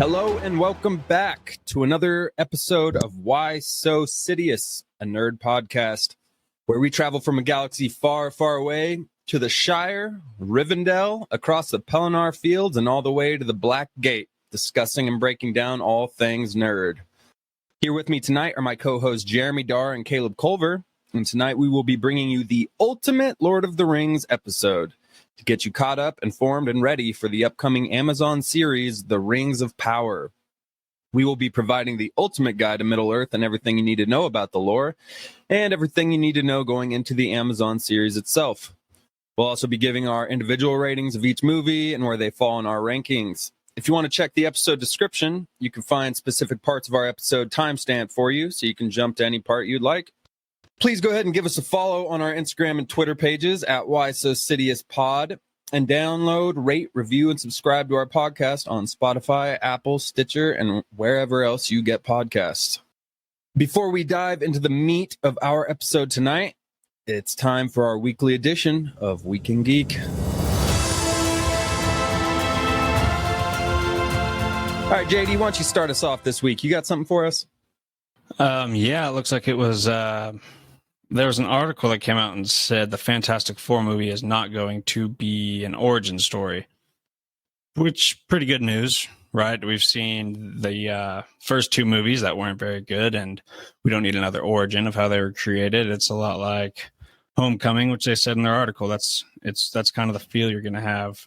Hello and welcome back to another episode of whysosidious, a nerd podcast where we travel from a galaxy far, far away to the Shire, Rivendell, across the Pelennor Fields, and all the way to the Black Gate, discussing and breaking down all things nerd. Here with me tonight are my co-hosts Jeremy Darr and Caleb Culver, and tonight we will be bringing you the ultimate Lord of the Rings episode to get you caught up, informed, and ready for the upcoming Amazon series, The Rings of Power. We will be providing the ultimate guide to Middle-earth and everything you need to know about the lore, and everything you need to know going into the Amazon series itself. We'll also be giving our individual ratings of each movie and where they fall in our rankings. If you want to check the episode description, you can find specific parts of our episode timestamped for you, so you can jump to any part you'd like. Please go ahead and give us a follow on our Instagram and Twitter pages at whysosidiouspod, and download, rate, review, and subscribe to our podcast on Spotify, Apple, Stitcher, and wherever else you get podcasts. Before we dive into the meat of our episode tonight, it's time for our weekly edition of Week in Geek. All right, JD, why don't you start us off this week? You got something for us? Yeah, it looks like it was... There was an article that came out and said the Fantastic Four movie is not going to be an origin story, which pretty good news, right? We've seen the first two movies that weren't very good, and we don't need another origin of how they were created. It's a lot like Homecoming, which they said in their article. That's kind of the feel you're going to have.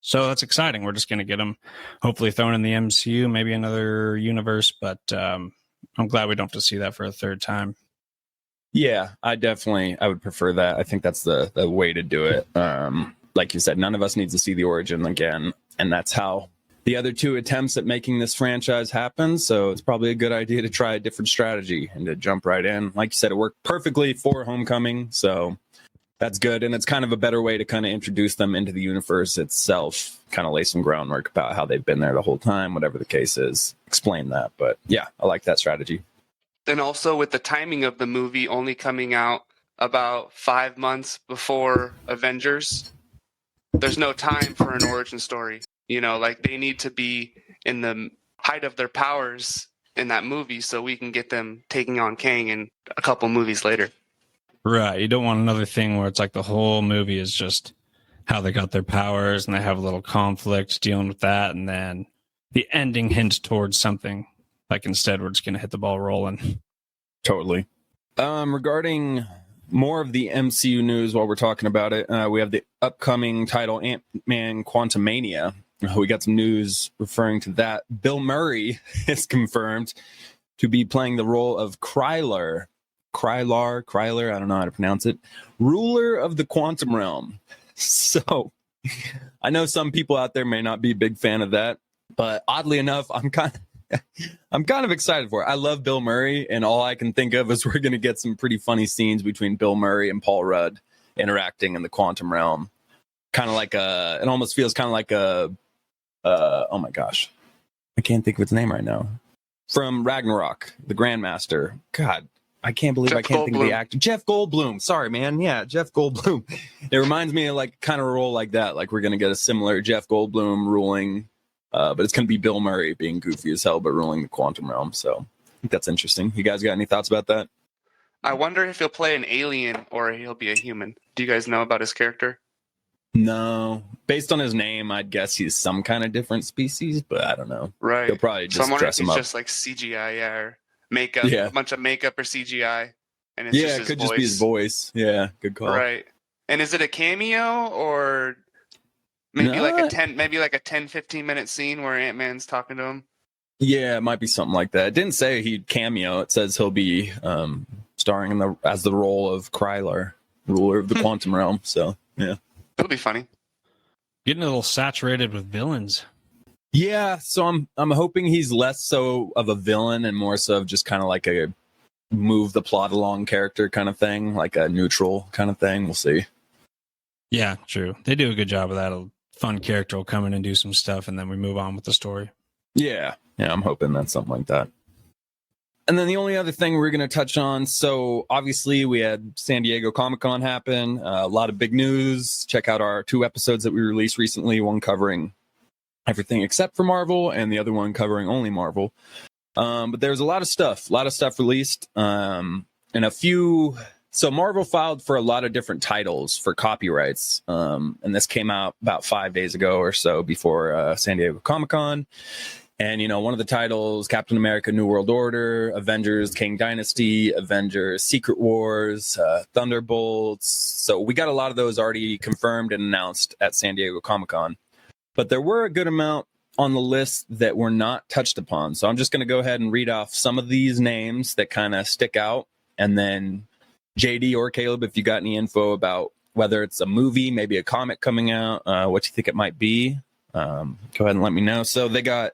So that's exciting. We're just going to get them hopefully thrown in the MCU, maybe another universe, but I'm glad we don't have to see that for a third time. Yeah, I would prefer that. I think that's the way to do it. Like you said, none of us needs to see the origin again. And that's how the other two attempts at making this franchise happen. So it's probably a good idea to try a different strategy and to jump right in. Like you said, it worked perfectly for Homecoming. So that's good. And it's kind of a better way to kind of introduce them into the universe itself, kind of lay some groundwork about how they've been there the whole time, whatever the case is. Explain that. But yeah, I like that strategy. And also with the timing of the movie only coming out about 5 months before Avengers, there's no time for an origin story. You know, like they need to be in the height of their powers in that movie so we can get them taking on Kang in a couple movies later. Right. You don't want another thing where it's like the whole movie is just how they got their powers and they have a little conflict dealing with that. And then the ending hints towards something. Like instead, we're just going to hit the ball rolling. Totally. Regarding more of the MCU news while we're talking about it, we have the upcoming title Ant-Man Quantumania. We got some news referring to that. Bill Murray is confirmed to be playing the role of Krylar, I don't know how to pronounce it, ruler of the quantum realm. So I know some people out there may not be a big fan of that, but oddly enough, I'm kind of excited for it. I love Bill Murray, and all I can think of is we're going to get some pretty funny scenes between Bill Murray and Paul Rudd interacting in the quantum realm. Kind of like it almost feels kind of like oh my gosh, I can't think of its name right now. From Ragnarok, the Grandmaster. God, I can't believe I can't think of the actor. Jeff Goldblum. Sorry, man. Yeah, Jeff Goldblum. It reminds me of like kind of a role like that. Like we're going to get a similar Jeff Goldblum ruling. But it's going to be Bill Murray being goofy as hell, but ruling the quantum realm. So I think that's interesting. You guys got any thoughts about that? I wonder if he'll play an alien or he'll be a human. Do you guys know about his character? No. Based on his name, I'd guess he's some kind of different species, but I don't know. Right. He'll probably just dress him up. Just like CGI, or makeup, a bunch of makeup or CGI. And it's just his could voice. Just be his voice. Yeah, good call. Right. And is it a cameo or... Maybe like a 10-15 minute scene where Ant-Man's talking to him. Yeah, it might be something like that. It didn't say he'd cameo. It says he'll be starring as the role of Krylar, ruler of the quantum realm. So yeah, it'll be funny. Getting a little saturated with villains. Yeah, so I'm hoping he's less so of a villain and more so of just kind of like a move the plot along character kind of thing, like a neutral kind of thing. We'll see. Yeah, true. They do a good job of that. A fun character will come in and do some stuff, and then we move on with the story. Yeah, I'm hoping that's something like that. And then the only other thing we're going to touch on, so obviously we had San Diego Comic-Con happen, a lot of big news. Check out our 2 episodes that we released recently, one covering everything except for Marvel, and the other one covering only Marvel. But there's a lot of stuff released, and a few. So Marvel filed for a lot of different titles for copyrights, and this came out about 5 days ago or so before San Diego Comic-Con. And, you know, one of the titles, Captain America New World Order, Avengers Kang Dynasty, Avengers Secret Wars, Thunderbolts. So we got a lot of those already confirmed and announced at San Diego Comic-Con. But there were a good amount on the list that were not touched upon. So I'm just going to go ahead and read off some of these names that kind of stick out. And then JD or Caleb, if you got any info about whether it's a movie, maybe a comic coming out, what you think it might be, go ahead and let me know. So they got,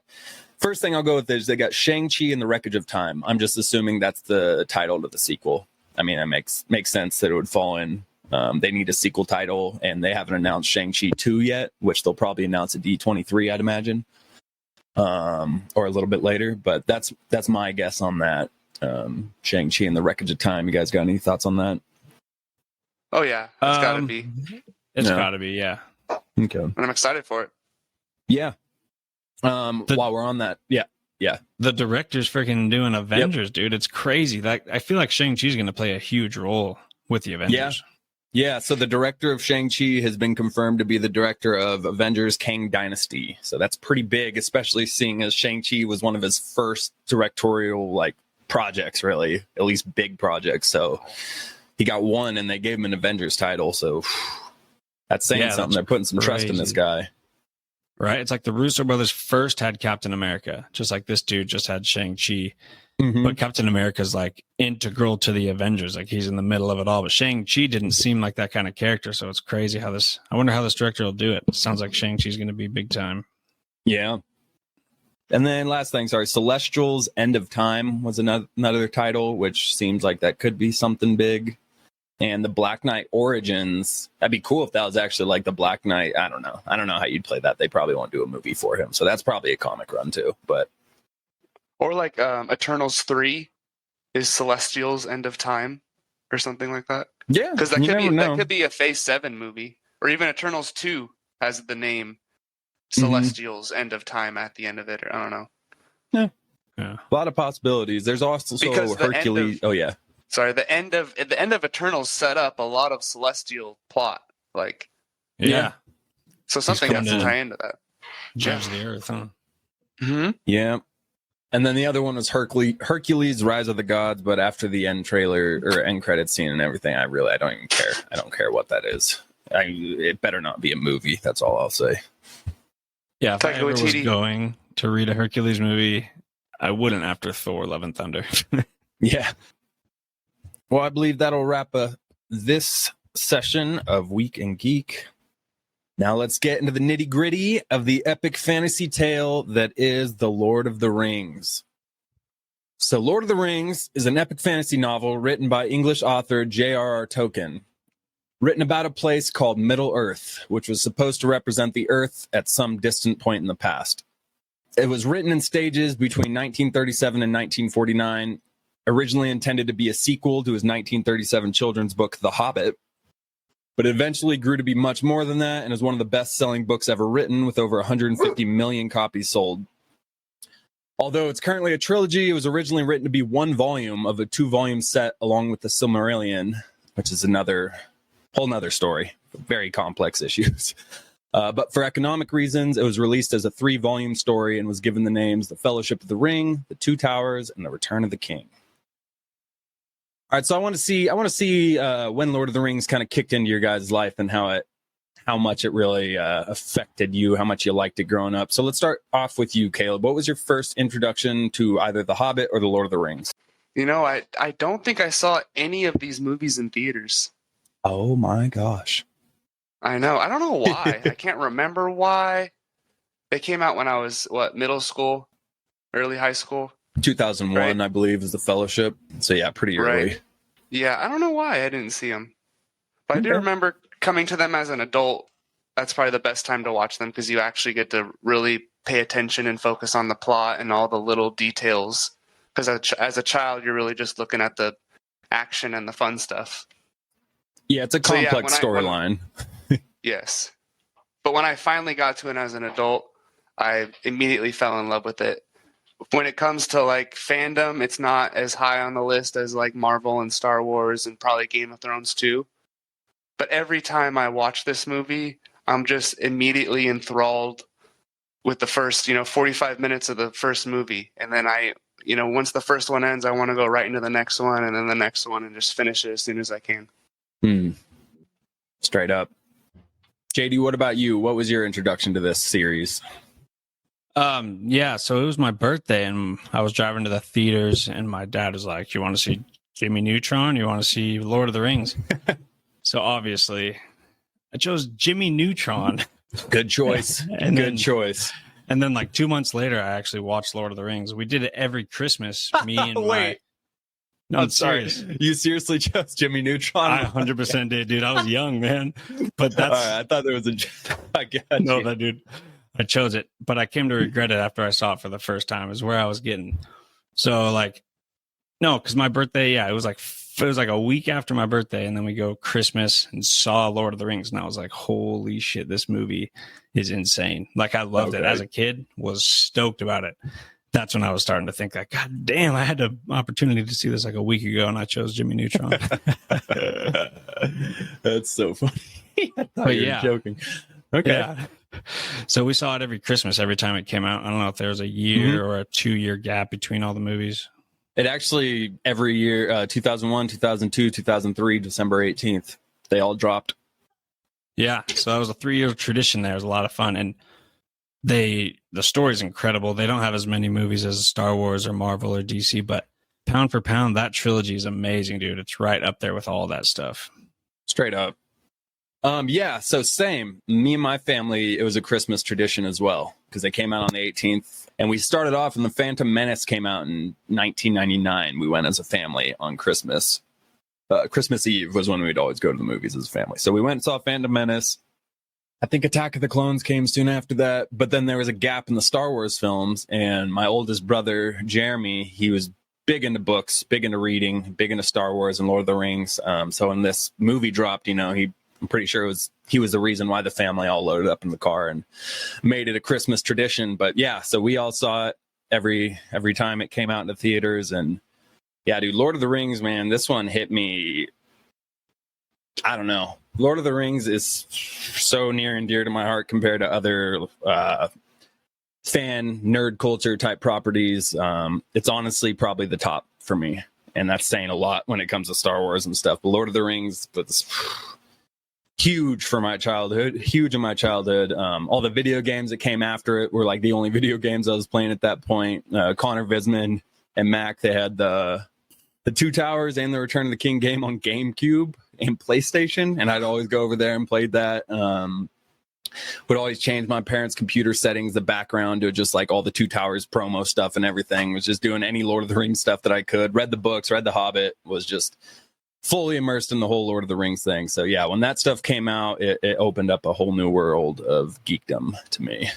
first thing I'll go with is they got Shang-Chi and the Wreckage of Time. I'm just assuming that's the title to the sequel. I mean, it makes sense that it would fall in. They need a sequel title, and they haven't announced Shang-Chi 2 yet, which they'll probably announce at D23, I'd imagine, or a little bit later. But that's my guess on that. Shang-Chi and the Wreckage of Time. You guys got any thoughts on that? Oh yeah, it's gotta be. It's gotta be, yeah. Okay. And I'm excited for it. Yeah. While we're on that, yeah. The director's freaking doing Avengers, dude. It's crazy. Like, I feel like Shang-Chi's going to play a huge role with the Avengers. Yeah, so the director of Shang-Chi has been confirmed to be the director of Avengers Kang Dynasty. So that's pretty big, especially seeing as Shang-Chi was one of his first directorial projects, really, at least big projects. So he got one and they gave him an Avengers title. So that's saying something. They're putting some trust in this guy. Right? It's like the Russo brothers first had Captain America, just like this dude just had Shang-Chi. Mm-hmm. But Captain America's like integral to the Avengers. Like he's in the middle of it all. But Shang-Chi didn't seem like that kind of character. So it's crazy I wonder how this director will do it. It sounds like Shang-Chi's going to be big time. Yeah. And then last thing, Celestials End of Time was another title, which seems like that could be something big. And the Black Knight Origins, that'd be cool if that was actually like the Black Knight. I don't know how you'd play that. They probably won't do a movie for him. So that's probably a comic run too. But or like Eternals 3 is Celestials End of Time or something like that. Yeah. Because that could be a Phase 7 movie. Or even Eternals 2 has the name Celestials End of Time at the end of it. Or I don't know. Yeah. A lot of possibilities. There's also Hercules. The end of Eternals set up a lot of celestial plot. Yeah. So something has to tie into that. Judge the Earth, huh? Mm-hmm. Yeah. And then the other one was Hercules Rise of the Gods, but after the end trailer or end credit scene and everything, I don't even care. I don't care what that is. It better not be a movie. That's all I'll say. Yeah, if I ever was going to read a Hercules movie, I wouldn't after Thor Love and Thunder. Yeah. Well, I believe that'll wrap up this session of Week in Geek. Now let's get into the nitty-gritty of the epic fantasy tale that is The Lord of the Rings. So Lord of the Rings is an epic fantasy novel written by English author J.R.R. Tolkien, written about a place called Middle-earth, which was supposed to represent the Earth at some distant point in the past. It was written in stages between 1937 and 1949, originally intended to be a sequel to his 1937 children's book, The Hobbit, but it eventually grew to be much more than that and is one of the best-selling books ever written, with over 150 million copies sold. Although it's currently a trilogy, it was originally written to be one volume of a 2-volume set along with the Silmarillion, which is whole nother story, very complex issues. But for economic reasons, it was released as a 3-volume story and was given the names The Fellowship of the Ring, The Two Towers, and The Return of the King. All right, so I want to see when Lord of the Rings kind of kicked into your guys' life and how much it really affected you, how much you liked it growing up. So let's start off with you, Caleb. What was your first introduction to either The Hobbit or The Lord of the Rings? You know, I don't think I saw any of these movies in theaters. Oh my gosh. I know. I don't know why. I can't remember why. They came out when I was, middle school, early high school? 2001, right? I believe, is The Fellowship. So yeah, pretty early. Right. Yeah, I don't know why I didn't see them. But I do remember coming to them as an adult. That's probably the best time to watch them because you actually get to really pay attention and focus on the plot and all the little details. Because as a child, you're really just looking at the action and the fun stuff. Yeah, it's a complex storyline. Yes. But when I finally got to it as an adult, I immediately fell in love with it. When it comes to like fandom, it's not as high on the list as like Marvel and Star Wars and probably Game of Thrones too. But every time I watch this movie, I'm just immediately enthralled with the first, 45 minutes of the first movie. And then once the first one ends, I want to go right into the next one and then the next one and just finish it as soon as I can. Straight up. JD, what about you? What was your introduction to this series? Yeah, so it was my birthday and I was driving to the theaters and my dad was like, you want to see Jimmy Neutron? You want to see Lord of the Rings? So obviously I chose Jimmy Neutron. Good choice. Good choice. And then like 2 months later, I actually watched Lord of the Rings. We did it every Christmas. Me and No, I'm serious. You seriously chose Jimmy Neutron? I 100% did, dude. I was young, man. But that's... All right, I thought there was a... I got no, you. that dude. I chose it, but I came to regret it after I saw it for the first time. Is where I was getting. So like, no, because my birthday, it was like a week after my birthday, and then we go Christmas and saw Lord of the Rings, and I was like, holy shit, this movie is insane. Like I loved it as a kid, was stoked about it. That's when I was starting to think like, God damn, I had an opportunity to see this like a week ago, and I chose Jimmy Neutron. That's so funny. I thought you were joking. Okay. Yeah. So we saw it every Christmas, every time it came out. I don't know if there was a year or a 2-year gap between all the movies. It actually, every year, 2001, 2002, 2003, December 18th, they all dropped. Yeah. So that was a 3-year tradition there. It was a lot of fun. And the story's incredible. They don't have as many movies as Star Wars or Marvel or DC, but pound for pound, that trilogy is amazing, dude. It's right up there with all that stuff. Straight up. So same. Me and my family, it was a Christmas tradition as well, because they came out on the 18th. And we started off, and The Phantom Menace came out in 1999. We went as a family on Christmas. Christmas Eve was when we'd always go to the movies as a family. So we went and saw Phantom Menace. I think Attack of the Clones came soon after that. But then there was a gap in the Star Wars films. And my oldest brother, Jeremy, he was big into books, big into reading, big into Star Wars and Lord of the Rings. So when this movie dropped, I'm pretty sure he was the reason why the family all loaded up in the car and made it a Christmas tradition. But yeah, so we all saw it every time it came out in the theaters. And yeah, dude, Lord of the Rings, man, this one hit me. I don't know. Lord of the Rings is so near and dear to my heart compared to other fan nerd culture type properties. It's honestly probably the top for me. And that's saying a lot when it comes to Star Wars and stuff. But Lord of the Rings, huge in my childhood. All the video games that came after it were like the only video games I was playing at that point. Connor Visman and Mac, they had the Two Towers and the Return of the King game on GameCube and PlayStation, and I'd always go over there and played that. Would always change my parents' computer settings, the background to just like all the Two Towers promo stuff and everything. Was just doing any Lord of the Rings stuff that I could. Read the books, read The Hobbit, was just fully immersed in the whole Lord of the Rings thing. So yeah, when that stuff came out, it opened up a whole new world of geekdom to me.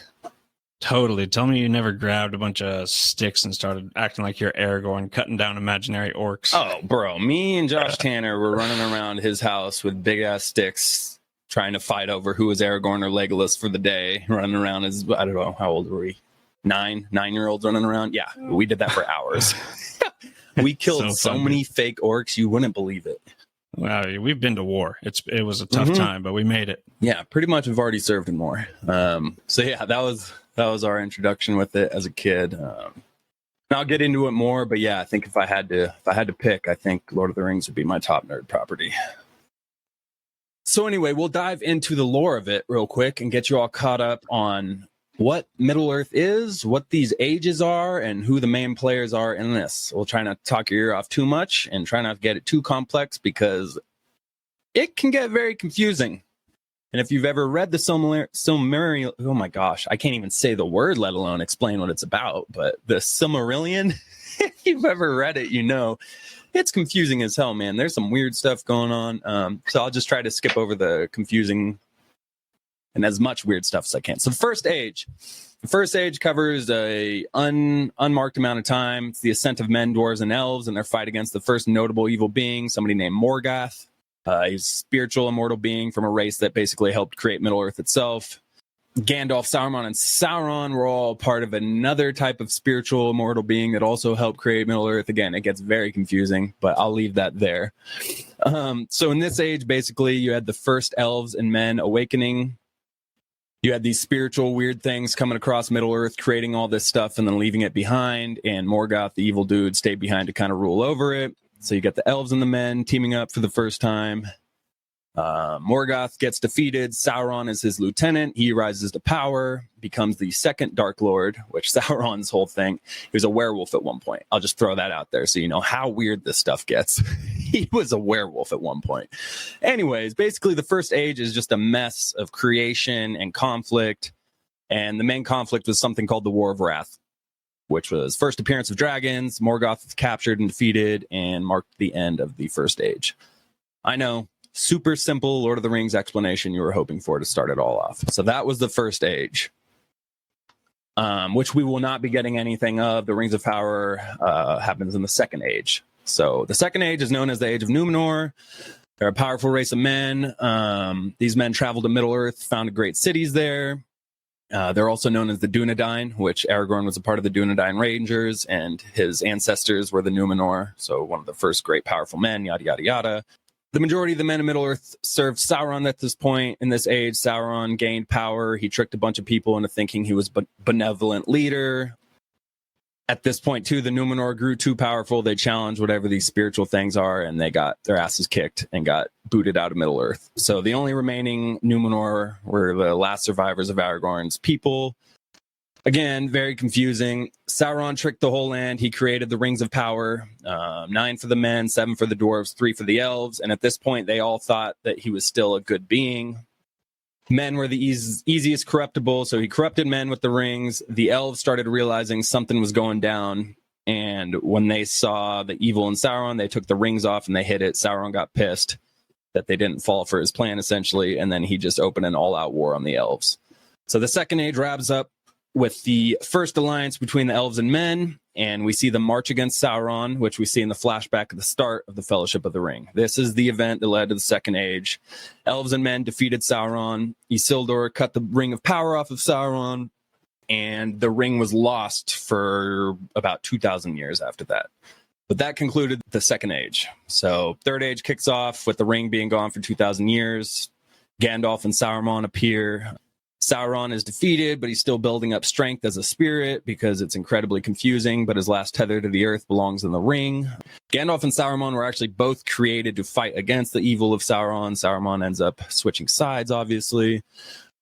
Totally. Tell me you never grabbed a bunch of sticks and started acting like you're Aragorn, cutting down imaginary orcs. Oh, bro, me and Josh Tanner were running around his house with big ass sticks, trying to fight over who was Aragorn or Legolas for the day. Running around as, I don't know, how old were we? 9-year-olds running around. Yeah, we did that for hours. We killed so many fake orcs, you wouldn't believe it. Wow, we've been to war. It was a tough time, but we made it. Yeah, pretty much. We've already served in war. So yeah, that was our introduction with it as a kid. And I'll get into it more, but yeah, I think if I had to pick, I think Lord of the Rings would be my top nerd property. So anyway, we'll dive into the lore of it real quick and get you all caught up on what Middle Earth is, what these ages are, and who the main players are in this. We'll try not to talk your ear off too much and try not to get it too complex because it can get very confusing. And if you've ever read the Silmarillion, oh my gosh, I can't even say the word, let alone explain what it's about. But the Silmarillion, if you've ever read it, it's confusing as hell, man. There's some weird stuff going on. So I'll just try to skip over the confusing and as much weird stuff as I can. So the first age covers a unmarked amount of time. It's the ascent of men, dwarves, and elves, and their fight against the first notable evil being, somebody named Morgoth. He's a spiritual immortal being from a race that basically helped create Middle Earth itself. Gandalf, Saruman, and Sauron were all part of another type of spiritual immortal being that also helped create Middle-earth. Again, it gets very confusing, but I'll leave that there. So in this age, basically, you had the first elves and men awakening. You had these spiritual weird things coming across Middle-earth, creating all this stuff and then leaving it behind. And Morgoth, the evil dude, stayed behind to kind of rule over it. So you get the elves and the men teaming up for the first time. Morgoth gets defeated. Sauron is his lieutenant. He rises to power, becomes the second Dark Lord, which Sauron's whole thing. He was a werewolf at one point. I'll just throw that out there so you know how weird this stuff gets. He was a werewolf at one point. Anyways, basically the first age is just a mess of creation and conflict. And the main conflict was something called the War of Wrath, which was first appearance of dragons. Morgoth was captured and defeated and marked the end of the first age. I know. Super simple Lord of the Rings explanation you were hoping for to start it all off. So that was the first age, which we will not be getting anything of. The Rings of Power happens in the second age. So the second age is known as the Age of Numenor. They're a powerful race of men. These men traveled to Middle-earth, founded great cities there. They're also known as the Dunedain, which Aragorn was a part of the Dunedain Rangers, and his ancestors were the Numenor. So one of the first great powerful men, yada, yada, yada. The majority of the men of Middle-earth served Sauron at this point. In this age, Sauron gained power. He tricked a bunch of people into thinking he was a benevolent leader. At this point, too, the Numenor grew too powerful. They challenged whatever these spiritual things are, and they got their asses kicked and got booted out of Middle-earth. So the only remaining Numenor were the last survivors of Aragorn's people. Again, very confusing. Sauron tricked the whole land. He created the Rings of Power, 9 for the men, 7 for the dwarves, 3 for the elves. And at this point, they all thought that he was still a good being. Men were the easiest corruptible, so he corrupted men with the rings. The elves started realizing something was going down. And when they saw the evil in Sauron, they took the rings off and they hid it. Sauron got pissed that they didn't fall for his plan, essentially. And then he just opened an all-out war on the elves. So the second age wraps up with the first alliance between the elves and men, and we see the march against Sauron, which we see in the flashback at the start of the Fellowship of the Ring. This is the event that led to the second age. Elves and men defeated Sauron. Isildur cut the Ring of Power off of Sauron, and the ring was lost for about 2,000 years after that. But that concluded the second age. So third age kicks off with the ring being gone for 2,000 years. Gandalf and Sauron appear. Sauron is defeated, but he's still building up strength as a spirit because it's incredibly confusing, but his last tether to the earth belongs in the ring. Gandalf and Saruman were actually both created to fight against the evil of Sauron. Saruman ends up switching sides, obviously.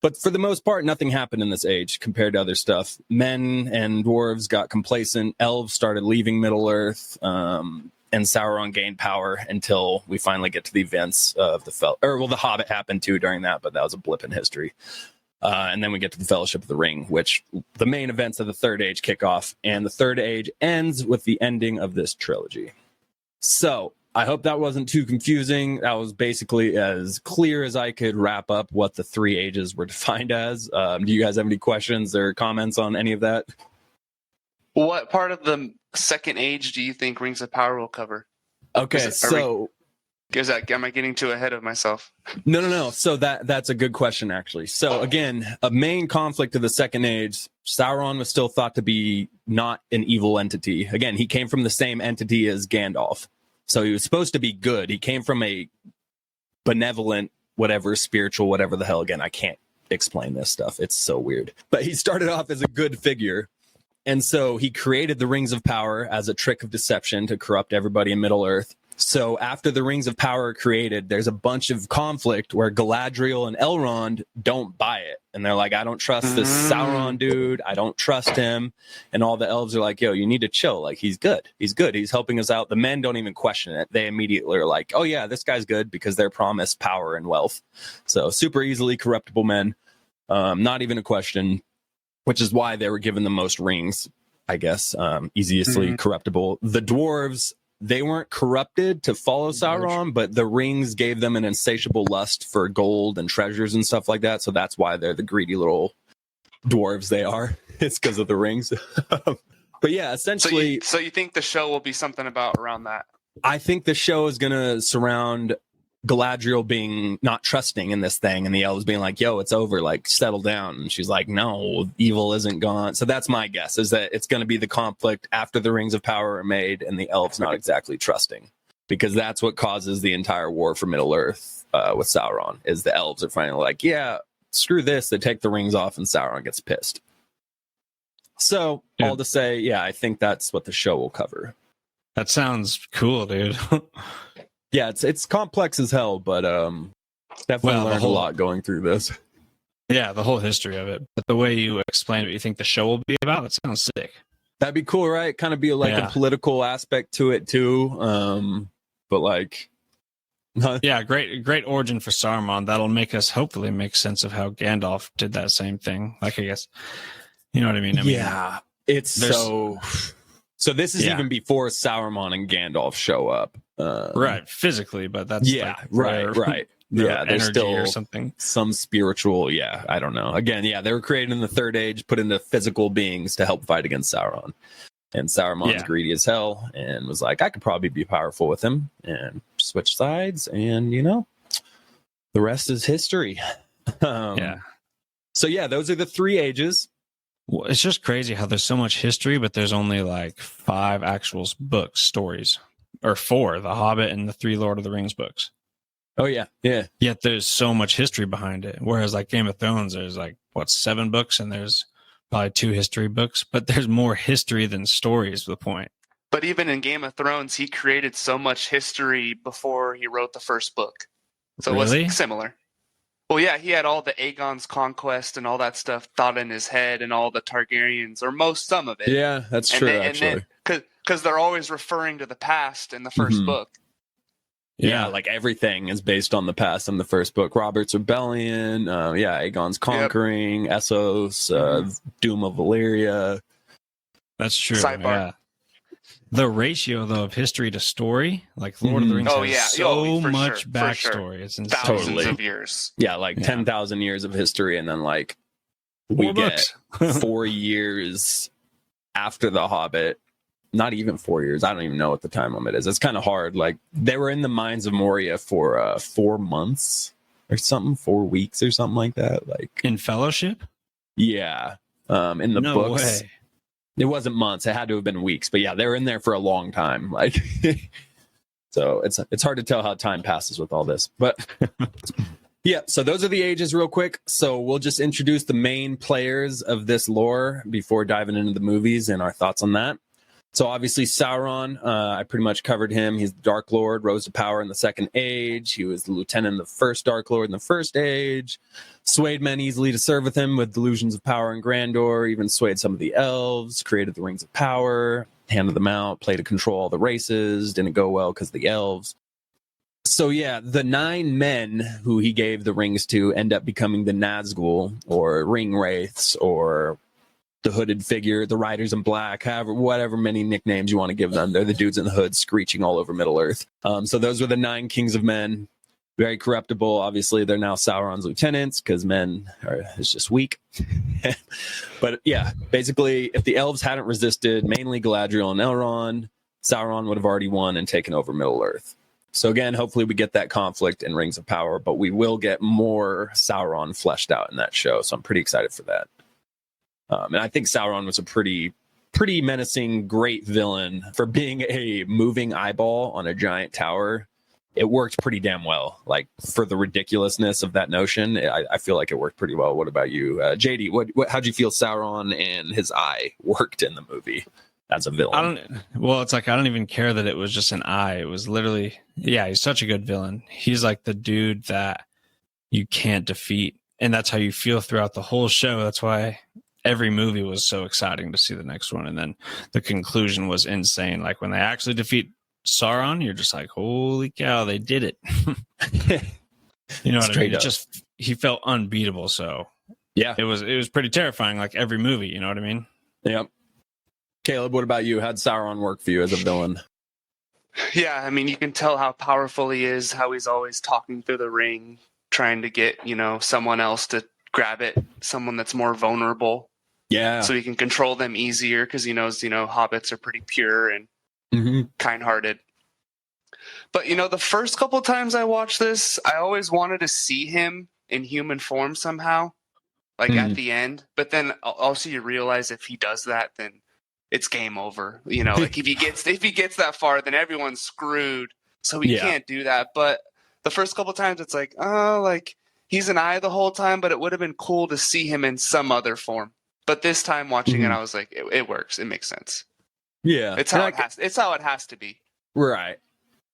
But for the most part, nothing happened in this age compared to other stuff. Men and dwarves got complacent. Elves started leaving Middle-earth, and Sauron gained power until we finally get to the events of the Hobbit happened too during that, but that was a blip in history. And then we get to the Fellowship of the Ring, which the main events of the Third Age kick off, and the Third Age ends with the ending of this trilogy. So I hope that wasn't too confusing. That was basically as clear as I could wrap up what the 3 ages were defined as. Do you guys have any questions or comments on any of that? What part of the second age do you think Rings of Power will cover? Okay, am I getting too ahead of myself? No. So that's a good question, actually. So again, a main conflict of the second age, Sauron was still thought to be not an evil entity. Again, he came from the same entity as Gandalf. So he was supposed to be good. He came from a benevolent, whatever, spiritual, whatever the hell. Again, I can't explain this stuff. It's so weird. But he started off as a good figure. And so he created the Rings of Power as a trick of deception to corrupt everybody in Middle-earth. So after the Rings of Power are created, there's a bunch of conflict where Galadriel and Elrond don't buy it. And they're like, I don't trust this Sauron dude. I don't trust him. And all the elves are like, yo, you need to chill. Like, he's good. He's good. He's helping us out. The men don't even question it. They immediately are like, oh, yeah, this guy's good because they're promised power and wealth. So super easily corruptible men. Not even a question, which is why they were given the most rings, I guess. Easily corruptible. The dwarves, they weren't corrupted to follow Sauron, but the rings gave them an insatiable lust for gold and treasures and stuff like that. So that's why they're the greedy little dwarves they are. It's because of the rings. But yeah, essentially. So you think the show will be something about around that? I think the show is going to surround Galadriel being not trusting in this thing, and the elves being like, yo, it's over, like, settle down. And she's like, no, evil isn't gone. So that's my guess, is that it's going to be the conflict after the Rings of Power are made and the elves not exactly trusting, because that's what causes the entire war for Middle Earth with Sauron, is the elves are finally like, yeah, screw this. They take the rings off and Sauron gets pissed. So all to say, yeah, I think that's what the show will cover. That sounds cool, dude. Yeah, it's complex as hell, but definitely learned a lot going through this. Yeah, the whole history of it. But the way you explain what you think the show will be about, it sounds sick. That'd be cool, right? Kind of be like a political aspect to it too. But like, yeah, great origin for Saruman. That'll make us hopefully make sense of how Gandalf did that same thing. Like, I guess, you know what I mean? Yeah, it's so this is even before Sauron and Gandalf show up. Right, physically, but that's right. Yeah, there's still or something, some spiritual. Yeah, I don't know. Again, yeah, they were created in the Third Age, put into physical beings to help fight against Sauron. And Saruman's greedy as hell and was like, I could probably be powerful with him, and switch sides, and the rest is history. So yeah, those are the 3 ages. Well, it's just crazy how there's so much history, but there's only like 5 actual books, stories, or 4, The Hobbit and the 3 Lord of the Rings books. Oh yeah. Yet there's so much history behind it. Whereas like Game of Thrones, there's like 7 books, and there's probably 2 history books, but there's more history than stories. The point. But even in Game of Thrones, he created so much history before he wrote the first book, so really? It was similar. Well, yeah, he had all the Aegon's conquest and all that stuff thought in his head, and all the Targaryens, or some of it. Yeah, that's true. Actually, because they're always referring to the past in the first book. Yeah, like everything is based on the past in the first book. Robert's Rebellion, Aegon's Conquering, Essos, Doom of Valyria. That's true. Sidebar. Yeah. The ratio, though, of history to story, like Lord of the Rings, has so much backstory. It's insane. Thousands of years. Yeah, like 10,000 years of history, and then like we get 4 years after The Hobbit. Not even 4 years. I don't even know what the time limit is. It's kind of hard. Like, they were in the mines of Moria for 4 months or something, 4 weeks or something like that. Like in Fellowship? Yeah. In the books. Way. It wasn't months. It had to have been weeks. But yeah, they were in there for a long time. Like, so it's hard to tell how time passes with all this. But yeah, so those are the ages real quick. So we'll just introduce the main players of this lore before diving into the movies and our thoughts on that. So obviously Sauron, I pretty much covered him. He's the Dark Lord, rose to power in the Second Age. He was the lieutenant of the first Dark Lord in the First Age. Swayed men easily to serve with him with delusions of power and grandeur. Even swayed some of the elves, created the Rings of Power, handed them out, played to control all the races. Didn't go well because of the elves. So yeah, the 9 men who he gave the rings to end up becoming the Nazgul, or ring wraiths, or the hooded figure, the riders in black, whatever many nicknames you want to give them. They're the dudes in the hood screeching all over Middle Earth. So those were the 9 kings of men. Very corruptible. Obviously, they're now Sauron's lieutenants because is just weak. But yeah, basically, if the elves hadn't resisted, mainly Galadriel and Elrond, Sauron would have already won and taken over Middle Earth. So again, hopefully we get that conflict in Rings of Power, but we will get more Sauron fleshed out in that show. So I'm pretty excited for that. And I think Sauron was a pretty menacing, great villain for being a moving eyeball on a giant tower. It worked pretty damn well. Like, for the ridiculousness of that notion, I feel like it worked pretty well. What about you, JD? How'd you feel Sauron and his eye worked in the movie as a villain? It's like I don't even care that it was just an eye. It was literally, he's such a good villain. He's like the dude that you can't defeat, and that's how you feel throughout the whole show. That's why every movie was so exciting to see the next one. And then the conclusion was insane. Like, when they actually defeat Sauron, you're just like, holy cow, they did it. You know what I mean? He felt unbeatable. So yeah, it was pretty terrifying, like every movie, you know what I mean? Yep. Caleb, what about you? How'd Sauron work for you as a villain? Yeah, I mean, you can tell how powerful he is, how he's always talking through the ring, trying to get, someone else to grab it, someone that's more vulnerable. Yeah. So he can control them easier because he knows, hobbits are pretty pure and kind-hearted. But the first couple times I watched this, I always wanted to see him in human form somehow, like at the end. But then also you realize if he does that, then it's game over. Like if he gets that far, then everyone's screwed. So he can't do that. But the first couple times, it's like, oh, like he's an eye the whole time, but it would have been cool to see him in some other form. But this time watching it, I was like, it works. It makes sense. Yeah, it's how it has to be. Right.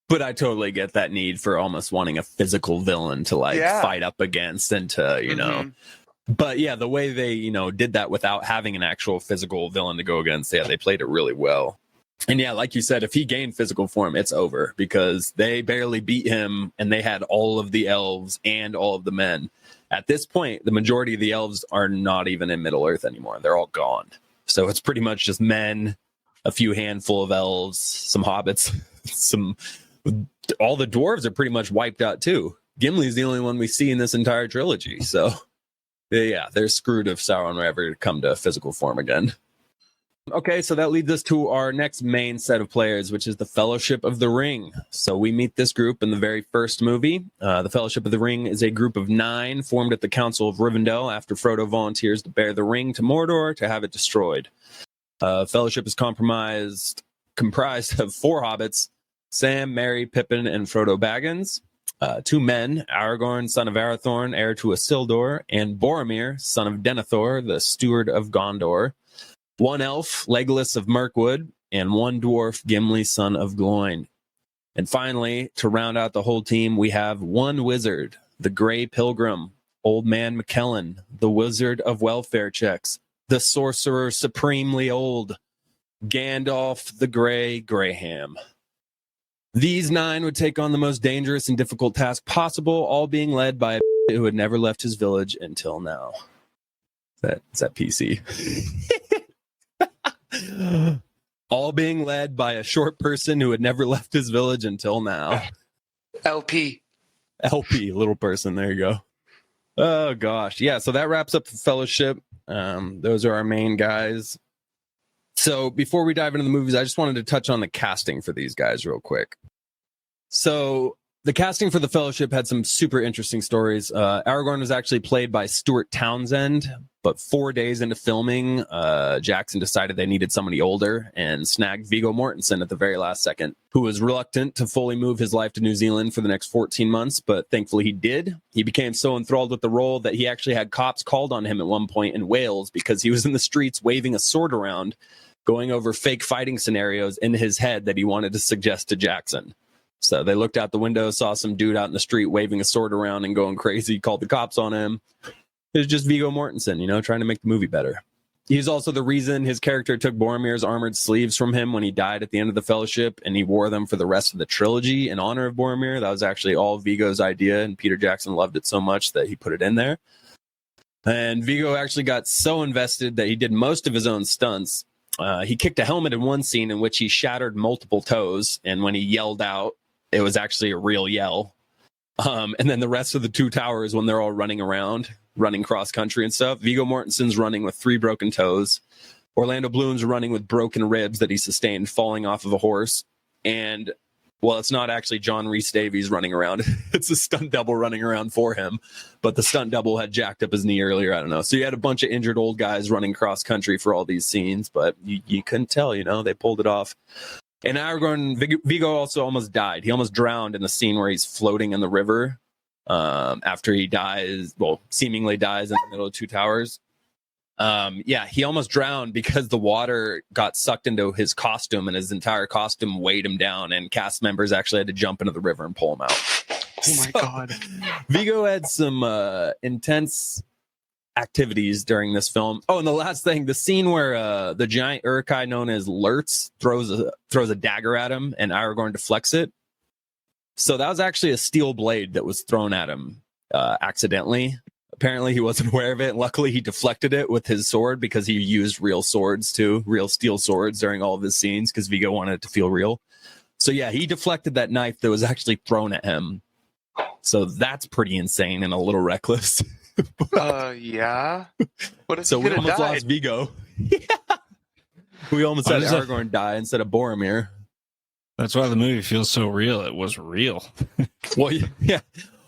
But I totally get that need for almost wanting a physical villain to fight up against and to, But yeah, the way they, did that without having an actual physical villain to go against, they played it really well. And yeah, like you said, if he gained physical form, it's over because they barely beat him and they had all of the elves and all of the men. At this point, the majority of the elves are not even in Middle-earth anymore. They're all gone. So it's pretty much just men, a few handful of elves, some hobbits, all the dwarves are pretty much wiped out too. Gimli's the only one we see in this entire trilogy. So yeah, they're screwed if Sauron will ever come to physical form again. Okay, so that leads us to our next main set of players, which is the Fellowship of the Ring. So we meet this group in the very first movie. The Fellowship of the Ring is a group of 9 formed at the Council of Rivendell after Frodo volunteers to bear the ring to Mordor to have it destroyed. Fellowship is comprised of 4 hobbits, Sam, Merry, Pippin, and Frodo Baggins. 2 men, Aragorn, son of Arathorn, heir to Isildur, and Boromir, son of Denethor, the steward of Gondor. 1 elf, Legolas of Mirkwood, and 1 dwarf, Gimli, son of Gloin. And finally, to round out the whole team, we have 1 wizard, the Grey Pilgrim, Old Man McKellen, the Wizard of Welfare Checks, the Sorcerer Supremely Old, Gandalf the Grey Graham. These 9 would take on the most dangerous and difficult task possible, all being led by a who had never left his village until now. Is that PC? All being led by a short person who had never left his village until now. LP, little person. There you go. Oh, gosh. Yeah, so that wraps up the Fellowship. Those are our main guys. So before we dive into the movies, I just wanted to touch on the casting for these guys real quick. So the casting for the Fellowship had some super interesting stories. Aragorn was actually played by Stuart Townsend, but 4 days into filming, Jackson decided they needed somebody older and snagged Viggo Mortensen at the very last second, who was reluctant to fully move his life to New Zealand for the next 14 months, but thankfully he did. He became so enthralled with the role that he actually had cops called on him at one point in Wales because he was in the streets waving a sword around, going over fake fighting scenarios in his head that he wanted to suggest to Jackson. So they looked out the window, saw some dude out in the street waving a sword around and going crazy, called the cops on him. It was just Viggo Mortensen, trying to make the movie better. He's also the reason his character took Boromir's armored sleeves from him when he died at the end of the Fellowship, and he wore them for the rest of the trilogy in honor of Boromir. That was actually all Viggo's idea, and Peter Jackson loved it so much that he put it in there. And Viggo actually got so invested that he did most of his own stunts. He kicked a helmet in one scene in which he shattered multiple toes, and when he yelled out, it was actually a real yell. And then the rest of the 2 towers, when they're all running around, running cross country and stuff, Viggo Mortensen's running with 3 broken toes. Orlando Bloom's running with broken ribs that he sustained falling off of a horse. And, well, it's not actually John Rhys Davies running around. It's a stunt double running around for him. But the stunt double had jacked up his knee earlier. I don't know. So you had a bunch of injured old guys running cross country for all these scenes. But you couldn't tell, they pulled it off. And Aragorn, Viggo also almost died. He almost drowned in the scene where he's floating in the river after he seemingly dies in the middle of 2 towers. He almost drowned because the water got sucked into his costume and his entire costume weighed him down, and cast members actually had to jump into the river and pull him out. Oh my God. Viggo had some intense activities during this film. Oh, and the last thing, the scene where the giant Uruk-hai known as Lurtz throws a dagger at him and Aragorn deflects it. So that was actually a steel blade that was thrown at him accidentally. Apparently he wasn't aware of it. Luckily he deflected it with his sword because he used real swords too, real steel swords during all of his scenes because Viggo wanted it to feel real. So yeah, he deflected that knife that was actually thrown at him. So that's pretty insane and a little reckless. Yeah. What if so we almost died? lost Viggo. We almost had Aragorn die instead of Boromir. That's why the movie feels so real. It was real. Well, yeah.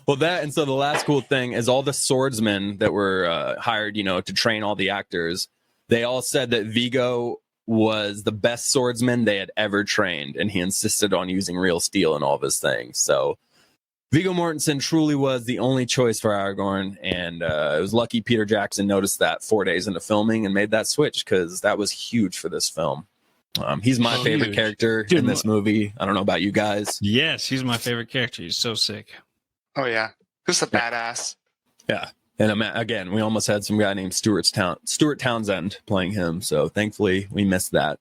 Well, that, and so the last cool thing is all the swordsmen that were hired, to train all the actors. They all said that Viggo was the best swordsman they had ever trained, and he insisted on using real steel in all of his things. So Viggo Mortensen truly was the only choice for Aragorn, and it was lucky Peter Jackson noticed that 4 days into filming and made that switch, because that was huge for this film. He's my favorite character in this movie. I don't know about you guys. Yes, he's my favorite character. He's so sick. Oh, yeah. Just a badass. Yeah. And again, we almost had some guy named Stuart Townsend playing him, so thankfully we missed that.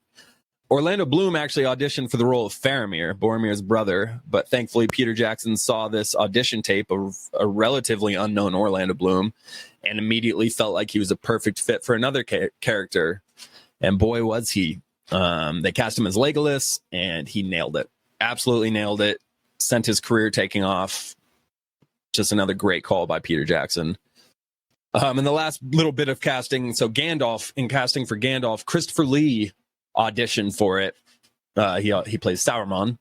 Orlando Bloom actually auditioned for the role of Faramir, Boromir's brother, but thankfully Peter Jackson saw this audition tape of a relatively unknown Orlando Bloom and immediately felt like he was a perfect fit for another character. And boy, was he. They cast him as Legolas, and he nailed it. Absolutely nailed it. Sent his career taking off. Just another great call by Peter Jackson. And the last little bit of casting, so Gandalf, in casting for Gandalf, Christopher Lee auditioned for it. He plays Sauron,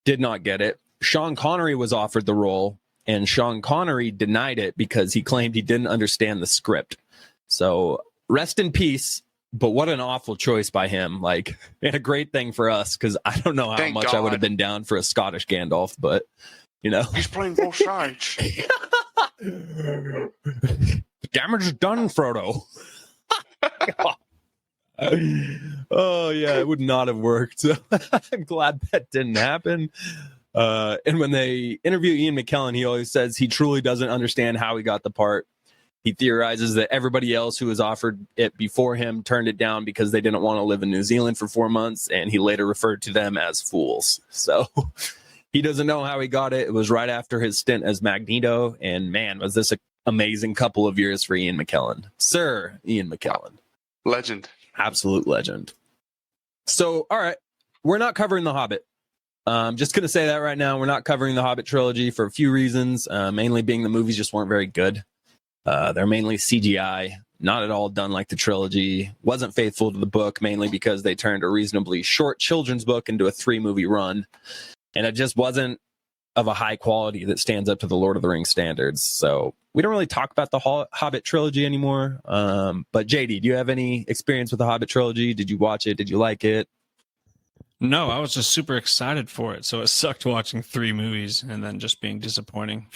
did not get it. Sean Connery was offered the role, and Sean Connery denied it because he claimed he didn't understand the script. So rest in peace, but what an awful choice by him. Like, and a great thing for us, because I don't know how much I would have been down for a Scottish Gandalf, but he's playing both sides. Damage is done, Frodo. Oh yeah, it would not have worked. I'm glad that didn't happen. And when they interview Ian McKellen, he always says he truly doesn't understand how he got the part. He theorizes that everybody else who was offered it before him turned it down because they didn't want to live in New Zealand for 4 months, and he later referred to them as fools. So he doesn't know how he got it. It was right after his stint as Magneto, and man, was this an amazing couple of years for Ian McKellen. Sir Ian McKellen. Legend. Absolute legend. So, all right, we're not covering The Hobbit. Just going to say that right now. We're not covering the Hobbit trilogy for a few reasons, mainly being the movies just weren't very good. They're mainly CGI, not at all done like the trilogy. Wasn't faithful to the book, mainly because they turned a reasonably short children's book into a 3-movie run. And it just wasn't of a high quality that stands up to the Lord of the Rings standards. So we don't really talk about the Hobbit trilogy anymore. But JD, do you have any experience with the Hobbit trilogy? Did you watch it? Did you like it? No, I was just super excited for it. So it sucked watching 3 movies and then just being disappointing.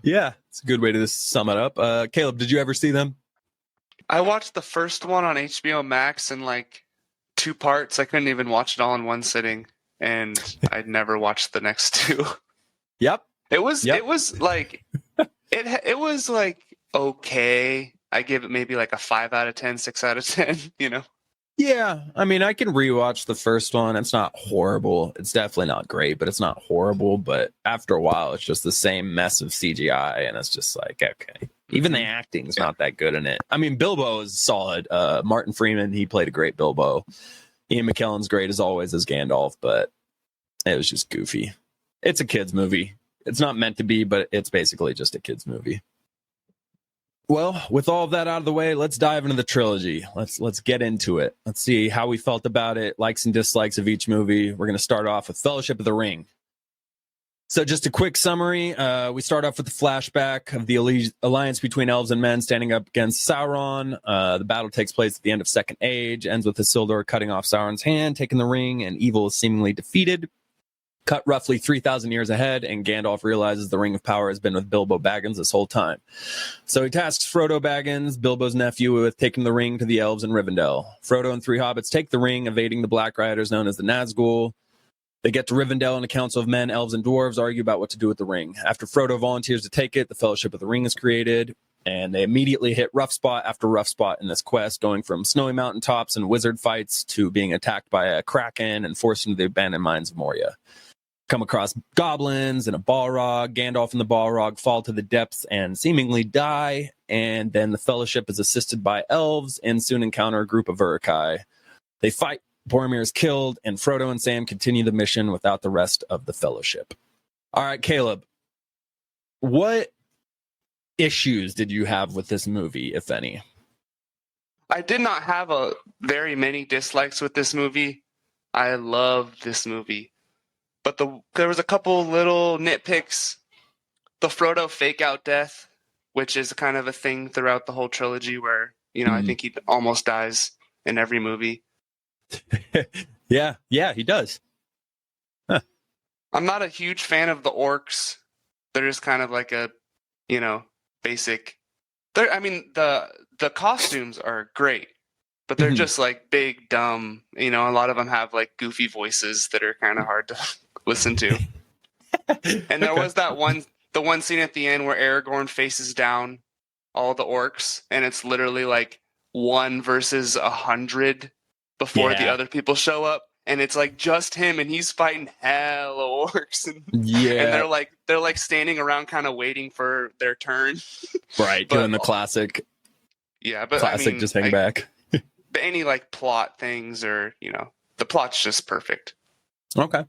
Yeah, it's a good way to sum it up. Caleb, did you ever see them? I watched the first one on HBO Max in like 2 parts. I couldn't even watch it all in one sitting, and I'd never watched the next 2. Yep. It was like it was like okay. I give it maybe like a 5 out of 10, 6 out of 10, Yeah, I mean, I can rewatch the first one. It's not horrible. It's definitely not great, but it's not horrible. But after a while, it's just the same mess of CGI, and it's just like, okay. Even the acting's not that good in it. I mean, Bilbo is solid. Martin Freeman, he played a great Bilbo. Ian McKellen's great as always as Gandalf, but it was just goofy. It's a kid's movie. It's not meant to be, but it's basically just a kid's movie. Well, with all of that out of the way, let's dive into the trilogy. Let's get into it. Let's see how we felt about it, likes and dislikes of each movie. We're going to start off with Fellowship of the Ring. So just a quick summary. We start off with the flashback of the alliance between elves and men standing up against Sauron. The battle takes place at the end of Second Age, ends with Isildur cutting off Sauron's hand, taking the ring, and evil is seemingly defeated. Cut roughly 3,000 years ahead, and Gandalf realizes the Ring of Power has been with Bilbo Baggins this whole time. So he tasks Frodo Baggins, Bilbo's nephew, with taking the ring to the elves in Rivendell. Frodo and 3 hobbits take the ring, evading the Black Riders known as the Nazgul. They get to Rivendell, and a council of men, elves, and dwarves argue about what to do with the ring. After Frodo volunteers to take it, the Fellowship of the Ring is created, and they immediately hit rough spot after rough spot in this quest, going from snowy mountaintops and wizard fights to being attacked by a kraken and forced into the abandoned mines of Moria. Come across goblins and a Balrog. Gandalf and the Balrog fall to the depths and seemingly die, and then the Fellowship is assisted by elves and soon encounter a group of Uruk-hai. They fight, Boromir is killed, and Frodo and Sam continue the mission without the rest of the Fellowship. All right, Caleb, what issues did you have with this movie, if any? I did not have very many dislikes with this movie. I love this movie. But there was a couple little nitpicks. The Frodo fake out death, which is kind of a thing throughout the whole trilogy where, I think he almost dies in every movie. Yeah, he does. Huh. I'm not a huge fan of the orcs. They're just kind of like a, basic. The costumes are great, but they're just like big, dumb. A lot of them have like goofy voices that are kind of hard to listen to. And there was the one scene at the end where Aragorn faces down all the orcs, and it's literally like 1 versus 100 before the other people show up. And it's like just him, and he's fighting hella orcs, and they're like standing around, kind of waiting for their turn. Right, doing the classic. Yeah, but classic, just hang back. But any like plot things, or the plot's just perfect. Okay.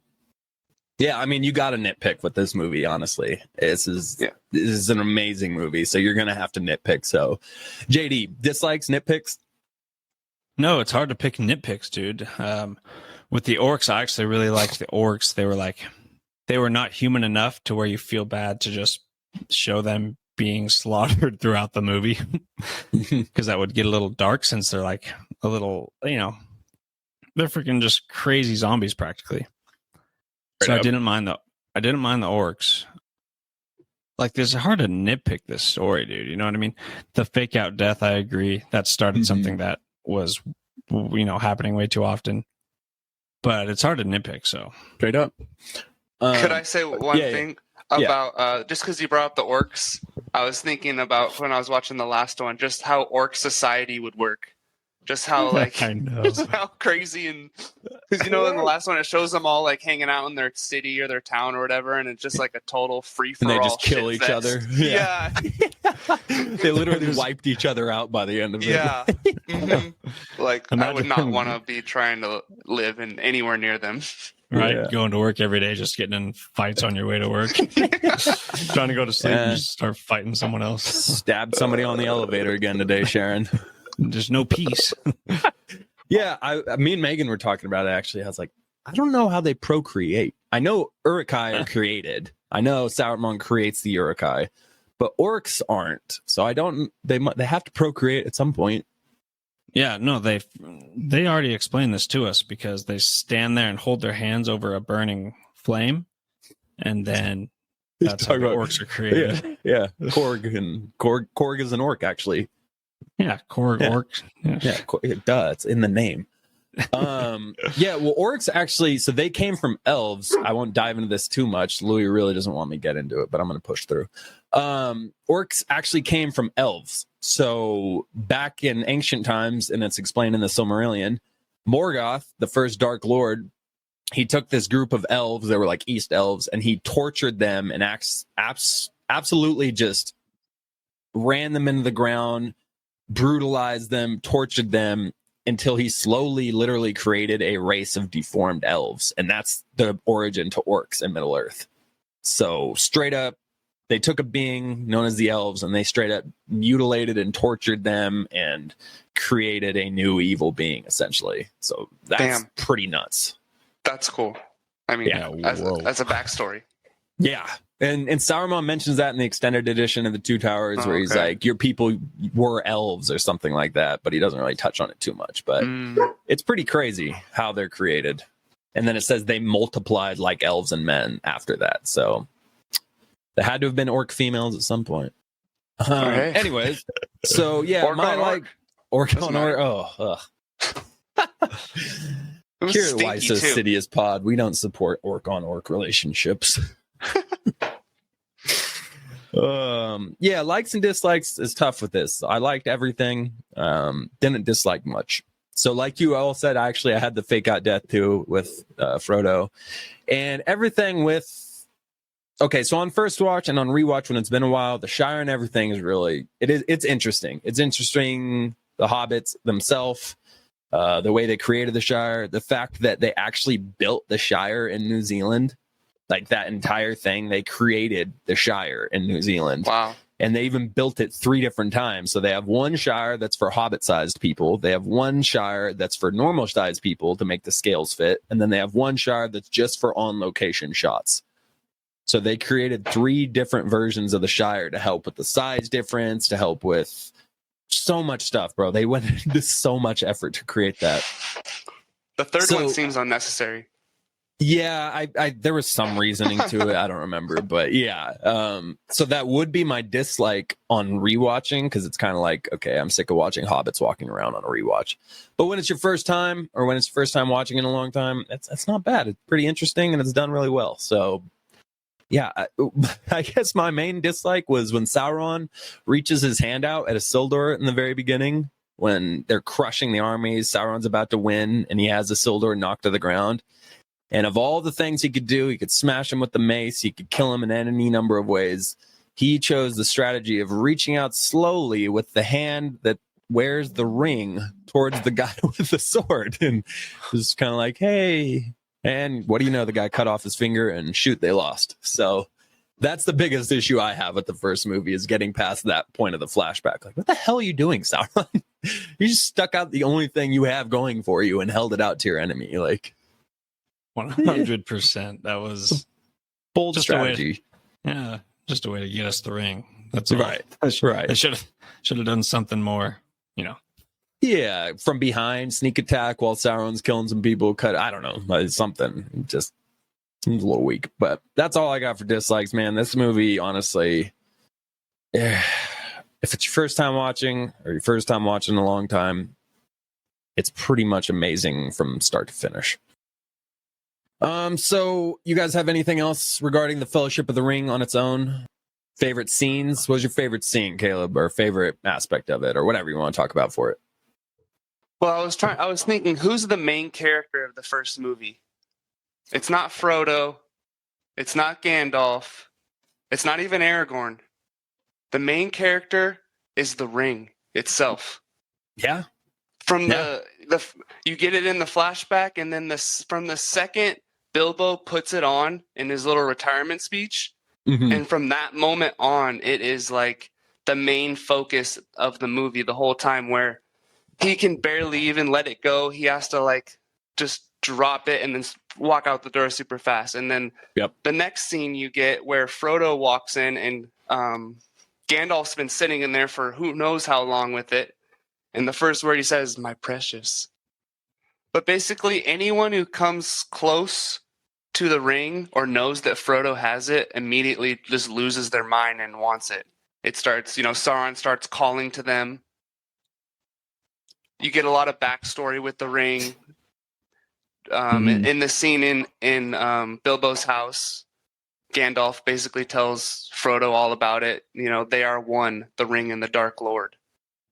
Yeah, you got to nitpick with this movie. Honestly, this is an amazing movie, so you're gonna have to nitpick. So, JD, dislikes, nitpicks? No, it's hard to pick nitpicks, dude. With the orcs, I actually really liked the orcs. They were not human enough to where you feel bad to just show them being slaughtered throughout the movie, because that would get a little dark, since they're like a little, they're freaking just crazy zombies practically. So I didn't mind the orcs. Like, it's hard to nitpick this story, dude. You know what I mean? The fake out death, I agree. That started something that was, happening way too often. But it's hard to nitpick, so. Straight up. Could I say one thing about, just because you brought up the orcs, I was thinking about, when I was watching the last one, just how orc society would work. Just how, like, I know. just how crazy, and because, in the last one, it shows them all, like, hanging out in their city or their town or whatever, and it's just, like, a total free-for-all. And they just kill each other. Yeah. They literally wiped each other out by the end of it. Yeah. Mm-hmm. Like, I would not want to be trying to live in anywhere near them. Right? Yeah. Going to work every day, just getting in fights on your way to work. Trying to go to sleep and just start fighting someone else. Stabbed somebody on the elevator again today, Sharon. There's no peace. Yeah, me and Megan were talking about it, actually. I was like, I don't know how they procreate. I know Uruk-hai are created. I know Sauron creates the Uruk-hai, but orcs aren't. So they have to procreate at some point. Yeah, no, they already explained this to us, because they stand there and hold their hands over a burning flame, and then that's how the orcs are created. Yeah. Korg is an orc, actually. Yeah, Korg orc. Yeah, it's in the name. Orcs actually, so they came from elves. I won't dive into this too much. Louis really doesn't want me to get into it, but I'm going to push through. Orcs actually came from elves. So back in ancient times, and it's explained in the Silmarillion, Morgoth, the first Dark Lord, he took this group of elves, they were like East elves, and he tortured them and absolutely just ran them into the ground, brutalized them, tortured them, until he slowly, literally created a race of deformed elves. And that's the origin to orcs in Middle Earth. So straight up, they took a being known as the elves, and they straight up mutilated and tortured them and created a new evil being, essentially. So that's pretty nuts. That's cool. I mean, as a backstory. Yeah. And Sauron mentions that in the extended edition of the Two Towers, where he's like, your people were elves or something like that, but he doesn't really touch on it too much. But it's pretty crazy how they're created. And then it says they multiplied like elves and men after that. So there had to have been orc females at some point. Anyways, so yeah, orc on orc. Oh, here at whysosidious pod, we don't support orc on orc relationships. Likes and dislikes is tough with this. I liked everything, didn't dislike much. So like you all said, I had the fake out death too with Frodo, and everything with so on first watch and on rewatch when it's been a while, the Shire and everything is really it's interesting. It's interesting, the hobbits themselves, the way they created the Shire, the fact that they actually built the Shire in New Zealand. Like that entire thing, they created the Shire in New Zealand. Wow. And they even built it 3 different times. So they have one Shire that's for Hobbit-sized people. They have one Shire that's for normal-sized people to make the scales fit. And then they have one Shire that's just for on-location shots. So they created 3 different versions of the Shire to help with the size difference, to help with so much stuff, bro. They went into so much effort to create that. The third one seems unnecessary. Yeah, I there was some reasoning to it. I don't remember, but yeah. So that would be my dislike on rewatching, because it's kind of like, okay, I'm sick of watching hobbits walking around on a rewatch. But when it's your first time, or when it's your first time watching in a long time, it's not bad. It's pretty interesting, and it's done really well. So yeah, I guess my main dislike was when Sauron reaches his hand out at Isildur in the very beginning, when they're crushing the armies. Sauron's about to win, and he has Isildur knocked to the ground. And of all the things he could do, he could smash him with the mace, he could kill him in any number of ways. He chose the strategy of reaching out slowly with the hand that wears the ring towards the guy with the sword. And just kind of like, hey. And what do you know? The guy cut off his finger, and shoot, they lost. So that's the biggest issue I have with the first movie, is getting past that point of the flashback. Like, what the hell are you doing, Sauron? You just stuck out the only thing you have going for you and held it out to your enemy. Like, 100%. That was bold just strategy. Just a way to get us the ring. That's right. That's right. I should have done something more, Yeah, from behind, sneak attack while Sauron's killing some people. I don't know, something. Just seems a little weak. But that's all I got for dislikes, man. This movie, honestly, if it's your first time watching, or your first time watching in a long time, it's pretty much amazing from start to finish. So you guys have anything else regarding the Fellowship of the Ring on its own? Favorite scenes? What was your favorite scene, Caleb, or favorite aspect of it, or whatever you want to talk about for it? Well, I was thinking, who's the main character of the first movie? It's not Frodo. It's not Gandalf. It's not even Aragorn. The main character is the ring itself. Yeah. From the you get it in the flashback, and then from the second Bilbo puts it on in his little retirement speech, and from that moment on, it is like the main focus of the movie the whole time, where he can barely even let it go. He has to like just drop it and then walk out the door super fast. And then the next scene you get where Frodo walks in, and Gandalf's been sitting in there for who knows how long with it. And the first word he says, "My precious." But basically anyone who comes close to the ring or knows that Frodo has it immediately just loses their mind and wants it. It starts, Sauron starts calling to them. You get a lot of backstory with the ring. In the scene in Bilbo's house, Gandalf basically tells Frodo all about it. They are one, the ring and the Dark Lord.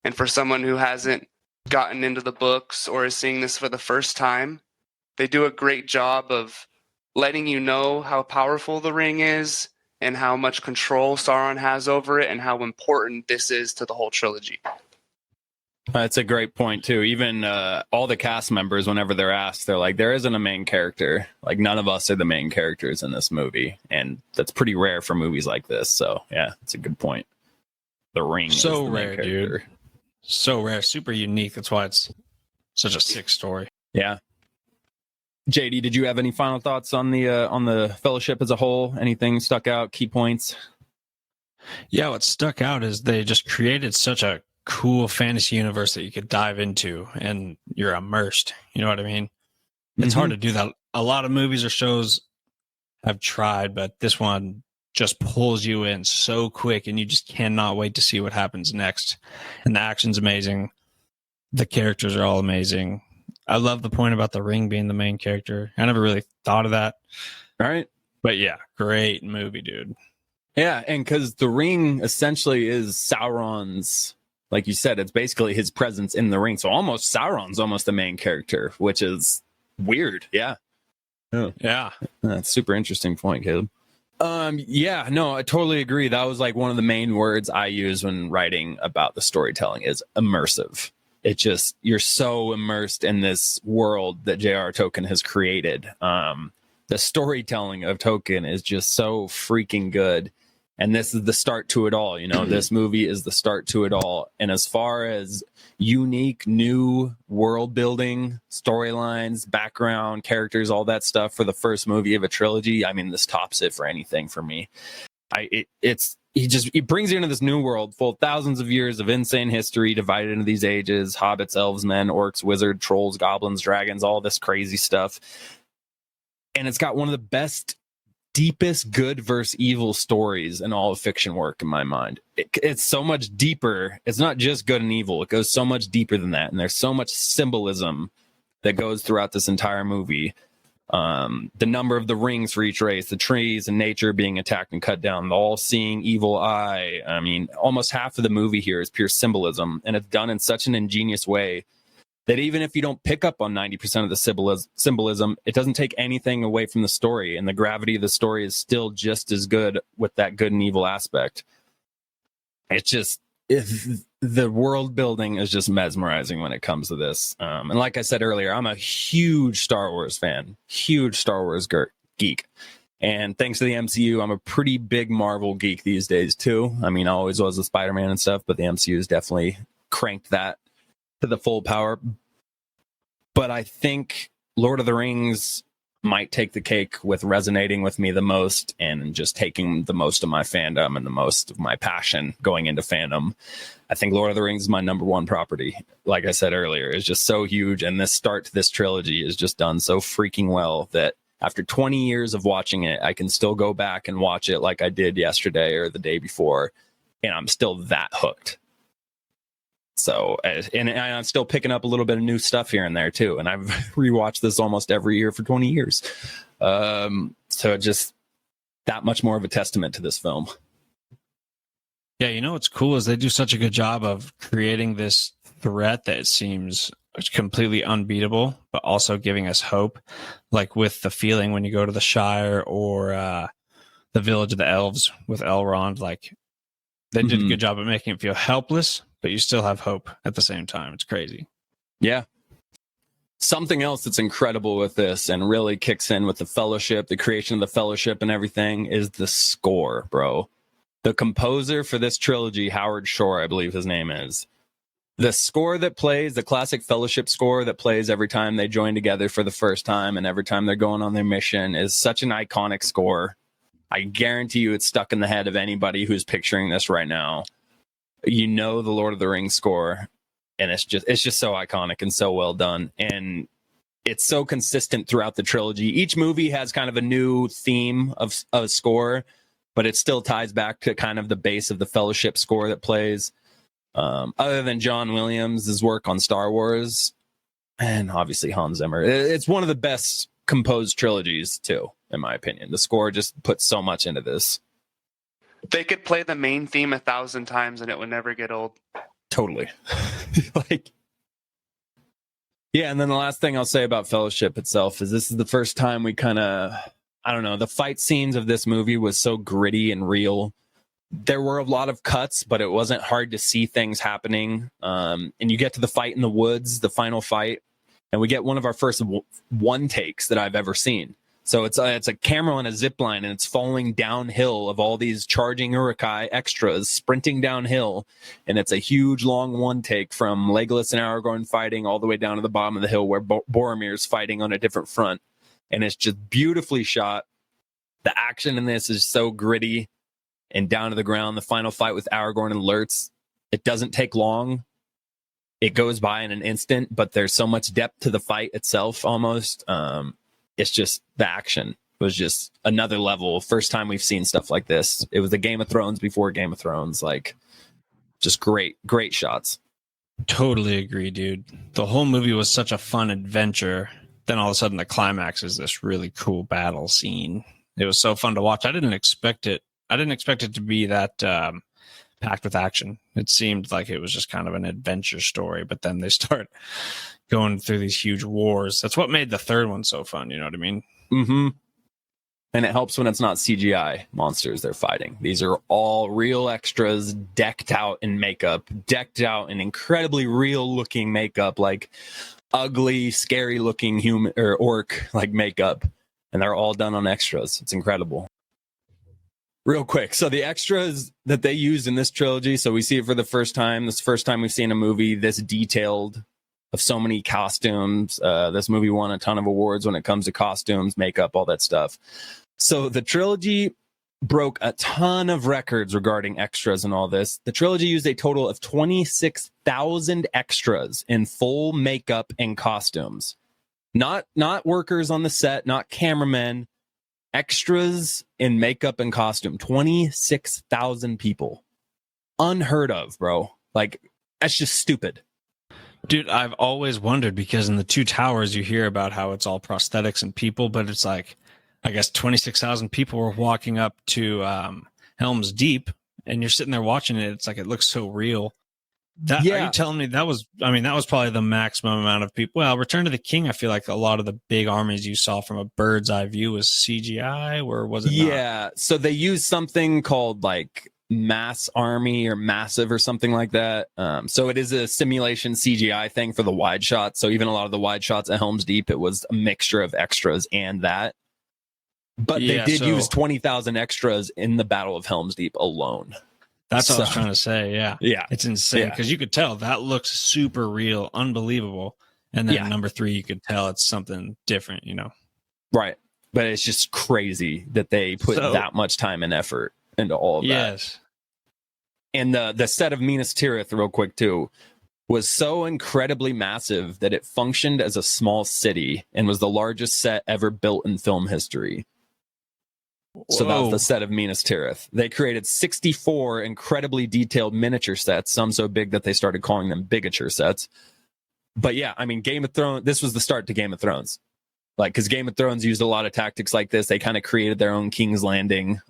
And for someone who hasn't gotten into the books or is seeing this for the first time, they do a great job of letting you know how powerful the ring is and how much control Sauron has over it and how important this is to the whole trilogy. That's a great point, too. Even all the cast members, whenever they're asked, they're like, there isn't a main character. Like, none of us are the main characters in this movie. And that's pretty rare for movies like this. So, yeah, it's a good point. The ring is the rare, main character. Dude. So rare. Super unique. That's why it's such a sick story. Yeah. JD, did you have any final thoughts on the Fellowship as a whole? Anything stuck out? Key points? Yeah, what stuck out is they just created such a cool fantasy universe that you could dive into and you're immersed. You know what I mean? It's hard to do that. A lot of movies or shows have tried, but this one just pulls you in so quick and you just cannot wait to see what happens next. And the action's amazing. The characters are all amazing. I love the point about the ring being the main character. I never really thought of that. All right. But yeah, great movie, dude. Yeah, and because the ring essentially is Sauron's, like you said, it's basically his presence in the ring. So almost Sauron's almost the main character, which is weird. Yeah. Yeah. That's a super interesting point, Caleb. Yeah, no, I totally agree. That was like one of the main words I use when writing about the storytelling is immersive. It just, you're so immersed in this world that J.R. Tolkien has created. The storytelling of Tolkien is just so freaking good. And this is the start to it all. This movie is the start to it all. And as far as unique, new world building, storylines, background, characters, all that stuff for the first movie of a trilogy, I mean, this tops it for anything for me. He brings you into this new world full of thousands of years of insane history divided into these ages: hobbits, elves, men, orcs, wizards, trolls, goblins, dragons, all this crazy stuff. And it's got one of the best, deepest good versus evil stories in all of fiction work in my mind. It's so much deeper. It's not just good and evil. It goes so much deeper than that. And there's so much symbolism that goes throughout this entire movie. The number of the rings for each race, the trees and nature being attacked and cut down, the all-seeing evil eye. I mean, almost half of the movie here is pure symbolism, and it's done in such an ingenious way that even if you don't pick up on 90% of the symbolism, it doesn't take anything away from the story, and the gravity of the story is still just as good with that good and evil aspect. The world building is just mesmerizing when it comes to this. And like I said earlier, I'm a huge Star Wars fan, huge Star Wars geek. And thanks to the MCU, I'm a pretty big Marvel geek these days too. I mean, I always was with Spider-Man and stuff, but the MCU has definitely cranked that to the full power. But I think Lord of the Rings might take the cake with resonating with me the most and just taking the most of my fandom and the most of my passion going into fandom. I think Lord of the Rings is my number one property. Like I said earlier, it's just so huge. And this start to this trilogy is just done so freaking well that after 20 years of watching it, I can still go back and watch it like I did yesterday or the day before. And I'm still that hooked. So, and I'm still picking up a little bit of new stuff here and there too. And I've rewatched this almost every year for 20 years. So just that much more of a testament to this film. Yeah, what's cool is they do such a good job of creating this threat that seems completely unbeatable, but also giving us hope. Like with the feeling when you go to the Shire or the Village of the Elves with Elrond, like they did a good job of making it feel helpless, but you still have hope at the same time. It's crazy. Yeah. Something else that's incredible with this and really kicks in with the Fellowship, the creation of the Fellowship and everything, is the score, bro. The composer for this trilogy, Howard Shore, I believe his name is. The score that plays, the classic Fellowship score that plays every time they join together for the first time and every time they're going on their mission, is such an iconic score. I guarantee you it's stuck in the head of anybody who's picturing this right now. The Lord of the Rings score, and it's just so iconic and so well done, and it's so consistent throughout the trilogy. Each movie has kind of a new theme of a score, but it still ties back to kind of the base of the Fellowship score that plays. Other than John Williams' work on Star Wars, and obviously Hans Zimmer, it's one of the best composed trilogies too, in my opinion. The score just puts so much into this. They could play the main theme 1,000 times and it would never get old. Totally. Yeah, and then the last thing I'll say about Fellowship itself is this is the first time we kind of, the fight scenes of this movie was so gritty and real. There were a lot of cuts, but it wasn't hard to see things happening. And you get to the fight in the woods, the final fight, and we get one of our first one takes that I've ever seen. So it's a camera on a zip line, and it's falling downhill of all these charging Uruk-hai extras sprinting downhill. And it's a huge, long one take from Legolas and Aragorn fighting all the way down to the bottom of the hill where Boromir's fighting on a different front. And it's just beautifully shot. The action in this is so gritty and down to the ground. The final fight with Aragorn and Lurtz, it doesn't take long. It goes by in an instant, but there's so much depth to the fight itself almost. It's just the action was just another level. First time we've seen stuff like this. It was the Game of Thrones before Game of Thrones. Like, just great shots. Totally agree, dude. The whole movie was such a fun adventure. Then all of a sudden the climax is this really cool battle scene. It was so fun to watch. I didn't expect it to be that packed with action. It seemed like it was just kind of an adventure story, but then they start going through these huge wars. That's what made the third one so fun, you know what I mean? Mm-hmm. And it helps when it's not CGI monsters they're fighting. These are all real extras decked out in makeup, decked out in incredibly real-looking makeup, like ugly, scary-looking human or orc like makeup, and they're all done on extras. It's incredible. real quick. So the extras that they used in this trilogy, so we see it for the first time. This is the first time we've seen a movie this detailed of so many costumes. This movie won a ton of awards when it comes to costumes, makeup, all that stuff. So the trilogy broke a ton of records regarding extras and all this. The trilogy used a total of 26,000 extras in full makeup and costumes. Not workers on the set, not cameramen, extras in makeup and costume. 26,000 people. Unheard of, bro. Like, that's just stupid. Dude, I've always wondered, because in the Two Towers you hear about how it's all prosthetics and people, but it's like, I guess 26,000 people were walking up to Helm's Deep, and you're sitting there watching it. It's like, it looks so real. Are you telling me that was probably the maximum amount of people? Well, Return of the King, I feel like a lot of the big armies you saw from a bird's eye view was CGI, or was it not? Yeah, so they used something called like Mass Army or Massive or something like that. So it is a simulation CGI thing for the wide shots. So even a lot of the wide shots at Helm's Deep, it was a mixture of extras and that. But they did use 20,000 extras in the Battle of Helm's Deep alone. That's what I was trying to say. Yeah. Yeah. It's insane because you could tell that looks super real, unbelievable. And then number 3, you could tell it's something different, you know? Right. But it's just crazy that they put that much time and effort into all of that. Yes. And the set of Minas Tirith, real quick, too, was so incredibly massive that it functioned as a small city and was the largest set ever built in film history. So that was the set of Minas Tirith. They created 64 incredibly detailed miniature sets, some so big that they started calling them bigature sets. But yeah, I mean, Game of Thrones, this was the start to Game of Thrones. Like, because Game of Thrones used a lot of tactics like this. They kind of created their own King's Landing.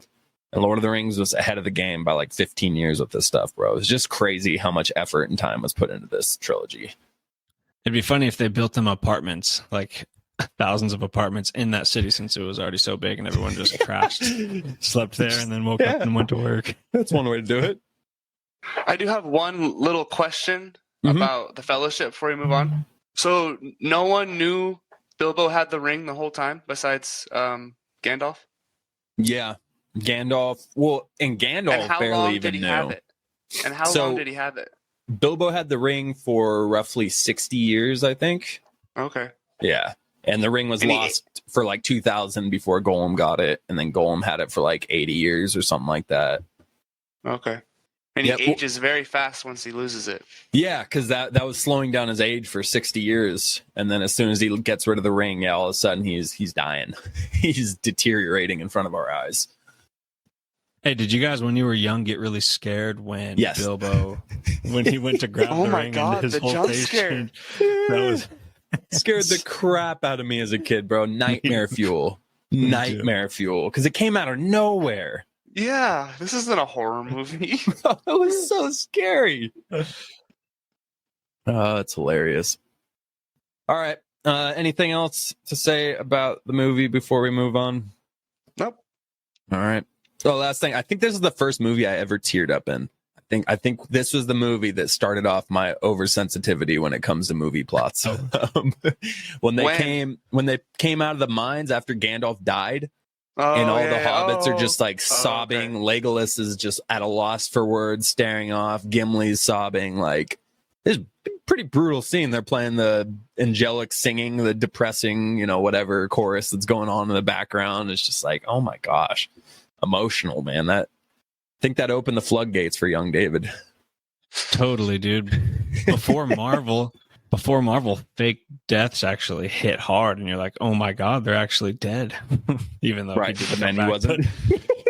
And Lord of the Rings was ahead of the game by like 15 years with this stuff, bro. It's just crazy how much effort and time was put into this trilogy. It'd be funny if they built them apartments, like thousands of apartments in that city, since it was already so big and everyone just crashed, slept there, and then woke up and went to work. That's one way to do it. I do have one little question about the Fellowship before we move on. So no one knew Bilbo had the ring the whole time besides Gandalf? Yeah. Gandalf. Well, and Gandalf barely even knew. Have it? And how long did he have it? Bilbo had the ring for roughly 60 years, I think. Okay. Yeah. And the ring was lost for like 2000 before Gollum got it. And then Gollum had it for like 80 years or something like that. Okay. And he ages very fast once he loses it. Yeah, because that was slowing down his age for 60 years. And then as soon as he gets rid of the ring, all of a sudden he's dying. He's deteriorating in front of our eyes. Hey, did you guys, when you were young, get really scared when Bilbo, when he went to grab the ring and his whole face changed? That was... Scared the crap out of me as a kid, bro. Nightmare fuel. Nightmare fuel. Because it came out of nowhere. Yeah, this isn't a horror movie. It was so scary. Oh, it's hilarious. All right. Anything else to say about the movie before we move on? Nope. All right. So last thing, I think this is the first movie I ever teared up in. I think this was the movie that started off my oversensitivity when it comes to movie plots. When they came out of the mines after Gandalf died, and all the hobbits are just like sobbing. Okay. Legolas is just at a loss for words, staring off. Gimli's sobbing. Like, it's a pretty brutal scene. They're playing the angelic singing, the depressing, whatever chorus that's going on in the background. It's just like, oh my gosh, emotional, man. I think that opened the floodgates for young David. Totally, dude. Before Marvel, fake deaths actually hit hard, and you're like, "Oh my god, they're actually dead." Even though he wasn't.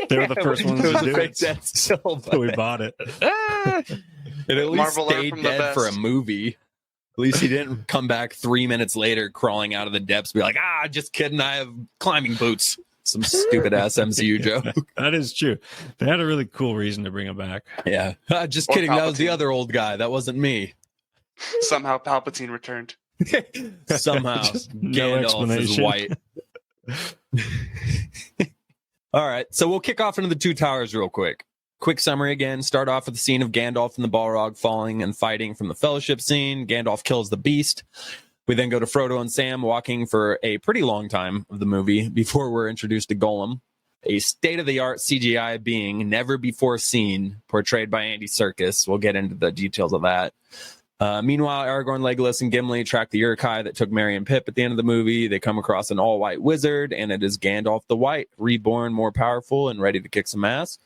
They were the first ones to do it. So we bought it. It at least Marvel stayed dead for a movie. At least he didn't come back 3 minutes later, crawling out of the depths, be like, just kidding. I have climbing boots. Some stupid ass MCU joke. That is true. They had a really cool reason to bring him back. Yeah. Just kidding. Palpatine. That was the other old guy. That wasn't me. Somehow Palpatine returned. Somehow. No explanation. Is white. All right. So we'll kick off into the Two Towers real quick. Quick summary again. Start off with the scene of Gandalf and the Balrog falling and fighting from the Fellowship scene. Gandalf kills the beast. We then go to Frodo and Sam walking for a pretty long time of the movie before we're introduced to Gollum. a state-of-the-art CGI being never before seen, portrayed by Andy Serkis. We'll get into the details of that. Meanwhile, Aragorn, Legolas, and Gimli track the Uruk-hai that took Merry and Pip at the end of the movie. They come across an all-white wizard, and it is Gandalf the White, reborn, more powerful, and ready to kick some ass.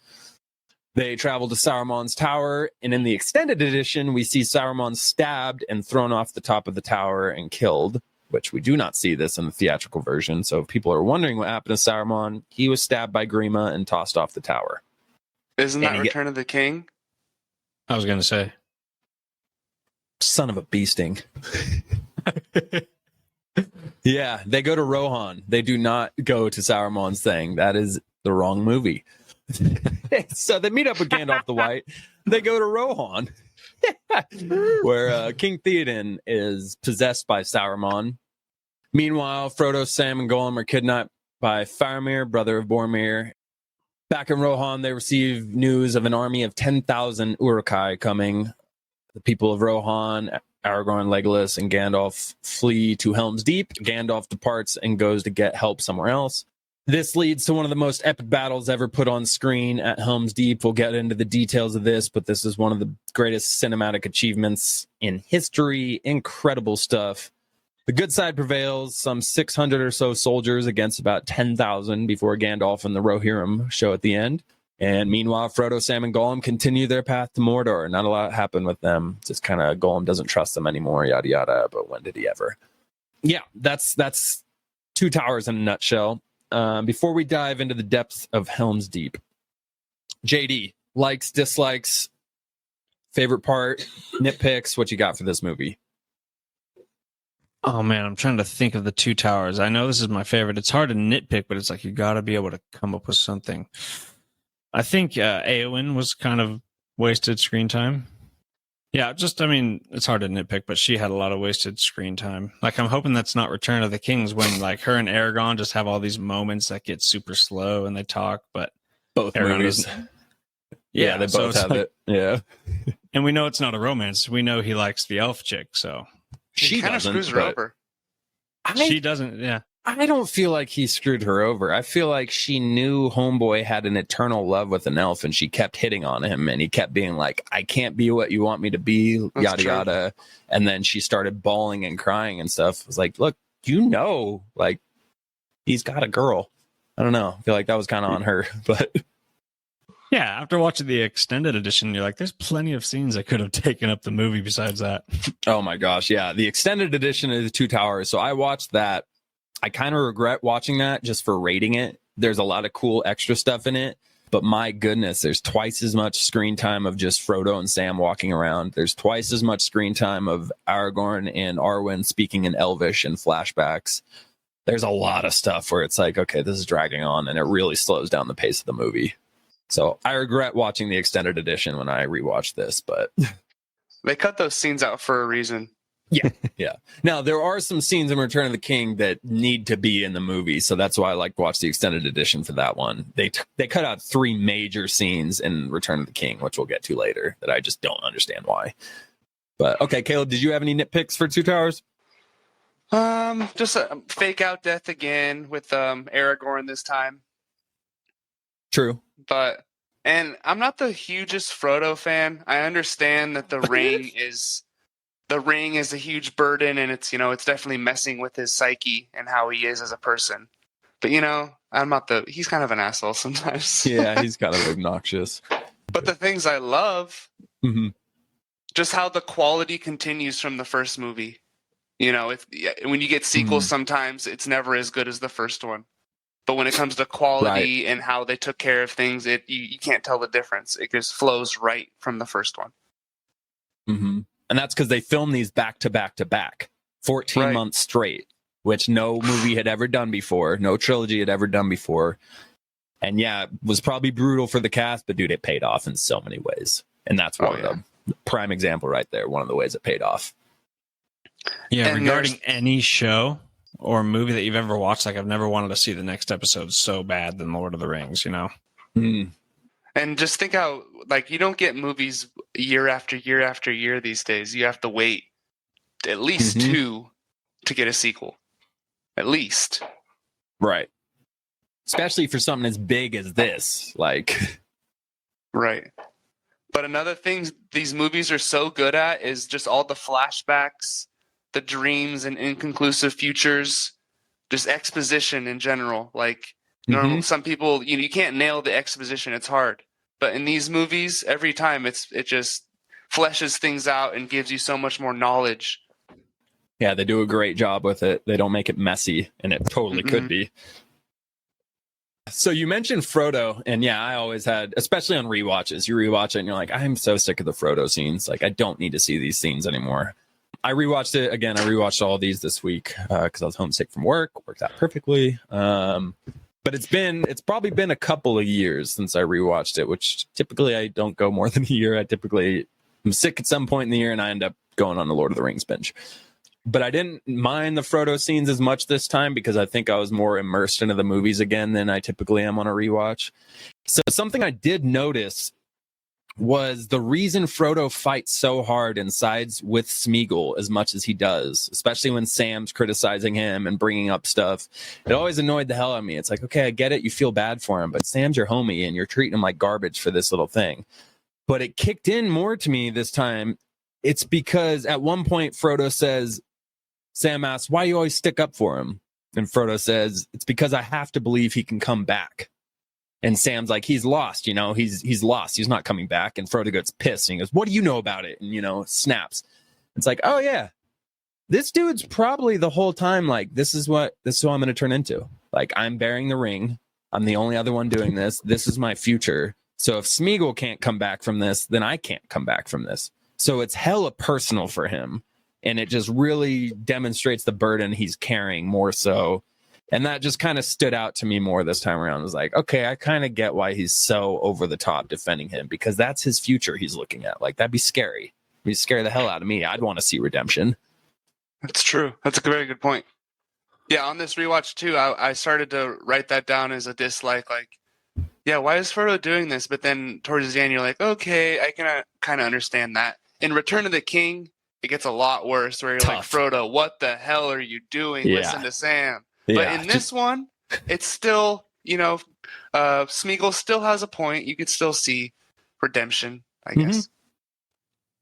They travel to Saruman's tower, and in the extended edition, we see Saruman stabbed and thrown off the top of the tower and killed, which we do not see this in the theatrical version. So if people are wondering what happened to Saruman, he was stabbed by Grima and tossed off the tower. Isn't that Return of the King? I was going to say. Son of a beasting. Yeah, they go to Rohan. They do not go to Saruman's thing. That is the wrong movie. So they meet up with Gandalf the White. They go to Rohan, where King Theoden is possessed by Saruman. Meanwhile, Frodo, Sam, and Gollum are kidnapped by Faramir, brother of Boromir. Back in Rohan, they receive news of an army of 10,000 Uruk-hai coming. The people of Rohan, Aragorn, Legolas, and Gandalf flee to Helm's Deep. Gandalf departs and goes to get help somewhere else. This leads to one of the most epic battles ever put on screen at Helm's Deep. We'll get into the details of this, but this is one of the greatest cinematic achievements in history. Incredible stuff. The good side prevails, some 600 or so soldiers against about 10,000 before Gandalf and the Rohirrim show at the end. And meanwhile, Frodo, Sam, and Gollum continue their path to Mordor. Not a lot happened with them. Just kind of Gollum doesn't trust them anymore, yada, yada. But when did he ever? Yeah, that's Two Towers in a nutshell. Before we dive into the depths of Helm's Deep, JD, likes, dislikes, favorite part, nitpicks, what you got for this movie? Oh, man, I'm trying to think of the Two Towers. I know this is my favorite. It's hard to nitpick, but it's like you got to be able to come up with something. I think Eowyn was kind of wasted screen time. Yeah, it's hard to nitpick, but she had a lot of wasted screen time. Like, I'm hoping that's not Return of the Kings when, like, her and Aragorn just have all these moments that get super slow and they talk, but both Aragorn movies. Yeah, they both have it. Yeah. And we know it's not a romance. We know he likes the elf chick, so. She kind of screws her over. She doesn't, yeah. I don't feel like he screwed her over. I feel like she knew Homeboy had an eternal love with an elf, and she kept hitting on him, and he kept being like, I can't be what you want me to be, That's yada, true. yada. And then she started bawling and crying and stuff. It was like, look, like, he's got a girl. I don't know. I feel like that was kind of on her, but... Yeah, after watching the extended edition, you're like, there's plenty of scenes that could have taken up the movie besides that. Oh my gosh, yeah. The extended edition of the Two Towers. So I watched that. I kind of regret watching that just for rating it. There's a lot of cool extra stuff in it, but my goodness, there's twice as much screen time of just Frodo and Sam walking around. There's twice as much screen time of Aragorn and Arwen speaking in Elvish and flashbacks. There's a lot of stuff where it's like, okay, this is dragging on, and it really slows down the pace of the movie. So I regret watching the extended edition when I rewatched this, but They cut those scenes out for a reason. yeah. Now, there are some scenes in Return of the King that need to be in the movie, so that's why I like to watch the extended edition for that one. They cut out 3 major scenes in Return of the King, which we'll get to later, that I just don't understand why. But, okay, Caleb, did you have any nitpicks for Two Towers? Just a fake out death again with Aragorn this time. True. And I'm not the hugest Frodo fan. I understand that the ring is a huge burden, and it's definitely messing with his psyche and how he is as a person. But he's kind of an asshole sometimes. Yeah, he's kind of obnoxious. But the things I love, Mm-hmm. just how the quality continues from the first movie. When you get sequels, sometimes it's never as good as the first one. But when it comes to quality and how they took care of things, you can't tell the difference. It just flows right from the first one. Mm-hmm. And that's because they filmed these back to back to back, 14 months straight, which no movie had ever done before. No trilogy had ever done before. And yeah, it was probably brutal for the cast, but dude, it paid off in so many ways. And that's one of them. Prime example right there. One of the ways it paid off. Yeah, And regarding any show or movie that you've ever watched, like I've never wanted to see the next episode so bad than Lord of the Rings, Mm. And just think how, you don't get movies year after year after year these days. You have to wait at least 2 to get a sequel. At least. Right. especially for something as big as this. Like, Right. But another thing these movies are so good at is just all the flashbacks, the dreams and inconclusive futures, just exposition in general. Like, normal, some people, you can't nail the exposition. It's hard. But in these movies, every time it just fleshes things out and gives you so much more knowledge. yeah, they do a great job with it. They don't make it messy, and it totally could be. So you mentioned Frodo, and yeah, I always had, especially on rewatches, you rewatch it and you're like, I'm so sick of the Frodo scenes. Like, I don't need to see these scenes anymore. I rewatched it again. I rewatched all these this week because I was homesick from work. Worked out perfectly. But it's probably been a couple of years since I rewatched it, which typically I don't go more than a year. I'm sick at some point in the year and I end up going on the Lord of the Rings binge. But I didn't mind the Frodo scenes as much this time because I think I was more immersed into the movies again than I typically am on a rewatch. So something I did notice was the reason Frodo fights so hard and sides with Smeagol as much as he does, especially when Sam's criticizing him and bringing up stuff. It always annoyed the hell out of me. It's like, okay, I get it. You feel bad for him, but Sam's your homie and you're treating him like garbage for this little thing. But it kicked in more to me this time. It's because at one point Frodo says, Sam asks, why you always stick up for him? And Frodo says, it's because I have to believe he can come back. And Sam's like, he's lost, he's lost. He's not coming back. And Frodo gets pissed and he goes, what do you know about it? And, snaps. It's like, oh, yeah, this dude's probably the whole time like, this is what I'm going to turn into. Like, I'm bearing the ring. I'm the only other one doing this. This is my future. So if Smeagol can't come back from this, then I can't come back from this. So it's hella personal for him. And it just really demonstrates the burden he's carrying more so. And that just kind of stood out to me more this time around. I was like, okay, I kind of get why he's so over the top defending him, because that's his future he's looking at. Like, that'd be scary. It'd scare the hell out of me. I'd want to see redemption. That's true. That's a very good point. Yeah, on this rewatch too, I started to write that down as a dislike. Like, yeah, why is Frodo doing this? But then towards the end, you're like, okay, I can kind of understand that. In Return of the King, it gets a lot worse where you're like, Frodo, what the hell are you doing? Yeah. Listen to Sam. Yeah. But in this one, it's still, Smeagol still has a point. You could still see redemption, I guess.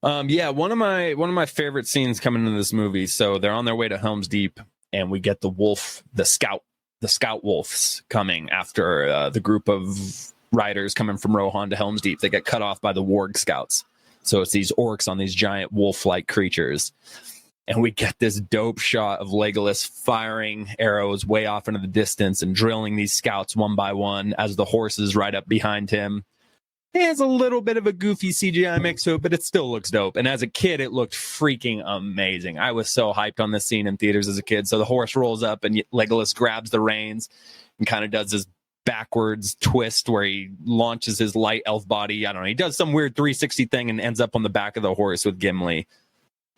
Yeah, one of my favorite scenes coming into this movie. So they're on their way to Helm's Deep, and we get the scout wolves coming after the group of riders coming from Rohan to Helm's Deep. They get cut off by the warg scouts. So it's these orcs on these giant wolf-like creatures. And we get this dope shot of Legolas firing arrows way off into the distance and drilling these scouts one by one as the horses ride up behind him. It has a little bit of a goofy CGI mix to it, but it still looks dope. And as a kid, it looked freaking amazing. I was so hyped on this scene in theaters as a kid. So the horse rolls up and Legolas grabs the reins and kind of does this backwards twist where he launches his light elf body. I don't know. He does some weird 360 thing and ends up on the back of the horse with Gimli.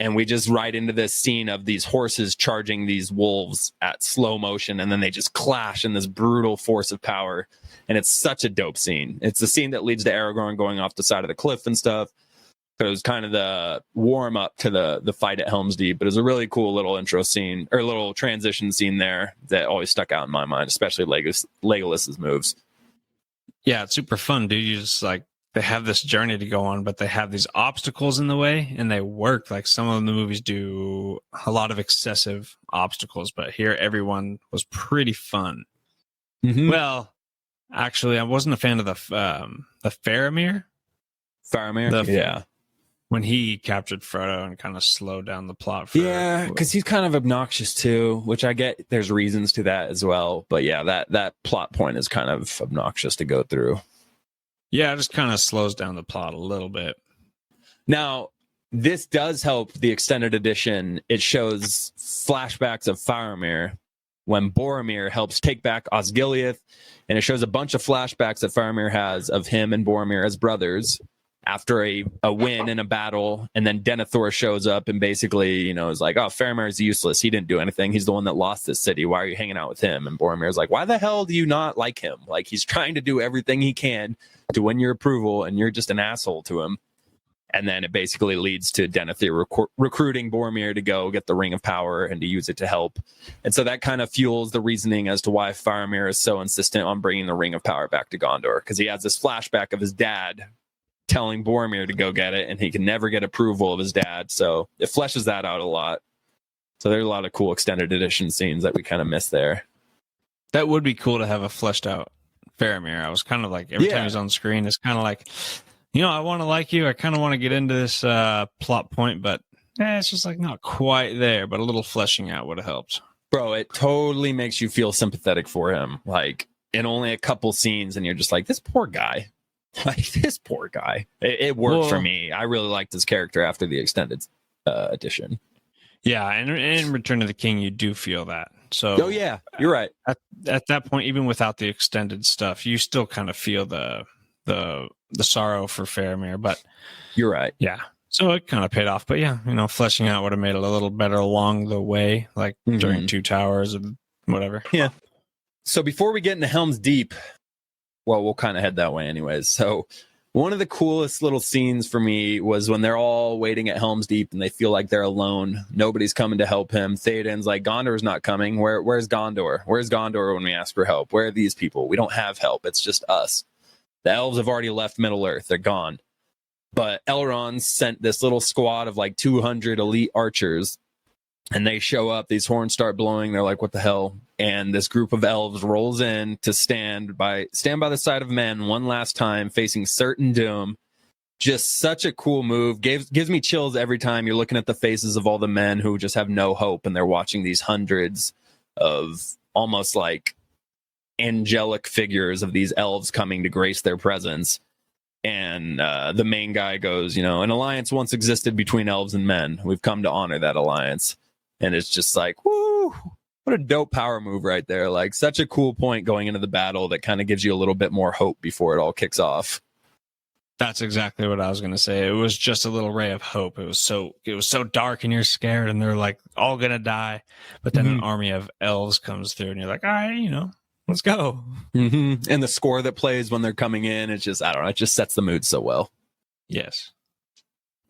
And we just ride into this scene of these horses charging these wolves at slow motion. And then they just clash in this brutal force of power. And it's such a dope scene. It's the scene that leads to Aragorn going off the side of the cliff and stuff. So it was kind of the warm up to the fight at Helm's Deep. But it was a really cool little intro scene or little transition scene there that always stuck out in my mind, especially Legolas's moves. Yeah, it's super fun, dude. You just like, they have this journey to go on, but they have these obstacles in the way and they work. Like some of the movies do a lot of excessive obstacles, but here everyone was pretty fun. Mm-hmm. Well, actually, I wasn't a fan of the Faramir. Yeah. When he captured Frodo and kind of slowed down the plot. Yeah, because he's kind of obnoxious too, which I get. There's reasons to that as well. But yeah, that plot point is kind of obnoxious to go through. Yeah, it just kind of slows down the plot a little bit. Now, this does help the extended edition. It shows flashbacks of Faramir when Boromir helps take back Osgiliath, and it shows a bunch of flashbacks that Faramir has of him and Boromir as brothers after a win in a battle. And then Denethor shows up and basically, is like, oh, Faramir's useless. He didn't do anything. He's the one that lost this city. Why are you hanging out with him? And Boromir's like, why the hell do you not like him? Like, he's trying to do everything he can to win your approval, and you're just an asshole to him. And then it basically leads to Denethor recruiting Boromir to go get the Ring of Power and to use it to help. And so that kind of fuels the reasoning as to why Faramir is so insistent on bringing the Ring of Power back to Gondor, because he has this flashback of his dad telling Boromir to go get it, and he can never get approval of his dad. So it fleshes that out a lot. So there's a lot of cool extended edition scenes that we kind of miss there. That would be cool to have a fleshed out Faramir. I was kind of like, every time he's on screen, it's kind of like, I want to like you. I kind of want to get into this plot point, but it's just like not quite there. But a little fleshing out would have helped. Bro, it totally makes you feel sympathetic for him. Like, in only a couple scenes, and you're just like, this poor guy. Like, this poor guy. It worked for me. I really liked his character after the extended edition. Yeah, and in Return of the King, you do feel that. So, oh yeah, you're right. At that point, even without the extended stuff, you still kind of feel the sorrow for Faramir. But you're right. Yeah. So it kind of paid off. But yeah, fleshing out would have made it a little better along the way, like during Two Towers and whatever. Yeah. So before we get into Helm's Deep, well, we'll kind of head that way anyways. So one of the coolest little scenes for me was when they're all waiting at Helm's Deep and they feel like they're alone. Nobody's coming to help him. Theoden's like, Gondor's not coming. Where's Gondor? Where's Gondor when we ask for help? Where are these people? We don't have help. It's just us. The elves have already left Middle-earth. They're gone. But Elrond sent this little squad of like 200 elite archers, and they show up. These horns start blowing. They're like, what the hell? And this group of elves rolls in to stand by the side of men one last time, facing certain doom. Just such a cool move. Gives me chills every time you're looking at the faces of all the men who just have no hope, and they're watching these hundreds of almost like angelic figures of these elves coming to grace their presence. And the main guy goes, an alliance once existed between elves and men. We've come to honor that alliance. And it's just like, woo, what a dope power move right there. Like, such a cool point going into the battle that kind of gives you a little bit more hope before it all kicks off. That's exactly what I was going to say. It was just a little ray of hope. It was so dark and you're scared and they're like all going to die. But then an army of elves comes through and you're like, all right, let's go. And the score that plays when they're coming in, it's just, I don't know, it just sets the mood so well. Yes.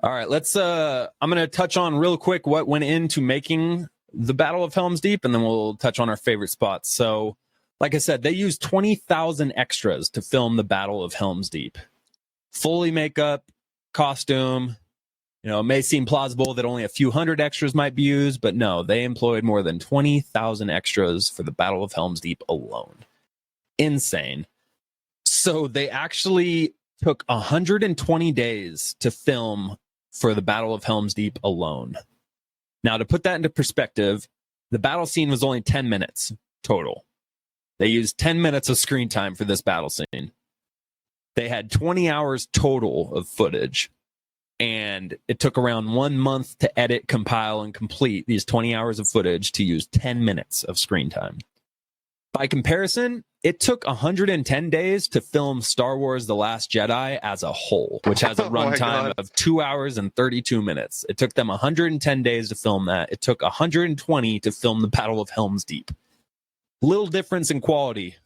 All right, I'm going to touch on real quick what went into making the Battle of Helm's Deep, and then we'll touch on our favorite spots. So, like I said, they used 20,000 extras to film the Battle of Helm's Deep. Fully makeup, costume. It may seem plausible that only a few hundred extras might be used, but no, they employed more than 20,000 extras for the Battle of Helm's Deep alone. Insane. So they actually took 120 days to film for the Battle of Helm's Deep alone. Now, to put that into perspective, the battle scene was only 10 minutes total. They used 10 minutes of screen time for this battle scene. They had 20 hours total of footage. And it took around 1 month to edit, compile, and complete these 20 hours of footage to use 10 minutes of screen time. By comparison, it took 110 days to film Star Wars The Last Jedi as a whole, which has a runtime of 2 hours and 32 minutes. It took them 110 days to film that. It took 120 to film the Battle of Helm's Deep. Little difference in quality,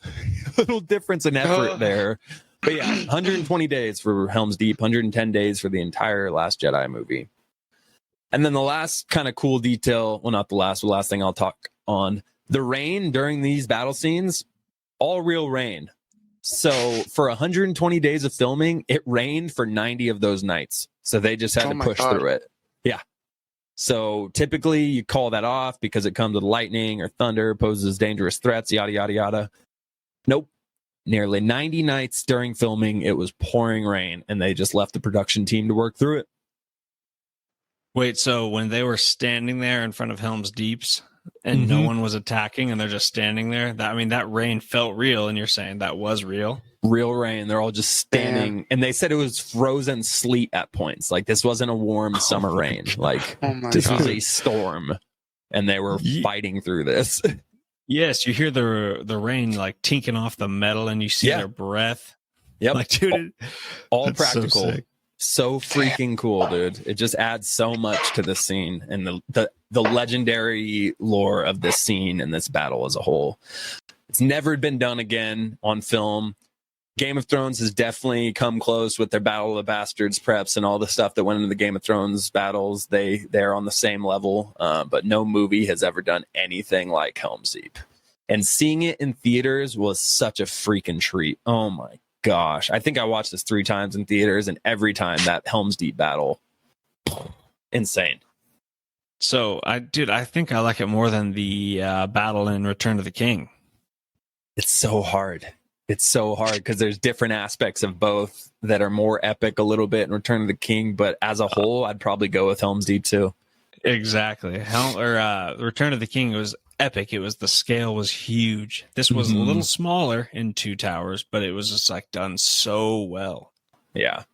little difference in effort there. But yeah, 120 days for Helm's Deep, 110 days for the entire Last Jedi movie. And then the last kind of cool detail, well, not the last, but the last thing I'll talk on, the rain during these battle scenes, all real rain. So for 120 days of filming, it rained for 90 of those nights. So they just had to push through it. Yeah. So typically you call that off because it comes with lightning or thunder, poses dangerous threats, yada, yada, yada. Nope. Nearly 90 nights during filming, it was pouring rain, and they just left the production team to work through it. Wait, so when they were standing there in front of Helm's Deeps and no one was attacking and they're just standing there, that rain felt real, and you're saying that was real? Real rain. They're all just standing. And they said it was frozen sleet at points. Like, this wasn't a warm summer rain. Like, this was a storm, and they were fighting through this. Yes, you hear the rain like tinking off the metal, and you see their breath. Yep. Like, dude, all practical. So freaking cool, dude. It just adds so much to this scene and the legendary lore of this scene and this battle as a whole. It's never been done again on film. Game of Thrones has definitely come close with their Battle of the Bastards preps and all the stuff that went into the Game of Thrones battles. They're on the same level, but no movie has ever done anything like Helm's Deep. And seeing it in theaters was such a freaking treat. Oh my gosh. I think I watched this 3 times in theaters, and every time that Helm's Deep battle, insane. So I think I like it more than the battle in Return of the King. It's so hard. It's so hard because there's different aspects of both that are more epic a little bit in Return of the King, but as a whole, I'd probably go with Helm's Deep too. Exactly. Return of the King was epic. The scale was huge. This was a little smaller in Two Towers, but it was just like done so well. Yeah.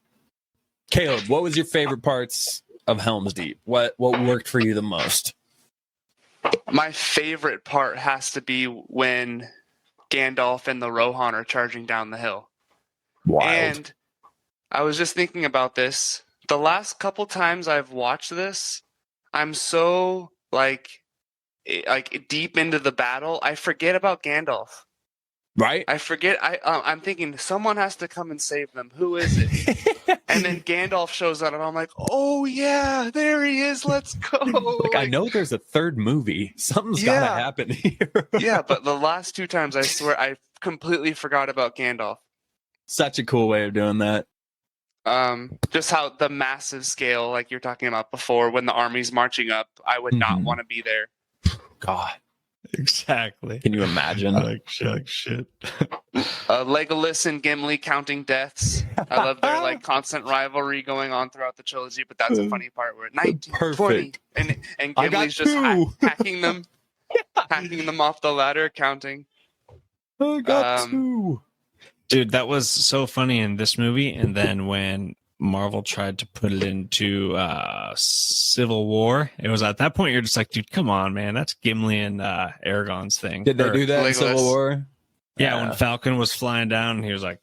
Caleb, what was your favorite parts of Helm's Deep? What worked for you the most? My favorite part has to be when Gandalf and the Rohan are charging down the hill. Wild. And I was just thinking about this. The last couple times I've watched this, I'm so like deep into the battle, I forget about Gandalf. Right? I forget. I'm thinking someone has to come and save them. Who is it? And then Gandalf shows up, and I'm like, "Oh yeah, there he is. Let's go!" I know there's a third movie. Something's gotta happen here. Yeah, but the last 2 times, I swear, I completely forgot about Gandalf. Such a cool way of doing that. Just how the massive scale, like you're talking about before, when the army's marching up, I would not want to be there. God. Exactly. Can you imagine? Like shit. Legolas and Gimli counting deaths. I love their like constant rivalry going on throughout the trilogy, but that's a funny part where 19, 20, and Gimli's just hacking them, hacking them off the ladder, counting. I got 2. Dude, that was so funny in this movie, and then when Marvel tried to put it into Civil War, it was at that point you're just like, dude, come on, man, that's Gimli and Aragorn's thing. Did they do that in Civil War? Yeah, when Falcon was flying down, he was like,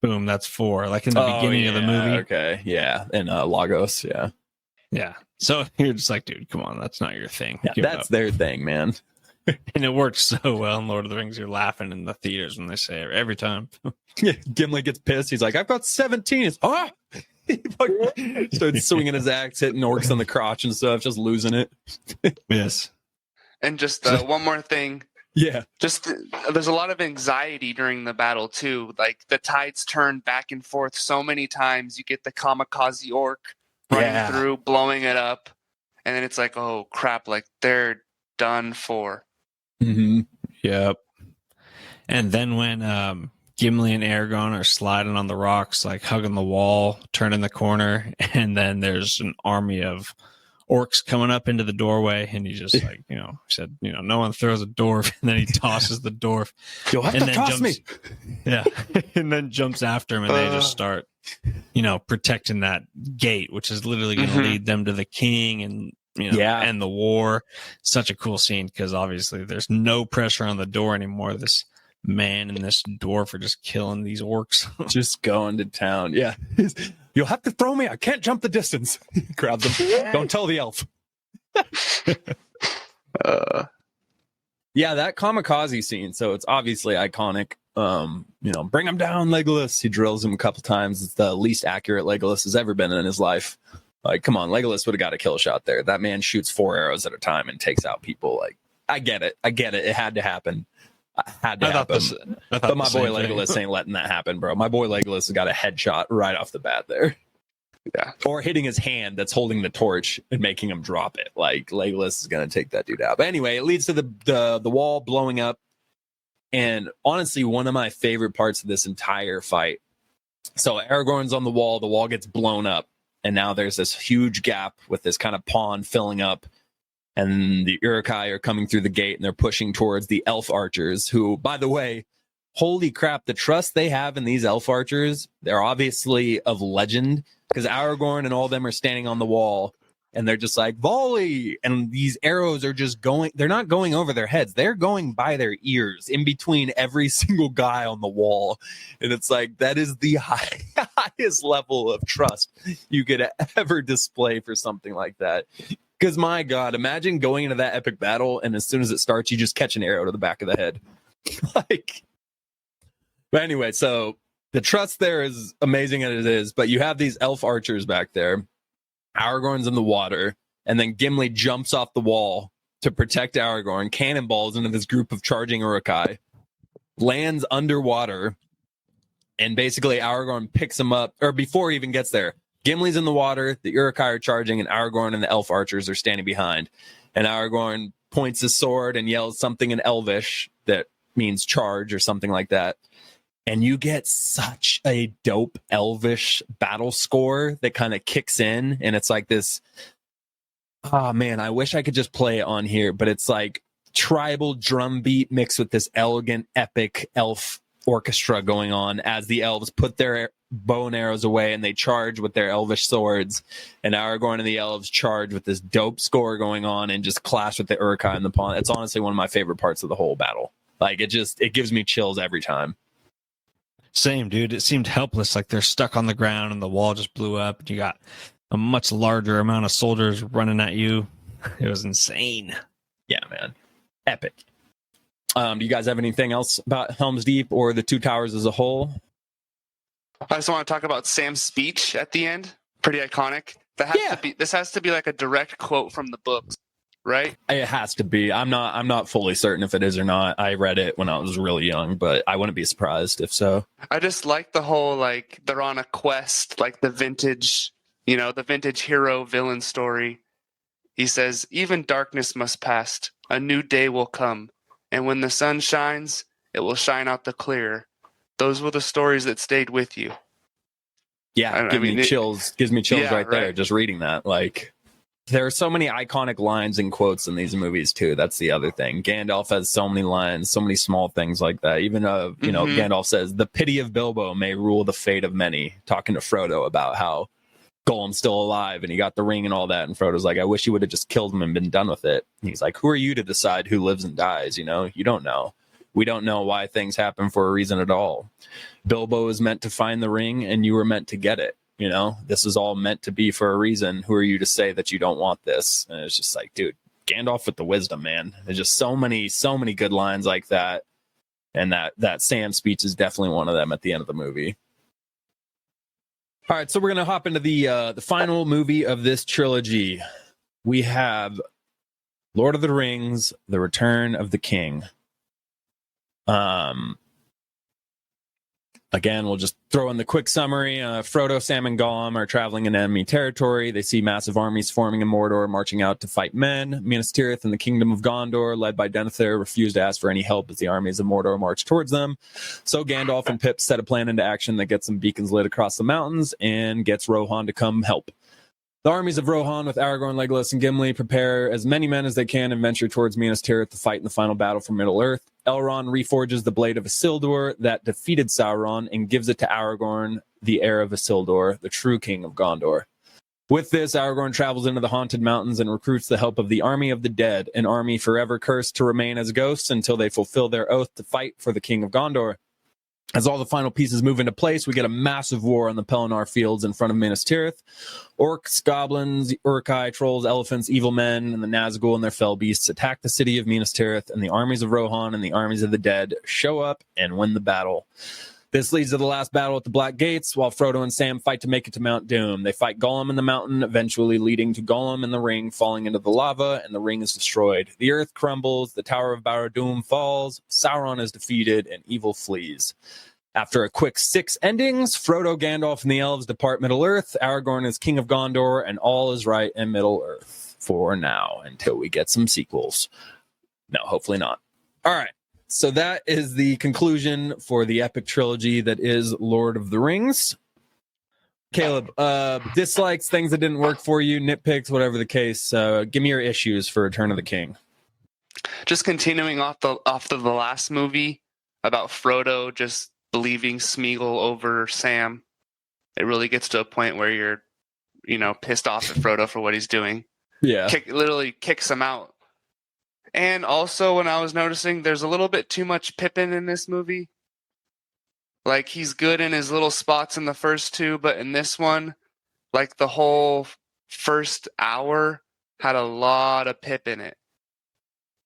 boom, that's 4. Like in the beginning of the movie. Okay, yeah, and Lagos, yeah. So you're just like, dude, come on, that's not your thing. Yeah, that's their thing, man. And it worked so well in Lord of the Rings. You're laughing in the theaters when they say it every time. Yeah, Gimli gets pissed. He's like, I've got 17. It's he starts swinging his axe, hitting orcs on the crotch and stuff, just losing it. Yes. And just one more thing. Yeah. Just there's a lot of anxiety during the battle too. Like the tides turn back and forth so many times. You get the kamikaze orc running through, blowing it up, and then it's like, oh crap! Like they're done for. Mm-hmm. Yep. And then when Gimli and Aragorn are sliding on the rocks, like hugging the wall, turning the corner, and then there's an army of orcs coming up into the doorway, and he just like, said, no one throws a dwarf, and then he tosses the dwarf. You'll have to toss me. Yeah. And then jumps after him, and they just start, protecting that gate, which is literally going to lead them to the king and and the war. Such a cool scene because obviously there's no pressure on the door anymore. This man and this dwarf are just killing these orcs. Just going to town. Yeah. You'll have to throw me. I can't jump the distance. Grab them. Don't tell the elf. Yeah, that kamikaze scene. So it's obviously iconic. Bring him down, Legolas. He drills him a couple times. It's the least accurate Legolas has ever been in his life. Like, come on, Legolas would have got a kill shot there. That man shoots 4 arrows at a time and takes out people. Like, I get it. It had to happen. But my boy Legolas ain't letting that happen, bro. My boy Legolas has got a headshot right off the bat there. Yeah. Or hitting his hand that's holding the torch and making him drop it. Like, Legolas is going to take that dude out. But anyway, it leads to the wall blowing up. And honestly, one of my favorite parts of this entire fight. So Aragorn's on the wall gets blown up. And now there's this huge gap with this kind of pond filling up. And the Uruk-hai are coming through the gate and they're pushing towards the elf archers who, by the way, holy crap, the trust they have in these elf archers, they're obviously of legend because Aragorn and all of them are standing on the wall and they're just like, volley. And these arrows are just going, they're not going over their heads. They're going by their ears in between every single guy on the wall. And it's like, that is the highest level of trust you could ever display for something like that. Because my God, imagine going into that epic battle and as soon as it starts, you just catch an arrow to the back of the head. But anyway, so the trust there is amazing as it is, but you have these elf archers back there. Aragorn's in the water, and then Gimli jumps off the wall to protect Aragorn, cannonballs into this group of charging Uruk-hai, lands underwater, and basically Aragorn picks him up, or before he even gets there, Gimli's in the water, the Uruk-hai are charging, and Aragorn and the elf archers are standing behind. And Aragorn points his sword and yells something in Elvish that means charge or something like that. And you get such a dope Elvish battle score that kind of kicks in. And it's like this, oh man, I wish I could just play it on here, but it's like tribal drum beat mixed with this elegant, epic elf orchestra going on as the elves put their bow and arrows away and they charge with their elvish swords, and Aragorn and the elves charge with this dope score going on and just clash with the Uruk-hai in the pond. It's honestly one of my favorite parts of the whole battle. Like, it gives me chills every time. Same, dude. It seemed helpless, like they're stuck on the ground and the wall just blew up and you got a much larger amount of soldiers running at you. It was insane. Yeah, man. Epic. Do you guys have anything else about Helm's Deep or the Two Towers as a whole? I just want to talk about Sam's speech at the end. Pretty iconic. This has to be like a direct quote from the books, right? It has to be. I'm not fully certain if it is or not. I read it when I was really young, but I wouldn't be surprised if so. I just like the whole, like, they're on a quest, like the vintage hero villain story. He says, even darkness must pass. A new day will come. And when the sun shines, it will shine out the clearer. Those were the stories that stayed with you. Yeah, gives me chills right there just reading that. Like, there are so many iconic lines and quotes in these movies too. That's the other thing. Gandalf has so many lines, so many small things like that. Even Gandalf says, "The pity of Bilbo may rule the fate of many," talking to Frodo about how Gollum's still alive and he got the ring and all that. And Frodo's like, "I wish you would have just killed him and been done with it." And he's like, "Who are you to decide who lives and dies? You don't know. We don't know why things happen for a reason at all. Bilbo is meant to find the ring and you were meant to get it. This is all meant to be for a reason. Who are you to say that you don't want this?" And it's just like, dude, Gandalf with the wisdom, man. There's just so many good lines like that. And that Sam speech is definitely one of them at the end of the movie. All right, so we're going to hop into the final movie of this trilogy. We have Lord of the Rings, The Return of the King. Again, we'll just throw in the quick summary. Frodo, Sam, and Gollum are traveling in enemy territory. They see massive armies forming in Mordor, marching out to fight men. Minas Tirith and the Kingdom of Gondor, led by Denethor, refuse to ask for any help as the armies of Mordor march towards them. So Gandalf and Pip set a plan into action that gets some beacons lit across the mountains and gets Rohan to come help. The armies of Rohan, with Aragorn, Legolas, and Gimli, prepare as many men as they can and venture towards Minas Tirith to fight in the final battle for Middle-earth. Elrond reforges the blade of Isildur that defeated Sauron and gives it to Aragorn, the heir of Isildur, the true king of Gondor. With this, Aragorn travels into the Haunted Mountains and recruits the help of the Army of the Dead, an army forever cursed to remain as ghosts until they fulfill their oath to fight for the king of Gondor. As all the final pieces move into place, we get a massive war on the Pelennor fields in front of Minas Tirith. Orcs, goblins, Uruk-hai, trolls, elephants, evil men, and the Nazgul and their fell beasts attack the city of Minas Tirith, and the armies of Rohan and the armies of the dead show up and win the battle. This leads to the last battle at the Black Gates, while Frodo and Sam fight to make it to Mount Doom. They fight Gollum in the mountain, eventually leading to Gollum in the ring falling into the lava, and the ring is destroyed. The earth crumbles, the Tower of Barad-dûr falls, Sauron is defeated, and evil flees. After a quick 6 endings, Frodo, Gandalf, and the elves depart Middle-earth. Aragorn is king of Gondor, and all is right in Middle-earth for now, until we get some sequels. No, hopefully not. All right. So that is the conclusion for the epic trilogy that is Lord of the Rings. Caleb, dislikes, things that didn't work for you, nitpicks, whatever the case. Give me your issues for Return of the King. Just continuing off the last movie about Frodo just believing Smeagol over Sam. It really gets to a point where you're, pissed off at Frodo for what he's doing. Yeah. Literally kicks him out. And also, when I was noticing, there's a little bit too much Pippin in this movie. Like, he's good in his little spots in the first two, but in this one, like, the whole first hour had a lot of Pip in it.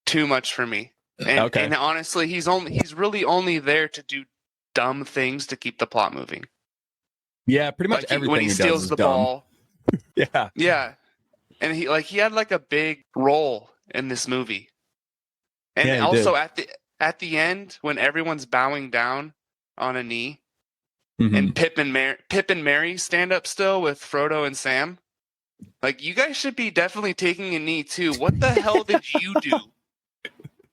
Too much for me. And honestly, he's really only there to do dumb things to keep the plot moving. Yeah, pretty much Like everything when he does steals is the dumb. ball. Yeah. Yeah. And he had like a big role in this movie. And Yeah, he also did. at the end when everyone's bowing down on a knee Mhm. and Pip and Mary stand up still with Frodo and Sam. Like, you guys should be definitely taking a knee too. What the hell did you do?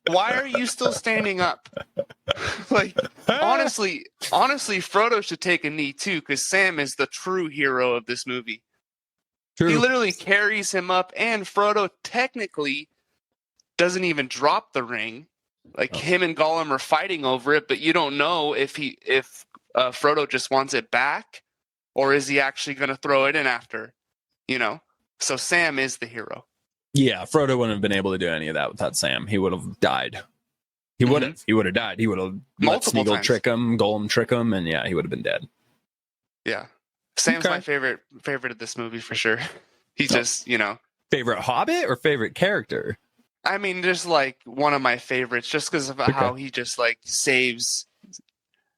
Why are you still standing up? Like, honestly, Frodo should take a knee too, because Sam is the true hero of this movie. True. He literally carries him up, and Frodo technically doesn't even drop the ring. Like, him and Gollum are fighting over it, but you don't know if Frodo just wants it back, or is he actually going to throw it in after? You know? So Sam is the hero. Yeah, Frodo wouldn't have been able to do any of that without Sam. He would have died. He would have. He would have died. He would have let Multiple Smeagol times. trick him, Gollum trick him, and yeah, he would have been dead. Yeah. Sam's Okay. my favorite of this movie for sure. He just, Favorite Hobbit or favorite character? I mean, just like one of my favorites just because of how he just like saves